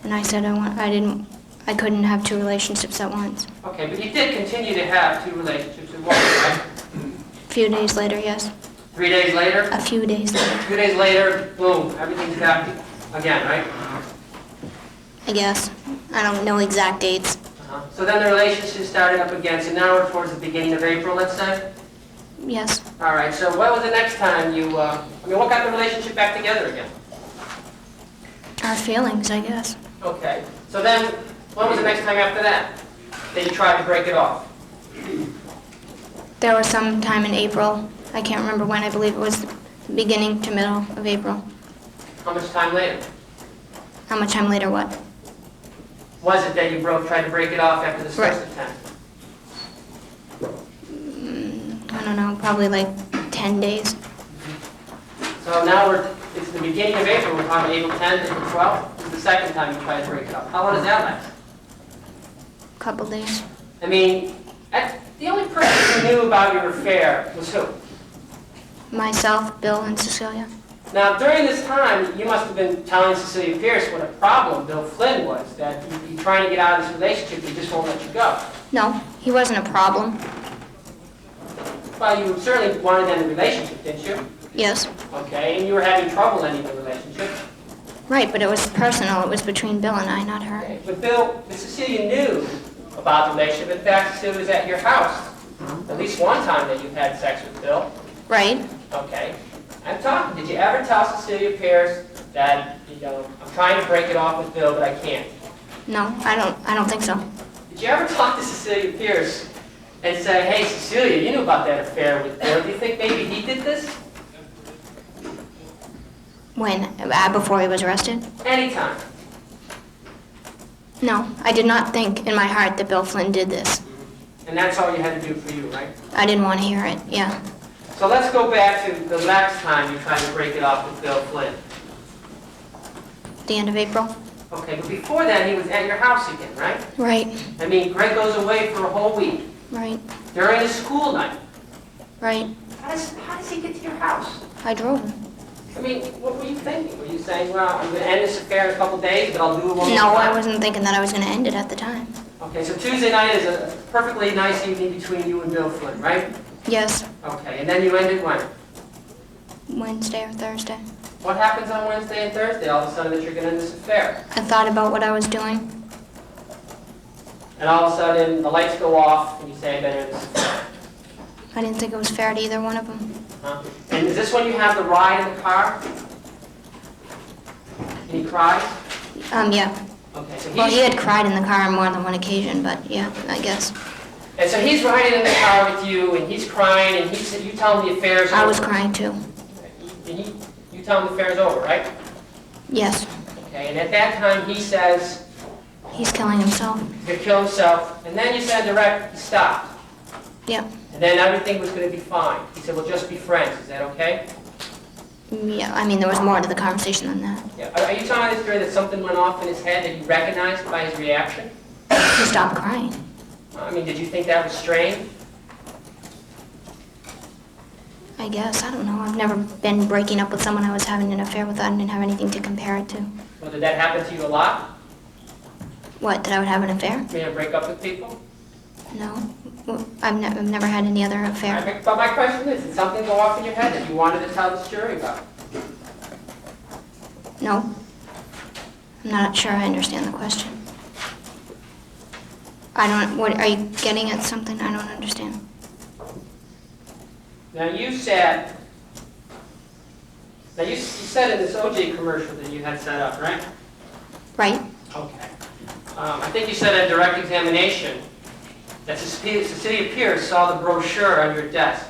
And I said I couldn't have 2 relationships at once. Okay, but you did continue to have 2 relationships at once, right? A few days later, yes. 3 days later? A few days later, 2 days later, boom, everything's back again, right? I guess. I don't know exact dates. So then the relationship started up again, so now we're towards the beginning of April, let's say? Yes. All right, so what was the next time you, what got the relationship back together again? Our feelings, I guess. Okay, so then, when was the next time after that you tried to break it off? There was some time in April. I can't remember when. I believe it was the beginning to middle of April. How much time later? How much time later what? Was it that you tried to break it off after the Right. first attempt? I don't know, probably like 10 days. So now it's the beginning of April, we're talking April 10th, April 12th. This is the second time you tried to break it up. How long does that last? Couple days. I mean, the only person who knew about your affair was who? Myself, Bill, and Cecilia. Now, during this time, you must have been telling Cecilia Pierce what a problem Bill Flynn was, that you're trying to get out of this relationship, he just won't let you go. No, he wasn't a problem. Well, you certainly wanted to end the relationship, didn't you? Yes. Okay, and you were having trouble ending the relationship. Right, but it was personal. It was between Bill and I, not her. Okay, but Cecilia knew about the relationship. In fact, Cecilia was at your house at least one time that you had sex with Bill. Right? Okay. I'm talking. Did you ever tell Cecilia Pierce that, I'm trying to break it off with Bill, but I can't? No, I don't think so. Did you ever talk to Cecilia Pierce and say, hey, Cecilia, you knew about that affair with Bill. Do you think maybe he did this? When? Before he was arrested? Anytime. No, I did not think in my heart that Bill Flynn did this. And that's all you had to do for you, right? I didn't want to hear it, yeah. So let's go back to the last time you tried to break it off with Bill Flynn. The end of April? Okay, but before that, he was at your house again, right? Right, I mean, Greg goes away for a whole week right, during a school night. right. How does he get to your house? I drove him. I mean, what were you thinking? Were you saying, well, I'm going to end this affair in a couple days, but I'll do it one more No, I time? wasn't thinking that I was going to end it at the time. Okay, so Tuesday night is a perfectly nice evening between you and Bill Flynn, right? Yes, Okay, and then you ended when? Wednesday or Thursday. What happens on Wednesday and Thursday, all of a sudden, that you're going to end this affair? I thought about what I was doing. And all of a sudden, the lights go off, and you say, I better end this affair. I didn't think it was fair to either one of them. Huh? And is this when you have the ride in the car? And he cries? Yeah. Okay, so Well, he had cried in the car on more than one occasion, but yeah, I guess. And so he's riding in the car with you, and he's crying, and he said, you tell him the affair's over. I was crying too. And you tell him the affair's over, right? Yes, Okay, and at that time, he says, he's killing himself. he's going to kill himself. And then you said direct, he stopped. Yep. And then everything was going to be fine. He said, we'll just be friends. Is that okay? Yeah, I mean, there was more to the conversation than that. Yeah. Are you telling this story that something went off in his head that you recognized by his reaction? He stopped crying. I mean, did you think that was strange? I guess, I don't know. I've never been breaking up with someone I was having an affair with. I didn't have anything to compare it to. Well, did that happen to you a lot? What, that I would have an affair? You know, break up with people? No. Well, I've never had any other affair. But my question is, did something go off in your head that you wanted to tell this jury about? No. I'm not sure I understand the question. What, are you getting at something I don't understand? Now you said in this OJ commercial that you had set up, right? Right? Okay. I think you said at direct examination that Cecilia Pierce saw the brochure on your desk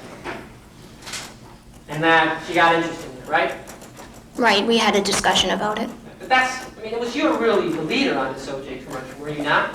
and that she got interested in it, right? Right, we had a discussion about it. But it was you really the leader on this OJ commercial, were you not?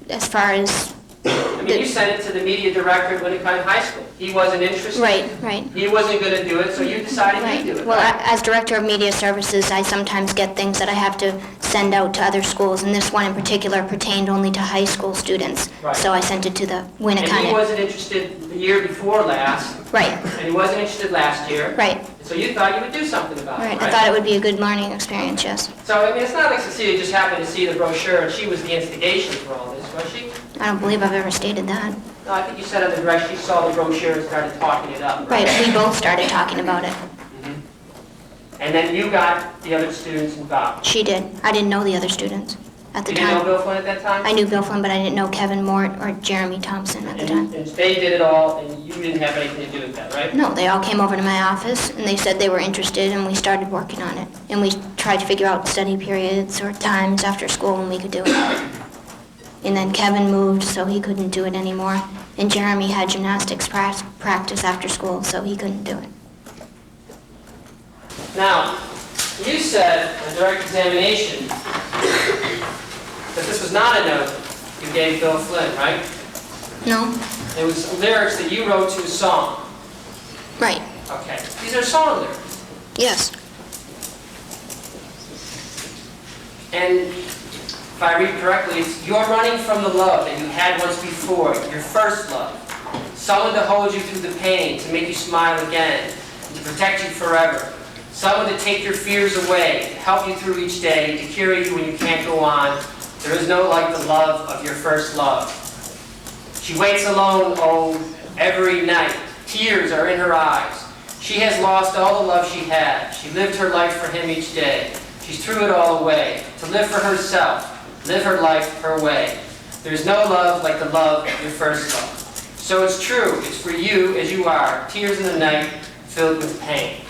As far as... I mean, you sent it to the media director at Winnicott High School. He wasn't interested. Right. He wasn't going to do it, so you decided Right. to do it. Well, right? as Director of Media Services, I sometimes get things that I have to send out to other schools, and this one in particular pertained only to high school students. Right. So I sent it to the And he Winnicott. wasn't interested the year before last, Right, and he wasn't interested last year. right, So you thought you would do something about it, right. right? I thought it would be a good learning experience, yes. So, I mean, it's not like Cecilia just happened to see the brochure and she was the instigation for all this, was she? I don't believe I've ever stated that. No, I think you said on the direct she saw the brochure and started talking it up, right? Right, we both started talking about it. Mhm. And then you got the other students involved. She did. I didn't know the other students at the You didn't know time. Bill Flynn at that time? I knew Bill Flynn, but I didn't know Kevin Mort or Jeremy Thompson at the time. And they did it all, and you didn't have anything to do with that, right? No, they all came over to my office, and they said they were interested, and we started working on it. And we tried to figure out study periods or times after school when we could do it. And then Kevin moved, so he couldn't do it anymore. And Jeremy had gymnastics practice after school, so he couldn't do it. Now, you said on direct examination that this was not a note you gave Bill Flynn, right? No? It was lyrics that you wrote to a song. Right. Okay. These are song lyrics. Yes. And if I read correctly, it's you're running from the love that you had once before, your first love. Someone to hold you through the pain, to make you smile again, and to protect you forever. Someone to take your fears away, to help you through each day, to carry you when you can't go on. There is no like the love of your first love. She waits alone, oh, every night. Tears are in her eyes. She has lost all the love she had. She lived her life for him each day. She's threw it all away, to live for herself, live her life her way. There's no love like the love of your first love. So it's true, it's for you as you are, tears in the night, filled with pain.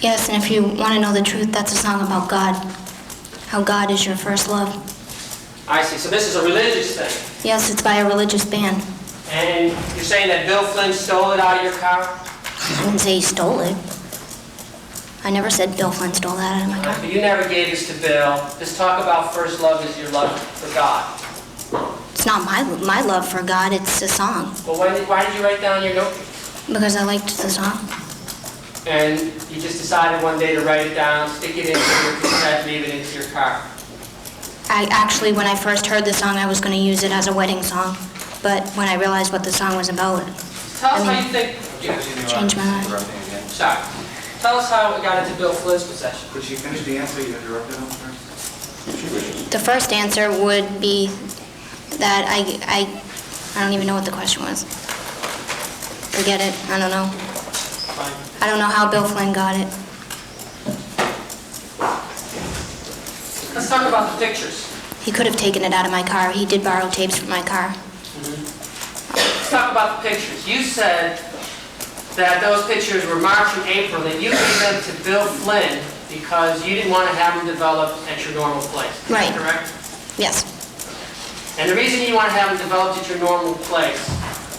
Yes, and if you want to know the truth, that's a song about God. How God is your first love. I see, so this is a religious thing. Yes, it's by a religious band. And you're saying that Bill Flynn stole it out of your car? I wouldn't say he stole it. I never said Bill Flynn stole that out of my car. But you never gave this to Bill. Just talk about first love is your love for God. It's not my love for God, it's a song. Well, why did you write down your notebook? Because I liked the song. And you just decided one day to write it down, stick it into your cassette, leave it into your car. I actually, when I first heard the song, I was going to use it as a wedding song. But when I realized what the song was about, Tell us how you think... changed my mind. Interrupting again. Sorry. Tell us how it got into Bill Flynn's possession. Could she finish the answer? You interrupted him first. The first answer would be that I don't even know what the question was. Forget it. I don't know. Fine. I don't know how Bill Flynn got it. Let's talk about the pictures. He could have taken it out of my car. He did borrow tapes from my car. Let's talk about the pictures. You said that those pictures were March and April, that you gave them to Bill Flynn because you didn't want to have them developed at your normal place. Is that Right. correct? Yes. And the reason you didn't want to have them developed at your normal place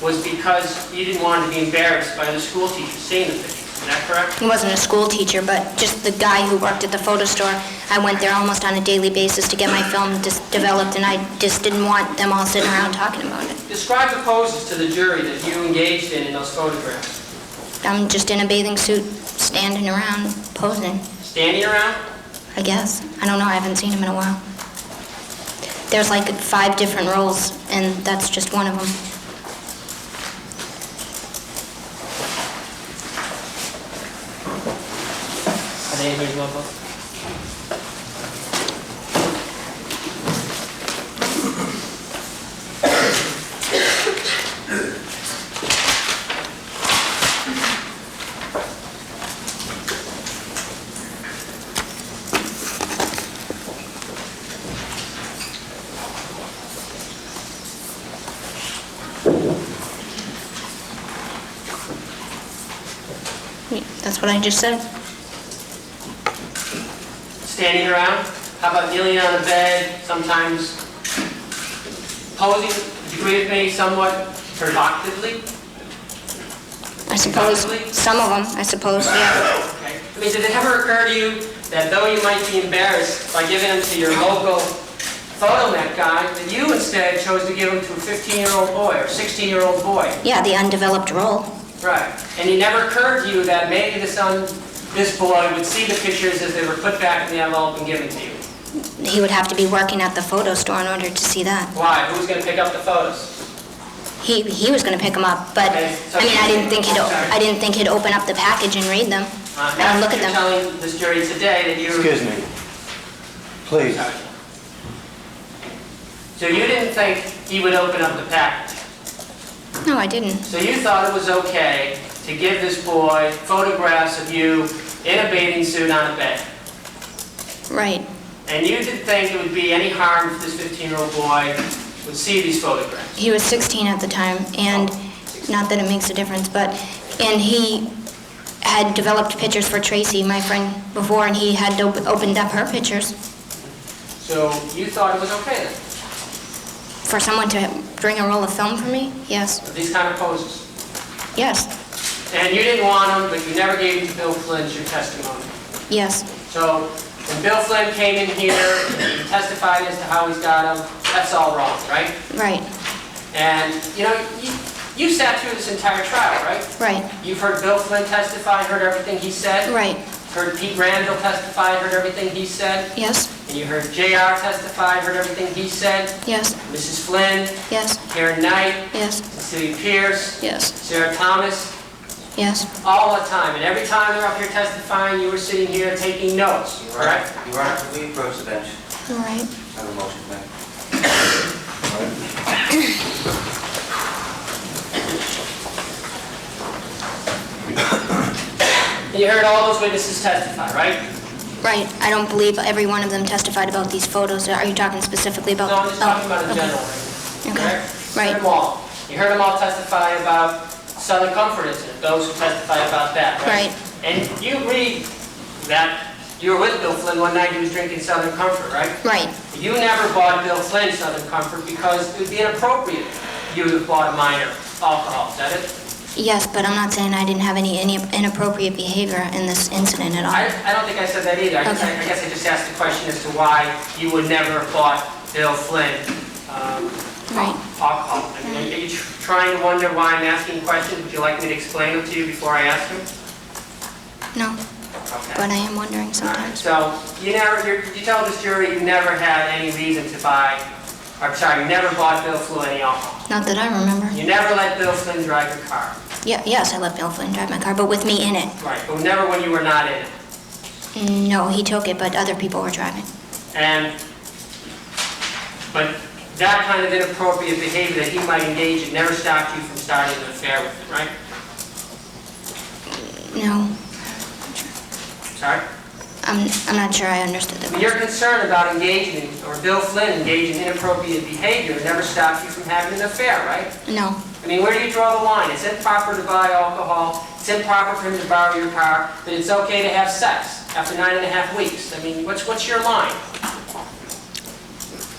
was because you didn't want to be embarrassed by the school teachers seeing the pictures. Is that correct? He wasn't a school teacher, but just the guy who worked at the photo store. I went there almost on a daily basis to get my film developed, and I just didn't want them all sitting around talking about it. Describe the poses to the jury that you engaged in those photographs. I'm just in a bathing suit, standing around, posing, Standing around? I guess. I don't know, I haven't seen him in a while. There's like 5 different roles, and that's just one of them. Are they anybody local? That's what I just said. Standing around? How about kneeling on a bed, sometimes posing? Would you agree with me somewhat provocatively? I suppose, some of them, I suppose, yeah. Okay. I mean, did it ever occur to you that though you might be embarrassed by giving them to your local photonet guy, that you instead chose to give them to a 15-year-old boy or 16-year-old boy? Yeah, the undeveloped role. Right. And it never occurred to you that maybe this boy would see the pictures as they were put back in the envelope and given to you? He would have to be working at the photo store in order to see that. Why? Who's going to pick up the photos? He was going to pick them up, but Okay, so- I mean, I didn't think he'd open up the package and read them and look at You're them. telling this jury today that you... Excuse me. Please. So you didn't think he would open up the package? No, I didn't. So you thought it was okay to give this boy photographs of you in a bathing suit on a bed? Right. And you didn't think it would be any harm if this 15-year-old boy would see these photographs? He was 16 at the time, and not that it makes a difference, and he had developed pictures for Tracy, my friend, before, and he had opened up her pictures. So you thought it was okay then? For someone to bring a roll of film for me? Yes. These kind of poses? Yes. And you didn't want them, but you never gave them to Bill Flynn your testimony? Yes. So when Bill Flynn came in here and testified as to how he's got them, that's all wrong, right? Right. And, you know, you sat through this entire trial, right? Right. You've heard Bill Flynn testify, heard everything he said? Right. Heard Pete Randall testify, heard everything he said? Yes. And you heard J.R. testify, heard everything he said? Yes. Mrs. Flynn, Yes. Karen Knight, Yes. Cecilia Pierce, Yes. Sarah Thomas, Yes. all the time. And every time they're up here testifying, you were sitting here taking notes, correct? You are, we approach the bench. All right. Have a motion, ma'am. And you heard all those witnesses testify, right? Right. I don't believe every one of them testified about these photos. Are you talking specifically about? No, I'm just talking about in okay. general. Okay. Correct? Right. You heard them all. You heard them all testify about Southern Comfort incident, those who testified about that, right? Right. And you agreed that you were with Bill Flynn one night, he was drinking Southern Comfort, right? Right. You never bought Bill Flynn Southern Comfort because it would be inappropriate you to have bought a minor alcohol, is that it? Yes, but I'm not saying I didn't have any inappropriate behavior in this incident at all. I don't think I said that either. I guess I just asked the question as to why you would never have bought Bill Flynn Right. alcohol. I mean, are you trying to wonder why I'm asking questions? Would you like me to explain them to you before I ask them? No, Okay. but I am wondering All right, sometimes. so you told this jury you never had any reason to buy, or sorry, you never bought Bill Flynn any alcohol. Not that I remember. You never let Bill Flynn drive your car. Yeah, yes, I let Bill Flynn drive my car, but with me in it. Right, but never when you were not in it. No, he took it, but other people were driving. But that kind of inappropriate behavior that he might engage in never stopped you from starting an affair with him, right? No, Sorry? I'm not sure I understood I that. mean, your concern about engaging, or Bill Flynn engaging in inappropriate behavior never stopped you from having an affair, right? No, I mean, where do you draw the line? It's improper to buy alcohol, it's improper for him to borrow your car, but it's okay to have sex after 9.5 weeks. I mean, what's your line?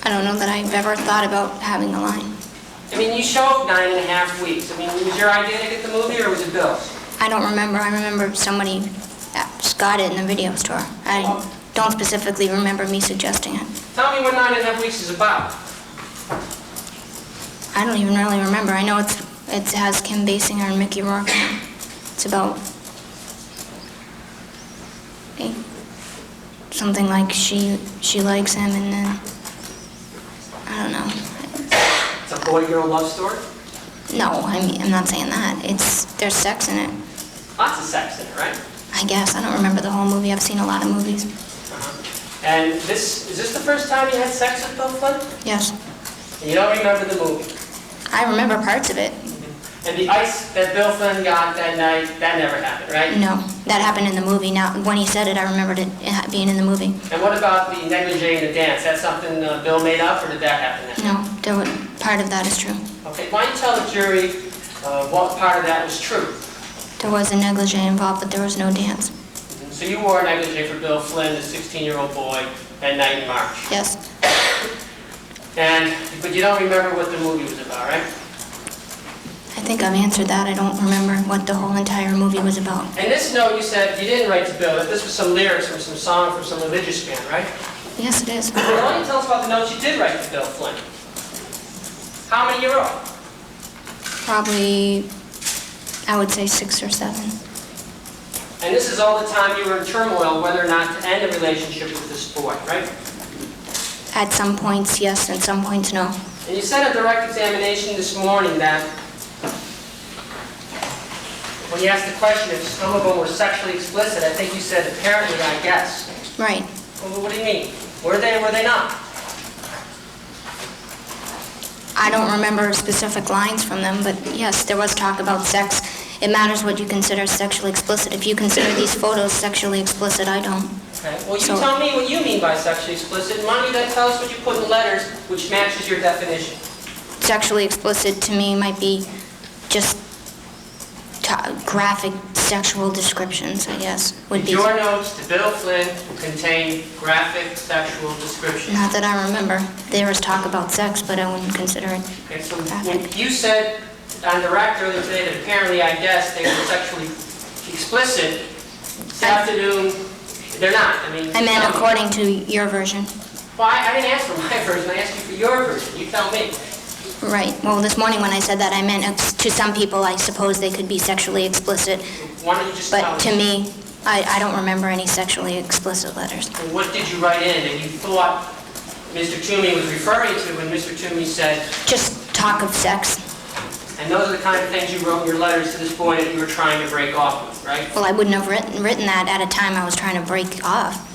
I don't know that I've ever thought about having a line. I mean, you showed 9.5 weeks. I mean, was your idea to get the movie, or was it Bill's? I don't remember. I remember somebody got it in the video store. I don't specifically remember me suggesting it. Tell me what 9.5 weeks is about. I don't even really remember. I know it has Kim Basinger and Mickey Rourke in it. It's about something like she likes him, and then I don't know. It's a boy-girl love story? No, I'm not saying that. There's sex in it. Lots of sex in it, right? I guess. I don't remember the whole movie. I've seen a lot of movies. And is this the first time you had sex with Bill Flynn? Yes. And you don't remember the movie? I remember parts of it. And the ice that Bill Flynn got that night, that never happened, right? No, that happened in the movie. Now, when he said it, I remembered it being in the movie. And what about the negligee in the dance? That's something Bill made up, or did that happen then? No, part of that is true. Okay, why don't you tell the jury what part of that was true? There was a negligee involved, but there was no dance. So you wore a negligee for Bill Flynn, the 16-year-old boy, that night in March. Yes. But you don't remember what the movie was about, right? I think I've answered that. I don't remember what the whole entire movie was about. And this note, you said you didn't write to Bill, that this was some lyrics from some song from some religious band, right? Yes, it is. Well, why don't you tell us about the notes you did write to Bill Flynn? How many you wrote? Probably, I would say 6 or 7. And this is all the time you were in turmoil whether or not to end a relationship with this boy, right? At some points, yes, and some points, no. And you said at direct examination this morning that when you asked the question if some of them were sexually explicit, I think you said apparently, I guess. Right. Well, what do you mean? Were they or were they not? I don't remember specific lines from them, but yes, there was talk about sex. It matters what you consider sexually explicit. If you consider these photos sexually explicit, I don't. Okay. Well, you So- tell me what you mean by sexually explicit, and why don't you then tell us what you put in the letters which matches your definition? Sexually explicit to me might be just graphic sexual descriptions, I guess, would Did be. your notes to Bill Flynn contain graphic sexual descriptions? Not that I remember. There was talk about sex, but I wouldn't consider it. Okay, so graphic. when you said on the record earlier today that apparently, I guess, they were sexually explicit, this afternoon, they're not. I mean, I meant tell me. according to your version. Well, I didn't ask for my version, I asked you for your version. You tell me. Right. Well, this morning when I said that, I meant to some people, I suppose they could be sexually explicit. Why don't you just tell But to me, I don't remember any sexually explicit letters. And what did you write in that you thought Mr. Toomey was referring to when Mr. Toomey said, Just talk of sex. and those are the kind of things you wrote in your letters to this boy that you were trying to break off with, right? Well, I wouldn't have written that at a time I was trying to break off.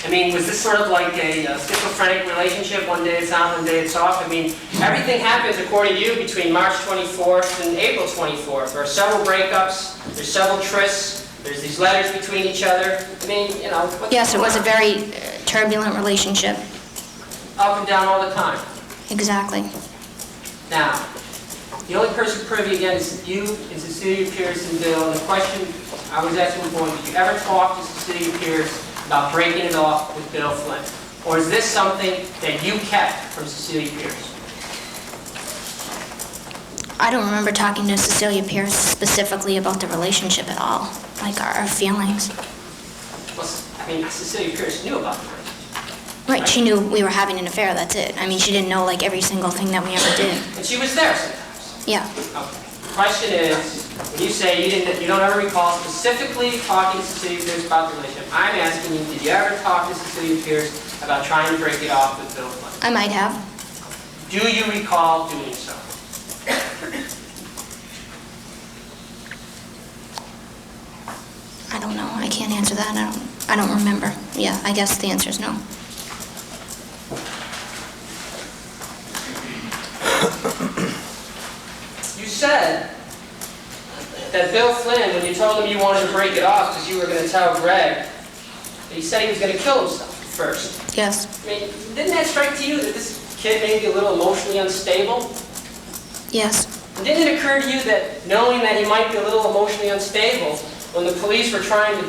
I mean, was this sort of like a schizophrenic relationship? One day it's on, one day it's off? I mean, everything happens, according to you, between March 24th and April 24th. There are several breakups, there's several trysts, there's these letters between each other. I mean, you know... Yes, it was a very turbulent relationship. Up and down all the time. Exactly. Now, the only person privy, again, is you and Cecilia Pierce and Bill. And the question I was asking before, did you ever talk to Cecilia Pierce about breaking it off with Bill Flynn? Or is this something that you kept from Cecilia Pierce? I don't remember talking to Cecilia Pierce specifically about the relationship at all, like our feelings. Well, I mean, Cecilia Pierce knew about the relationship. Right, she knew we were having an affair, that's it. I mean, she didn't know like every single thing that we ever did. And she was there sometimes. Yeah. Okay. The question is, when you say you don't ever recall specifically talking to Cecilia Pierce about the relationship, I'm asking you, did you ever talk to Cecilia Pierce about trying to break it off with Bill Flynn? I might have. Do you recall doing so? I don't know, I can't answer that, I don't remember. Yeah, I guess the answer is no. You said that Bill Flynn, when you told him you wanted to break it off because you were going to tell Greg, that he said he was going to kill himself first. Yes. I mean, didn't that strike to you that this kid may be a little emotionally unstable? Yes. And didn't it occur to you that knowing that he might be a little emotionally unstable, when the police were trying to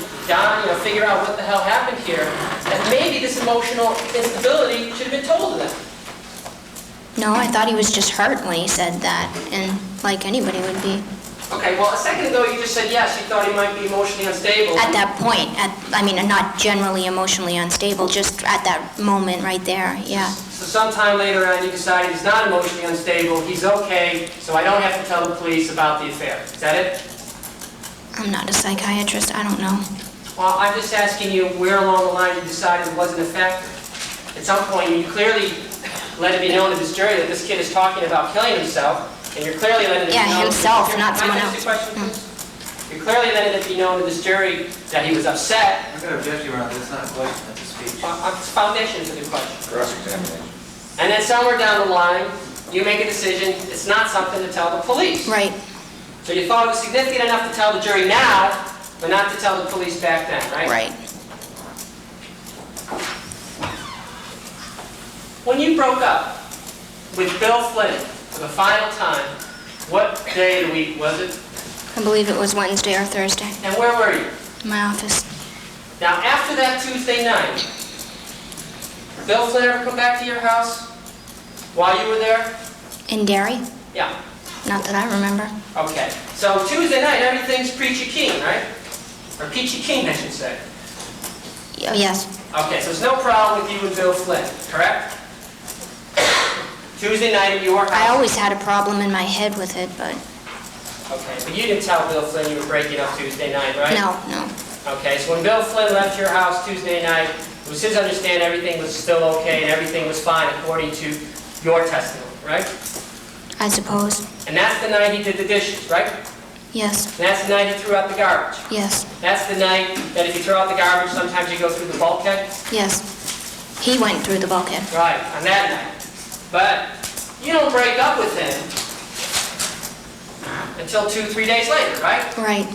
figure out what the hell happened here, that maybe this emotional instability should have been told to them? No, I thought he was just hurt when he said that, and like anybody would be. Okay, well, a second ago you just said yes, you thought he might be emotionally unstable. At that point, not generally emotionally unstable, just at that moment right there, yeah. So sometime later on you decided he's not emotionally unstable, he's okay, so I don't have to tell the police about the affair. Is that it? I'm not a psychiatrist, I don't know. Well, I'm just asking you where along the line you decided it wasn't a factor. At some point you clearly let it be known to this jury that this kid is talking about killing himself, and you're clearly letting it be known... Yeah, himself, not someone Can I else. ask you a question, please? You're clearly letting it be known to this jury that he was upset. I'm going to object you around this, not a question, that's a speech. It's foundation for the question. Cross-examination. And then somewhere down the line, you make a decision, it's not something to tell the police. Right. So you thought it was significant enough to tell the jury now, but not to tell the police back then, right? Right. When you broke up with Bill Flynn for the final time, what day of the week was it? I believe it was Wednesday or Thursday, And where were you? in my office. Now, after that Tuesday night, Bill Flynn ever come back to your house while you were there? In Derry? Yeah. Not that I remember. Okay. So Tuesday night, everything's peachy keen, right? Or peachy keen, I should say. Yes. Okay, so there's no problem with you and Bill Flynn, correct? Tuesday night at your house. I always had a problem in my head with it, but Okay, but you didn't tell Bill Flynn you were breaking up Tuesday night, right? no. Okay, so when Bill Flynn left your house Tuesday night, it was his understanding everything was still okay and everything was fine according to your testimony, right? I suppose. And that's the night he did the dishes, right? Yes. And that's the night he threw out the garbage. Yes. That's the night that if you throw out the garbage, sometimes you go through the bulkhead. Yes. He went through the bulkhead. Right, on that night. But you don't break up with him until 2-3 days later, right? Right.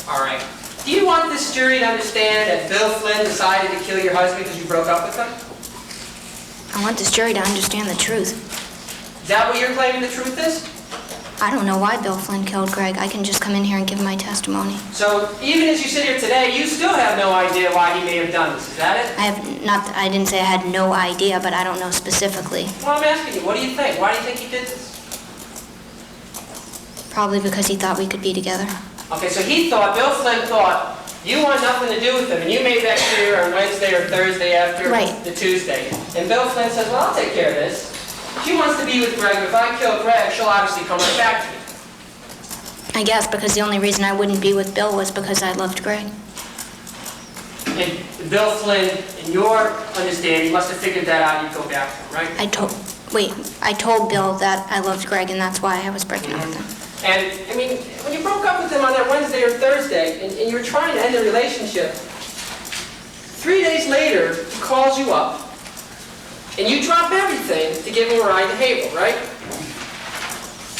All right. Do you want this jury to understand that Bill Flynn decided to kill your husband because you broke up with him? I want this jury to understand the truth. Is that what you're claiming the truth is? I don't know why Bill Flynn killed Greg. I can just come in here and give my testimony. So even as you sit here today, you still have no idea why he may have done this. Is that it? I didn't say I had no idea, but I don't know specifically. Well, I'm asking you, what do you think? Why do you think he did this? Probably because he thought we could be together. Okay, so Bill Flynn thought, you want nothing to do with him, and you made that clear on Wednesday or Thursday after Right. the Tuesday. And Bill Flynn says, well, I'll take care of this. She wants to be with Greg, but if I kill Greg, she'll obviously come right back to me. I guess because the only reason I wouldn't be with Bill was because I loved Greg. And Bill Flynn, in your understanding, must have figured that out, you'd go back to him, right? I told Bill that I loved Greg, and that's why I was breaking up with him. And, I mean, when you broke up with him on that Wednesday or Thursday, and you were trying to end the relationship, 3 days later, he calls you up, and you drop everything to give him a ride to Haverhill, right?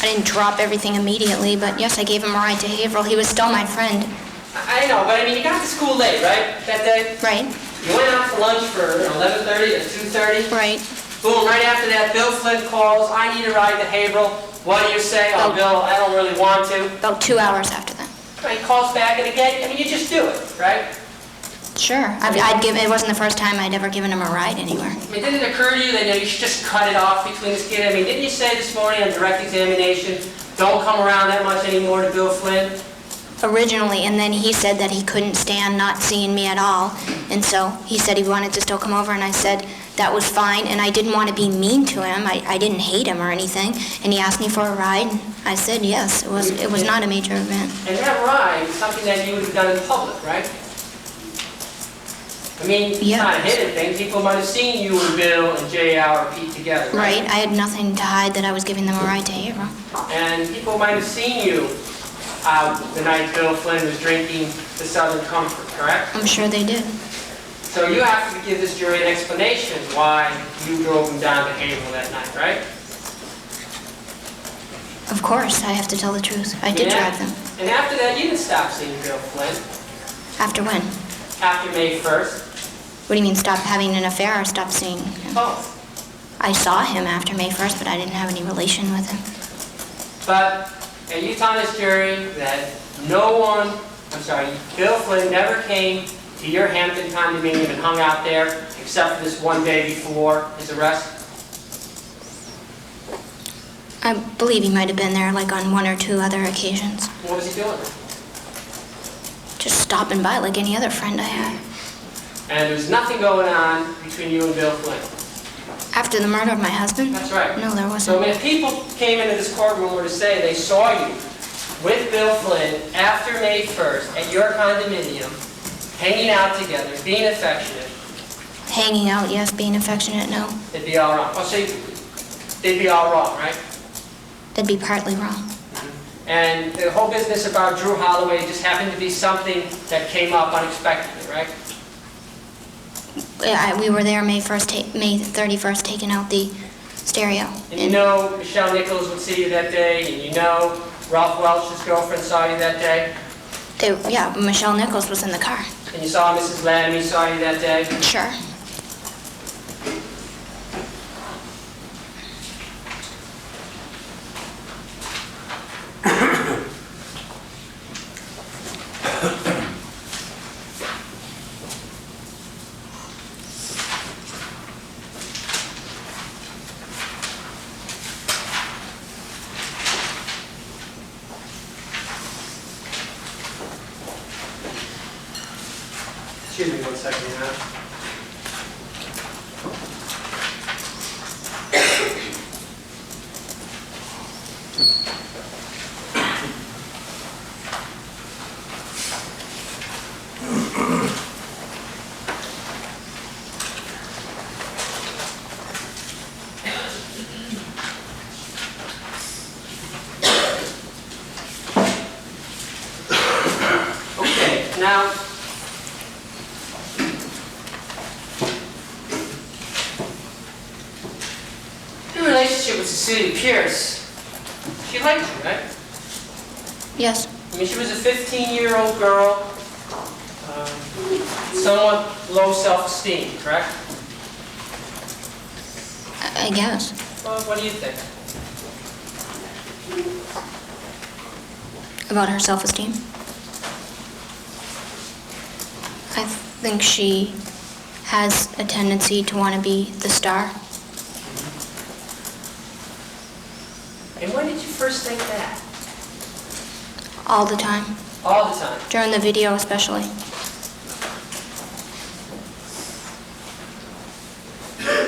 I didn't drop everything immediately, but yes, I gave him a ride to Haverhill. He was still my friend. I know, but I mean, you got to school late, right, that day? Right. You went out to lunch for 11:30 or 2:30. Right. Boom, right after that, Bill Flynn calls, I need a ride to Haverhill. What do you say? Oh, Bill, I don't really want to. About 2 hours after that. He calls back, and again, I mean, you just do it, right? Sure. It wasn't the first time I'd ever given him a ride anywhere. I mean, didn't it occur to you that you should just cut it off between this kid? I mean, didn't you say this morning on direct examination, don't come around that much anymore to Bill Flynn? Originally, and then he said that he couldn't stand not seeing me at all, and so he said he wanted to still come over, and I said that was fine, and I didn't want to be mean to him. I didn't hate him or anything, and he asked me for a ride, and I said yes. It was not a major event. And that ride is something that you would have done in public, right? I mean, it's Yeah. not a hidden thing. People might have seen you and Bill and J.R. or Pete together, Right, I had nothing to hide that I was giving them a ride to April. And people might have seen you out the night Bill Flynn was drinking the Southern Comfort, correct? I'm sure they did. So you have to give this jury an explanation why you drove him down to Haverhill that night, right? Of course, I have to tell the truth. I did drive them. And after that, you didn't stop seeing Bill Flynn. After when? After May 1st, What do you mean, stop having an affair or stop seeing him? both. I saw him after May 1st, but I didn't have any relation with him. But you tell this jury that Bill Flynn never came to your Hampton condominium and hung out there except for this one day before his arrest? I believe he might have been there like on one or two other occasions. What was he doing? Just stopping by like any other friend I had. And there was nothing going on between you and Bill Flynn? After the murder of my husband? That's right. No, there So wasn't. if people came into this courtroom were to say they saw you with Bill Flynn after May 1st at your condominium, hanging out together, being affectionate, Hanging out, yes. Being affectionate, no. they'd be all wrong. Oh, so they'd be all wrong, right? That'd be partly wrong. And the whole business about Drew Holloway just happened to be something that came up unexpectedly, right? We were there May 31st, taking out the stereo. And you know Michelle Nichols would see you that day, and you know Ralph Welch's girlfriend saw you that day, Yeah, Michelle Nichols was in the car. and you saw Mrs. Laddamy saw you that day. Sure. Excuse me one second, Your Honor. Okay, now, your relationship with Cecilia Pierce, she liked you, right? Yes. I mean, she was a 15-year-old girl, somewhat low self-esteem, correct? I guess. Well, what do you think? About her self-esteem. I think she has a tendency to want to be the star. And when did you first think that? All the time. All the time. During the video especially.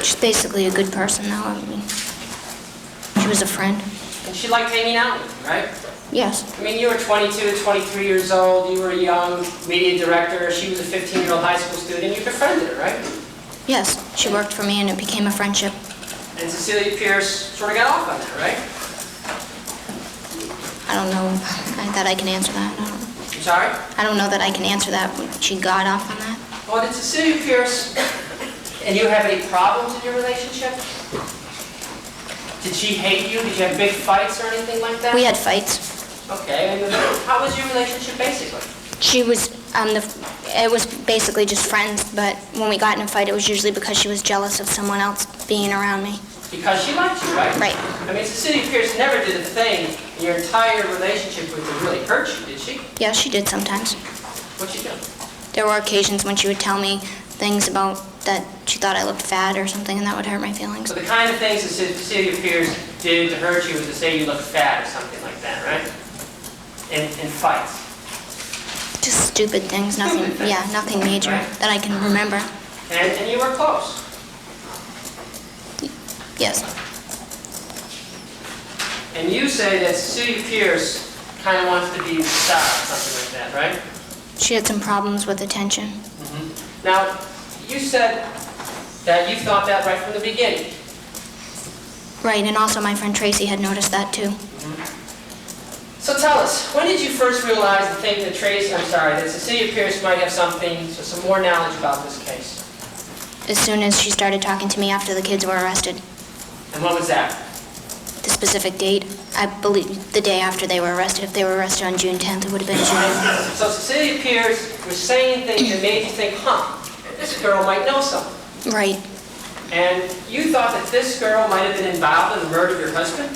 She's basically a good person though. I mean, she was a friend. And she liked hanging out with you, right? Yes. I mean, you were 22, 23 years old, you were a young media director, she was a 15-year-old high school student, you befriended her, right? Yes. She worked for me and it became a friendship. And Cecilia Pierce sort of got off on that, right? I don't know that I can answer that. I don't know. I'm sorry? I don't know that I can answer that when she got off on that. Well, did Cecilia Pierce and you have any problems in your relationship? Did she hate you? Did you have big fights or anything like that? We had fights. Okay, and how was your relationship basically? She was, it was basically just friends, but when we got in a fight, it was usually because she was jealous of someone else being around me. Because she liked you, right? Right. I mean, Cecilia Pierce never did a thing in your entire relationship with her really hurt you, did she? Yeah, she did sometimes. What'd she do? There were occasions when she would tell me things about that she thought I looked fat or something, and that would hurt my feelings. So the kind of things that Cecilia Pierce did to hurt you was to say you looked fat or something like that, right? In fights. Just stupid things, nothing, Stupid things. yeah, nothing major Right. that I can remember. And you were close. Yes, And you say that Cecilia Pierce kind of wants to be the star, something like that, right? she had some problems with attention. Now, you said that you thought that right from the beginning. Right, and also my friend Tracy had noticed that too. So tell us, when did you first realize and think that that Cecilia Pierce might have some more knowledge about this case? As soon as she started talking to me after the kids were arrested. And what was that? The specific date, I believe the day after they were arrested. If they were arrested on June 10th, it would have been June. So Cecilia Pierce was saying things that made you think, this girl might know something. Right. And you thought that this girl might have been involved in the murder of your husband?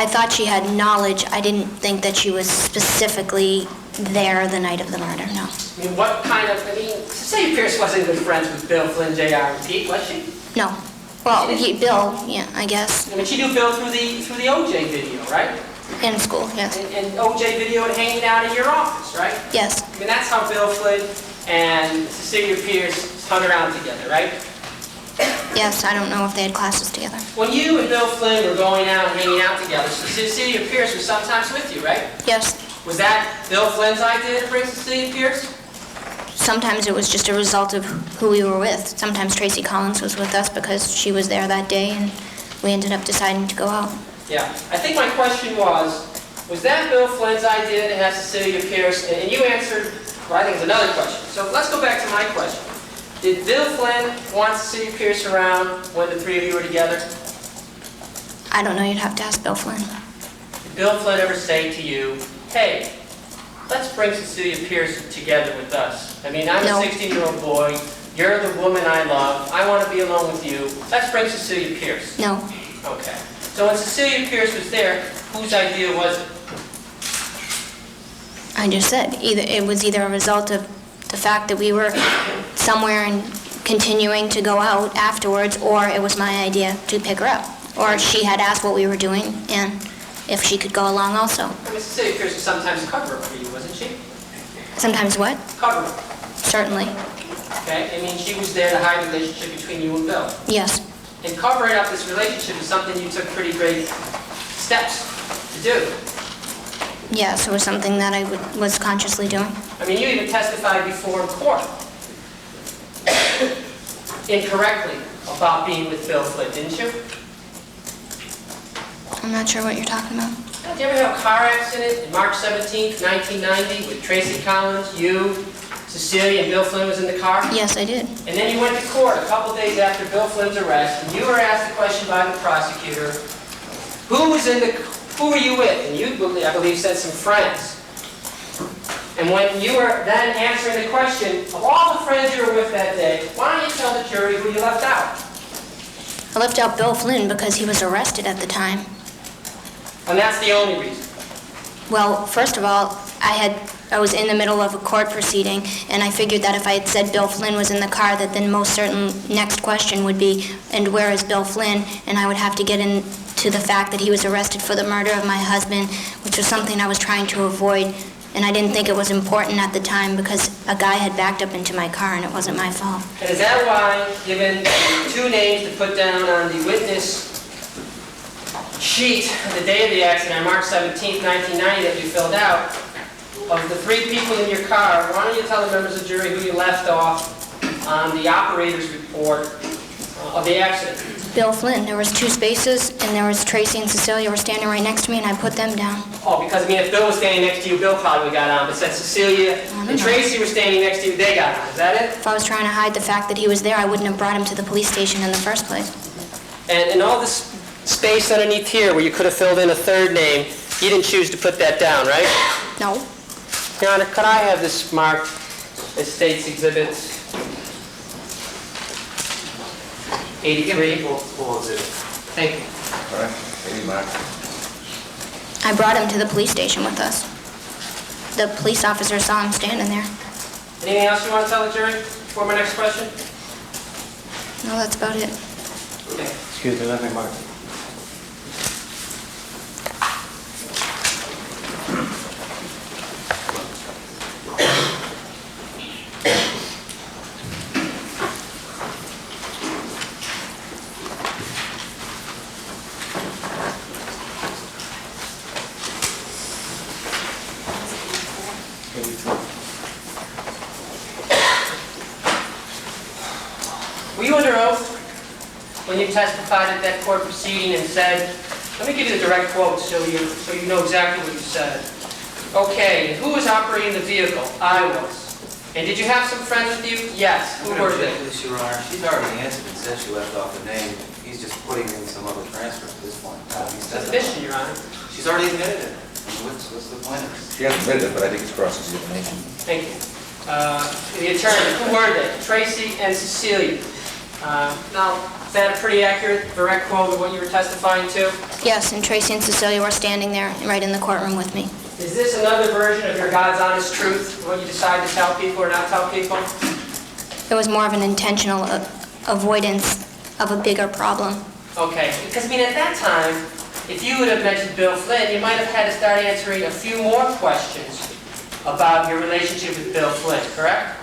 I thought she had knowledge. I didn't think that she was specifically there the night of the murder, no. I mean, Cecilia Pierce wasn't good friends with Bill Flynn, J.R. and Pete, was she? No. Well, Bill, yeah, I guess. I mean, she knew Bill through the OJ video, right? In school, yes. And OJ video and hanging out in your office, right? Yes, I mean, that's how Bill Flynn and Cecilia Pierce hung around together, right? yes, I don't know if they had classes together. When you and Bill Flynn were going out and hanging out together, Cecilia Pierce was sometimes with you, right? Yes, Was that Bill Flynn's idea to bring Cecilia Pierce? sometimes it was just a result of who we were with. Sometimes Tracy Collins was with us because she was there that day, and we ended up deciding to go out. Yeah. I think my question was that Bill Flynn's idea to have Cecilia Pierce? And you answered, well, I think it's another question. So let's go back to my question. Did Bill Flynn want Cecilia Pierce around when the three of you were together? I don't know, you'd have to ask Bill Flynn. Did Bill Flynn ever say to you, hey, let's bring Cecilia Pierce together with us? I mean, I'm No. a 16-year-old boy. You're the woman I love. I want to be alone with you. Let's bring Cecilia Pierce. No, Okay. So when Cecilia Pierce was there, whose idea was it? I just said, it was either a result of the fact that we were somewhere and continuing to go out afterwards, or it was my idea to pick her up. Or she had asked what we were doing, and if she could go along also. I mean, Cecilia Pierce was sometimes cover up for you, wasn't she? Sometimes what? Cover up. Certainly. Okay? I mean, she was there to hide the relationship between you and Bill. Yes. And covering up this relationship is something you took pretty great steps to do. Yes, it was something that I was consciously doing. I mean, you even testified before in court incorrectly about being with Bill Flynn, didn't you? I'm not sure what you're talking about. Did you ever have a car accident in March 17th, 1990 with Tracy Collins, you, Cecilia, and Bill Flynn was in the car? Yes, I did. And then you went to court a couple days after Bill Flynn's arrest, and you were asked the question by the prosecutor, who were you with? And you, I believe, said some friends. And when you were then answering the question, of all the friends you were with that day, why don't you tell the jury who you left out? I left out Bill Flynn because he was arrested at the time. And that's the only reason. Well, first of all, I was in the middle of a court proceeding, and I figured that if I had said Bill Flynn was in the car, that then most certain next question would be, and where is Bill Flynn? And I would have to get into the fact that he was arrested for the murder of my husband, which was something I was trying to avoid, and I didn't think it was important at the time because a guy had backed up into my car and it wasn't my fault. And is that why, given two names to put down on the witness sheet the day of the accident, on March 17th, 1990, that you filled out, of the three people in your car, why don't you tell the members of the jury who you left off on the operator's report of the accident? Bill Flynn, there was 2 spaces, and there was Tracy and Cecilia were standing right next to me, and I put them down. Oh, because, I mean, if Bill was standing next to you, Bill probably would have got on, but since Cecilia and Tracy were standing next to you, they got on. Is that it? If I was trying to hide the fact that he was there, I wouldn't have brought him to the police station in the first place. And all this space underneath here where you could have filled in a third name, you didn't choose to put that down, right? No. Your Honor, could I have this marked as State's Exhibit 83? Thank you. All right, any mark? I brought him to the police station with us. The police officer saw him standing there. Anything else you want to tell the jury before my next question? No, that's about it. Okay. Excuse me, let me mark. Were you under oath when you testified at that court proceeding and said, let me give you the direct quote so you know exactly what you said. Okay, who was operating the vehicle? I was. And did you have some friends with you? Yes. Who were they? This, Your Honor, she's already answered and said she left off the name. He's just putting in some other transcript at this point. It's admission, Your Honor. She's already admitted it. What's the point of this? She hasn't admitted it, but I think it's cross-examination. Thank you. The attorney, who were they? Tracy and Cecilia. Now, is that a pretty accurate, direct quote of what you were testifying to? Yes, and Tracy and Cecilia were standing there right in the courtroom with me. Is this another version of your God's honest truth, what you decide to tell people or not tell people? It was more of an intentional avoidance of a bigger problem. Okay, because I mean, at that time, if you would have mentioned Bill Flynn, you might have had to start answering a few more questions about your relationship with Bill Flynn, correct?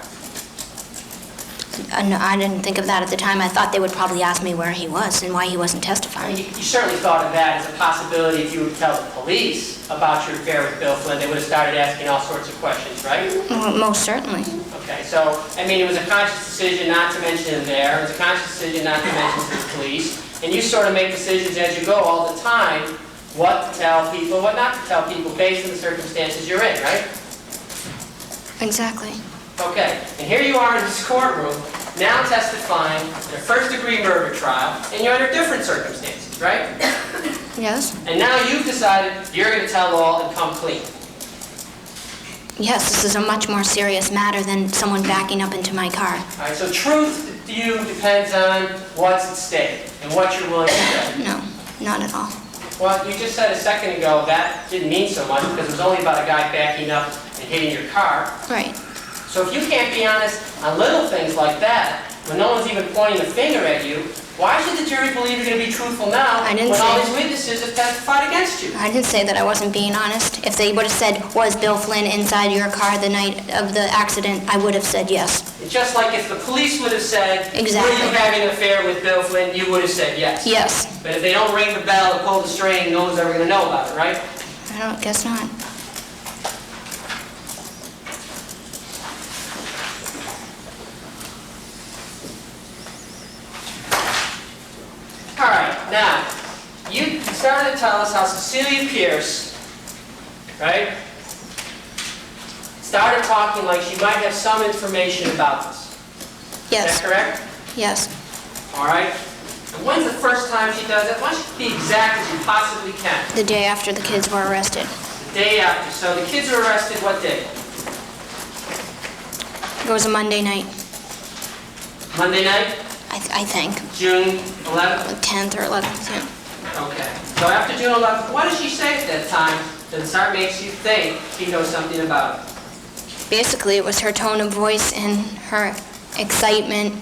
No, I didn't think of that at the time. I thought they would probably ask me where he was and why he wasn't I mean, testifying. you certainly thought of that as a possibility if you would tell the police about your affair with Bill Flynn. They would have started asking all sorts of questions, right? Well, most certainly. Okay, so, I mean, it was a conscious decision not to mention him there. It was a conscious decision not to mention to the police. And you sort of make decisions as you go all the time, what to tell people, what not to tell people based on the circumstances you're in, right? Exactly. Okay, and here you are in this courtroom, now testifying in a first-degree murder trial, and you're under different circumstances, right? Yes? And now you've decided you're going to tell all and come clean. Yes, this is a much more serious matter than someone backing up into my car. All right, so truth to you depends on what's at stake and what you're willing to say. No, not at all. Well, you just said a second ago that didn't mean so much because it was only about a guy backing up and hitting your car. Right. So if you can't be honest on little things like that, when no one's even pointing a finger at you, why should the jury believe you're going to be truthful now I didn't when all say- these witnesses have testified against you? I didn't say that I wasn't being honest. If they would have said, was Bill Flynn inside your car the night of the accident, I would have said yes. It's just like if the police would have said, Exactly. were you having an affair with Bill Flynn, you would have said yes. Yes. But if they don't ring the bell or pull the string, no one's ever going to know about it, right? I don't guess not. All right, now, you started to tell us how Cecilia Pierce, right, started talking like she might have some information about this. Is Yes. that correct? Yes. All right. And when's the first time she does it? Why don't you be exact as you possibly can? The day after the kids were arrested. The day after. So the kids were arrested what day? It was a Monday night, Monday night? I think. June 11th? 10th or 11th, yeah. Okay. So after June 11th, what does she say at that time that start makes you think she knows something about it? Basically, it was her tone of voice and her excitement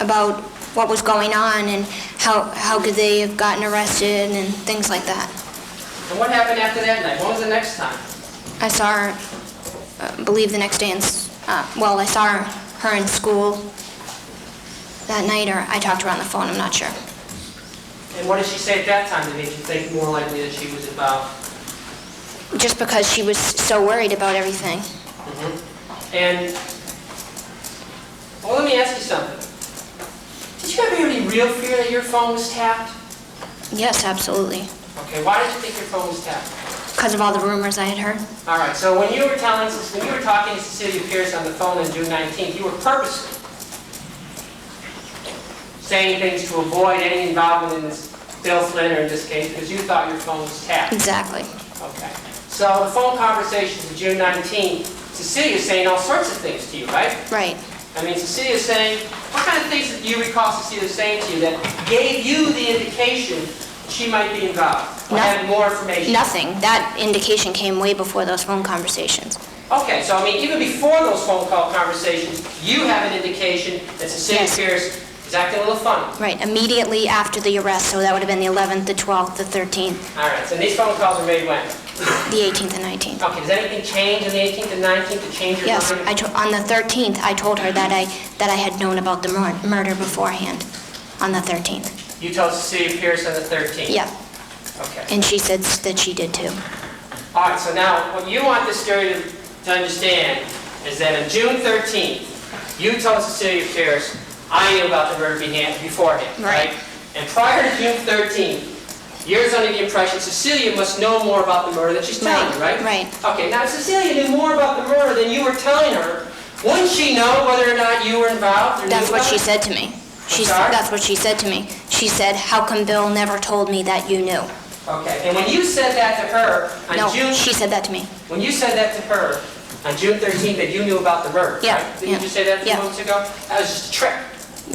about what was going on and how could they have gotten arrested and things like that. And what happened after that night? When was the next time? I saw her, I believe the next day I saw her in school that night, or I talked to her on the phone, I'm not sure. And what did she say at that time that made you think more likely that she was involved? Just because she was so worried about everything. And, well, let me ask you something. Did you ever have any real fear that your phone was tapped? Yes, absolutely. Okay, why did you think your phone was tapped? Because of all the rumors I had heard. All right, so when you were talking to Cecilia Pierce on the phone on June 19th, you were purposely saying things to avoid any involvement in this Bill Flynn, or in this case, because you thought your phone was tapped. Exactly. Okay. So the phone conversations of June 19th, Cecilia's saying all sorts of things to you, right? Right. I mean, Cecilia's saying, what kind of things do you recall Cecilia saying to you that gave you the indication she might be involved? Or Nothing. had more information? Nothing. That indication came way before those phone conversations. Okay, so I mean, even before those phone call conversations, you have an indication that Cecilia Yes. Pierce He's acting a little funny. Right, immediately after the arrest, so that would have been the 11th, the 12th, the 13th, All right, so these phone calls were made when? the 18th and 19th. Okay, does anything change on the 18th and 19th to change your Yes, mind? on the 13th, I told her that I had known about the murder beforehand, on the 13th. You told Cecilia Pierce on the 13th? Yeah, Okay. and she said that she did too. All right, so now what you want this jury to understand is that on June 13th, you told Cecilia Pierce, I knew about the murder beforehand, Right. right? And prior to June 13th, you're under the impression Cecilia must know more about the murder than she's telling you, right? Right. Okay, now if Cecilia knew more about the murder than you were telling her, wouldn't she know whether or not you were involved? Or That's knew what about she it? said to me. sorry? That's what she said to me. She said, how come Bill never told me that you knew? Okay, and when you said that to her on No, June... she said that to me. When you said that to her on June 13th that you knew about the murder, Yeah, right? Didn't yeah, you just say that a few yeah. moments ago? That was just a trick,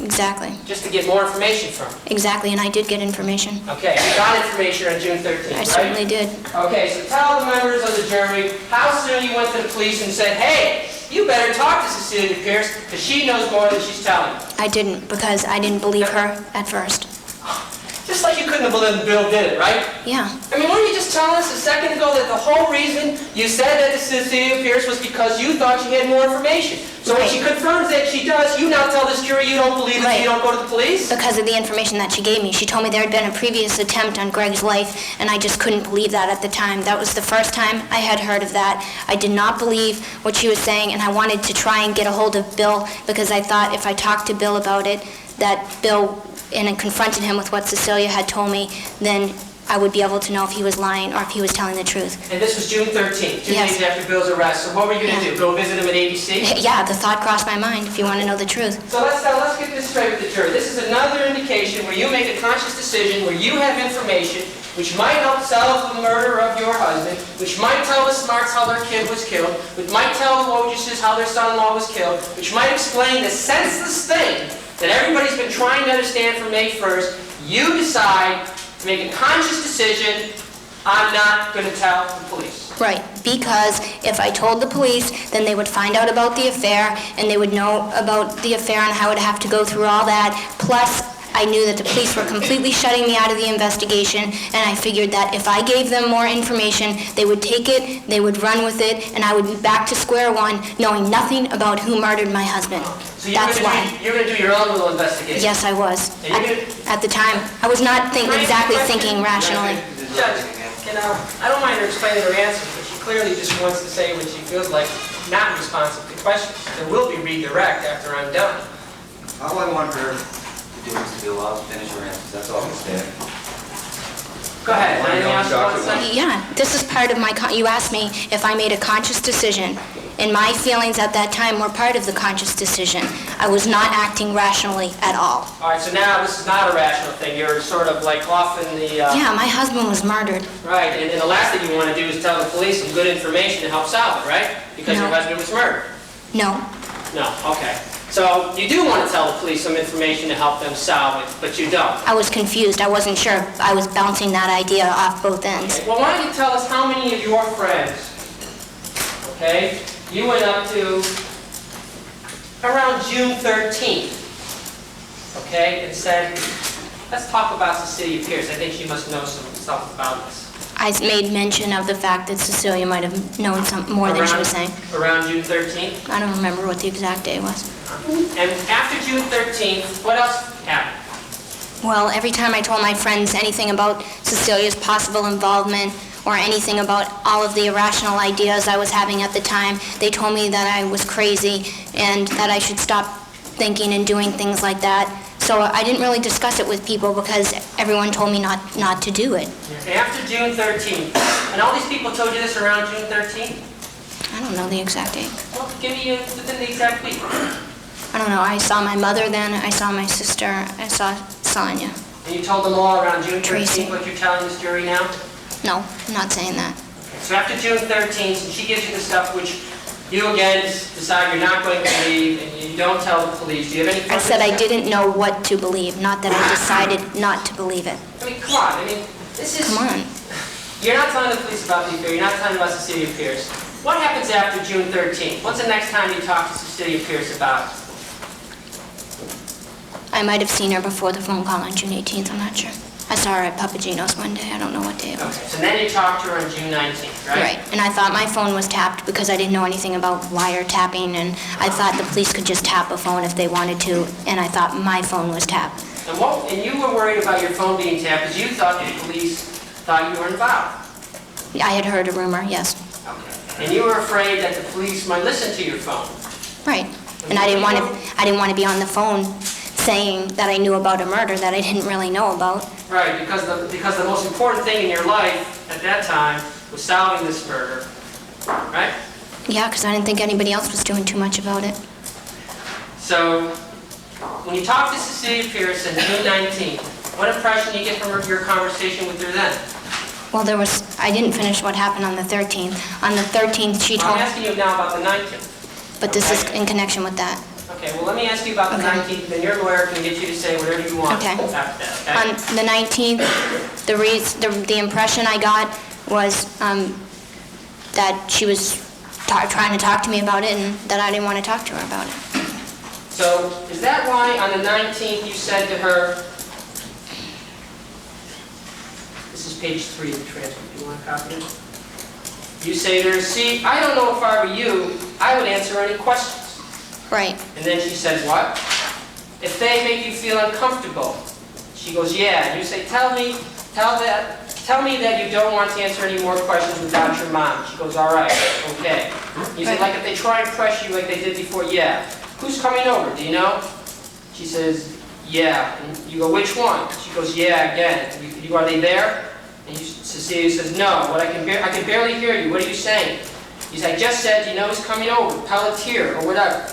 Exactly. just to get more information from her. Exactly, and I did get information. Okay, you got information on June 13th, I right? certainly did. Okay, so tell the members of the jury how soon you went to the police and said, hey, you better talk to Cecilia Pierce because she knows more than she's telling you. I didn't, because I didn't believe her at first. Just like you couldn't have believed Bill did it, right? Yeah, I mean, weren't you just telling us a second ago that the whole reason you said that to Cecilia Pierce was because you thought she had more information? So when Right. she confirms that she does, you now tell this jury you don't believe it, so Right. you don't go to the police? because of the information that she gave me. She told me there had been a previous attempt on Greg's life, and I just couldn't believe that at the time. That was the first time I had heard of that. I did not believe what she was saying, and I wanted to try and get a hold of Bill, because I thought if I talked to Bill about it, that Bill, and I confronted him with what Cecilia had told me, then I would be able to know if he was lying or if he was telling the truth. And this was June 13th, 2 Yes. days after Bill's arrest. So what were you going to Yeah. do, go visit him at ABC? Yeah, the thought crossed my mind, if you want to know the truth. So let's get this straight with the jury. This is another indication where you make a conscious decision, where you have information which might help solve the murder of your husband, which might tell the Smarts how their kid was killed, which might tell the Wojciech's how their son-in-law was killed, which might explain the senseless thing that everybody's been trying to understand from May 1st. You decide to make a conscious decision, I'm not going to tell the police. Right, because if I told the police, then they would find out about the affair, and they would know about the affair and how I would have to go through all that. Plus, I knew that the police were completely shutting me out of the investigation, and I figured that if I gave them more information, they would take it, they would run with it, and I would be back to square one, knowing nothing about who murdered my husband. So you're That's why. You're going to do your own little investigation. Yes, I was. And you're gonna- At the time, I was not exactly thinking rationally. Judge, I don't mind her explaining her answers, but she clearly just wants to say what she feels like not responsive to questions. There will be redirect after I'm done. All I want her to do is to be allowed to finish her answers, that's all I'm saying. Go ahead. Anything else you want to say? Yeah, this is part of my, you asked me if I made a conscious decision, and my feelings at that time were part of the conscious decision. I was not acting rationally at all. All right, so now this is not a rational thing. You're sort of like off in the... Yeah, my husband was murdered. Right, and the last thing you want to do is tell the police some good information to help solve it, right? Because your No. husband was murdered. No, No, okay. So you do want to tell the police some information to help them solve it, but you don't. I was confused. I wasn't sure. I was bouncing that idea off both ends. Okay, well, why don't you tell us how many of your friends, okay, you went up to around June 13th, okay, and said, let's talk about Cecilia Pierce. I think she must know some stuff about this. I made mention of the fact that Cecilia might have known some more than she was saying. Around June 13th? I don't remember what the exact day was. And after June 13th, what else happened? Well, every time I told my friends anything about Cecilia's possible involvement or anything about all of the irrational ideas I was having at the time, they told me that I was crazy and that I should stop thinking and doing things like that. So I didn't really discuss it with people because everyone told me not to do it. After June 13th, and all these people told you this around June 13th? I don't know the exact date. Well, give me within the exact week. I don't know. I saw my mother then. I saw my sister. I saw Sonia. And you told them all around June 13th Tracy. what you're telling this jury now? No, I'm not saying that. So after June 13th, and she gives you the stuff which you again decide you're not going to believe, and you don't tell the police. Do you have any I said I further- didn't know what to believe, not that I decided not to believe it. I mean, come on. I mean, this is... Come on. You're not telling the police about the affair. You're not telling about Cecilia Pierce. What happens after June 13th? When's the next time you talk to Cecilia Pierce about it? I might have seen her before the phone call on June 18th, I'm not sure. I saw her at Papagino's one day, I don't know what day it was. Okay, so then you talked to her on June 19th, right? Right, and I thought my phone was tapped because I didn't know anything about wiretapping, and I thought the police could just tap a phone if they wanted to, and I thought my phone was tapped. And you were worried about your phone being tapped because you thought the police thought you were involved. I had heard a rumor, yes. Okay. And you were afraid that the police might listen to your phone. Right, and I didn't want to be on the phone saying that I knew about a murder that I didn't really know about. Right, because the most important thing in your life at that time was solving this murder, right? Yeah, because I didn't think anybody else was doing too much about it. So, when you talked to Cecilia Pierce on June 19th, what impression did you get from your conversation with her then? Well, I didn't finish what happened on the 13th. On the 13th, she Well, told I'm me, asking you now about the 19th. but this is in connection with that. Okay, well, let me ask you about the Okay. 19th, then your lawyer can get you to say whatever you want Okay. after that, okay? On the 19th, the impression I got was that she was trying to talk to me about it and that I didn't want to talk to her about it. So, is that why on the 19th you said to her, this is page 3 of the transcript, do you want a copy of it? You say to her, see, I don't know if I were you, I would answer any questions. Right, And then she says, what? If they make you feel uncomfortable. She goes, yeah. And you say, tell me that you don't want to answer any more questions without your mom. She goes, all right, okay. You say, Right. like if they try and press you like they did before, yeah. Who's coming over, do you know? She says, yeah. And you go, which one? She goes, yeah, again. Are they there? And Cecilia says, no. I can barely hear you. What are you saying? You say, I just said, you know who's coming over, Pelletier or whatever.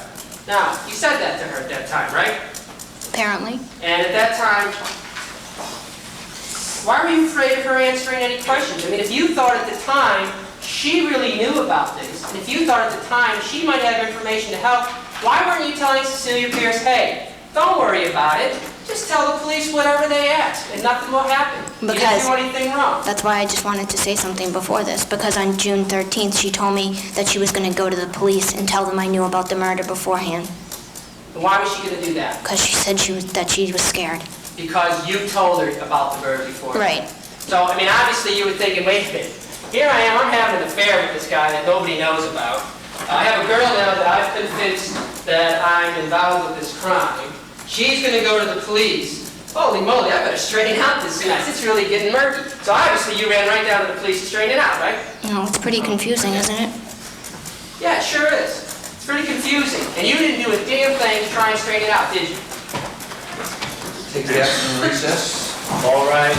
Now, you said that to her at that time, right? apparently. And at that time, why were you afraid of her answering any questions? I mean, if you thought at the time she really knew about this, and if you thought at the time she might have information to help, why weren't you telling Cecilia Pierce, hey, don't worry about it, just tell the police whatever they ask, and nothing will happen. You didn't do anything wrong. That's why I just wanted to say something before this, because on June 13th, she told me that she was going to go to the police and tell them I knew about the murder beforehand, And why was she going to do that? because she said that she was scared. Because you told her about the murder before. Right. So, I mean, obviously you were thinking, wait a minute, here I am, I'm having an affair with this guy that nobody knows about. I have a girl now that I've convinced that I'm involved with this crime. She's going to go to the police. Holy moly, I better straighten out this mess. It's really getting murky. So obviously you ran right down to the police to straighten it out, right? No, it's pretty confusing, isn't it? Yeah, it sure is. It's pretty confusing. And you didn't do a damn thing to try and straighten it out, did you? Take the action in recess. All right.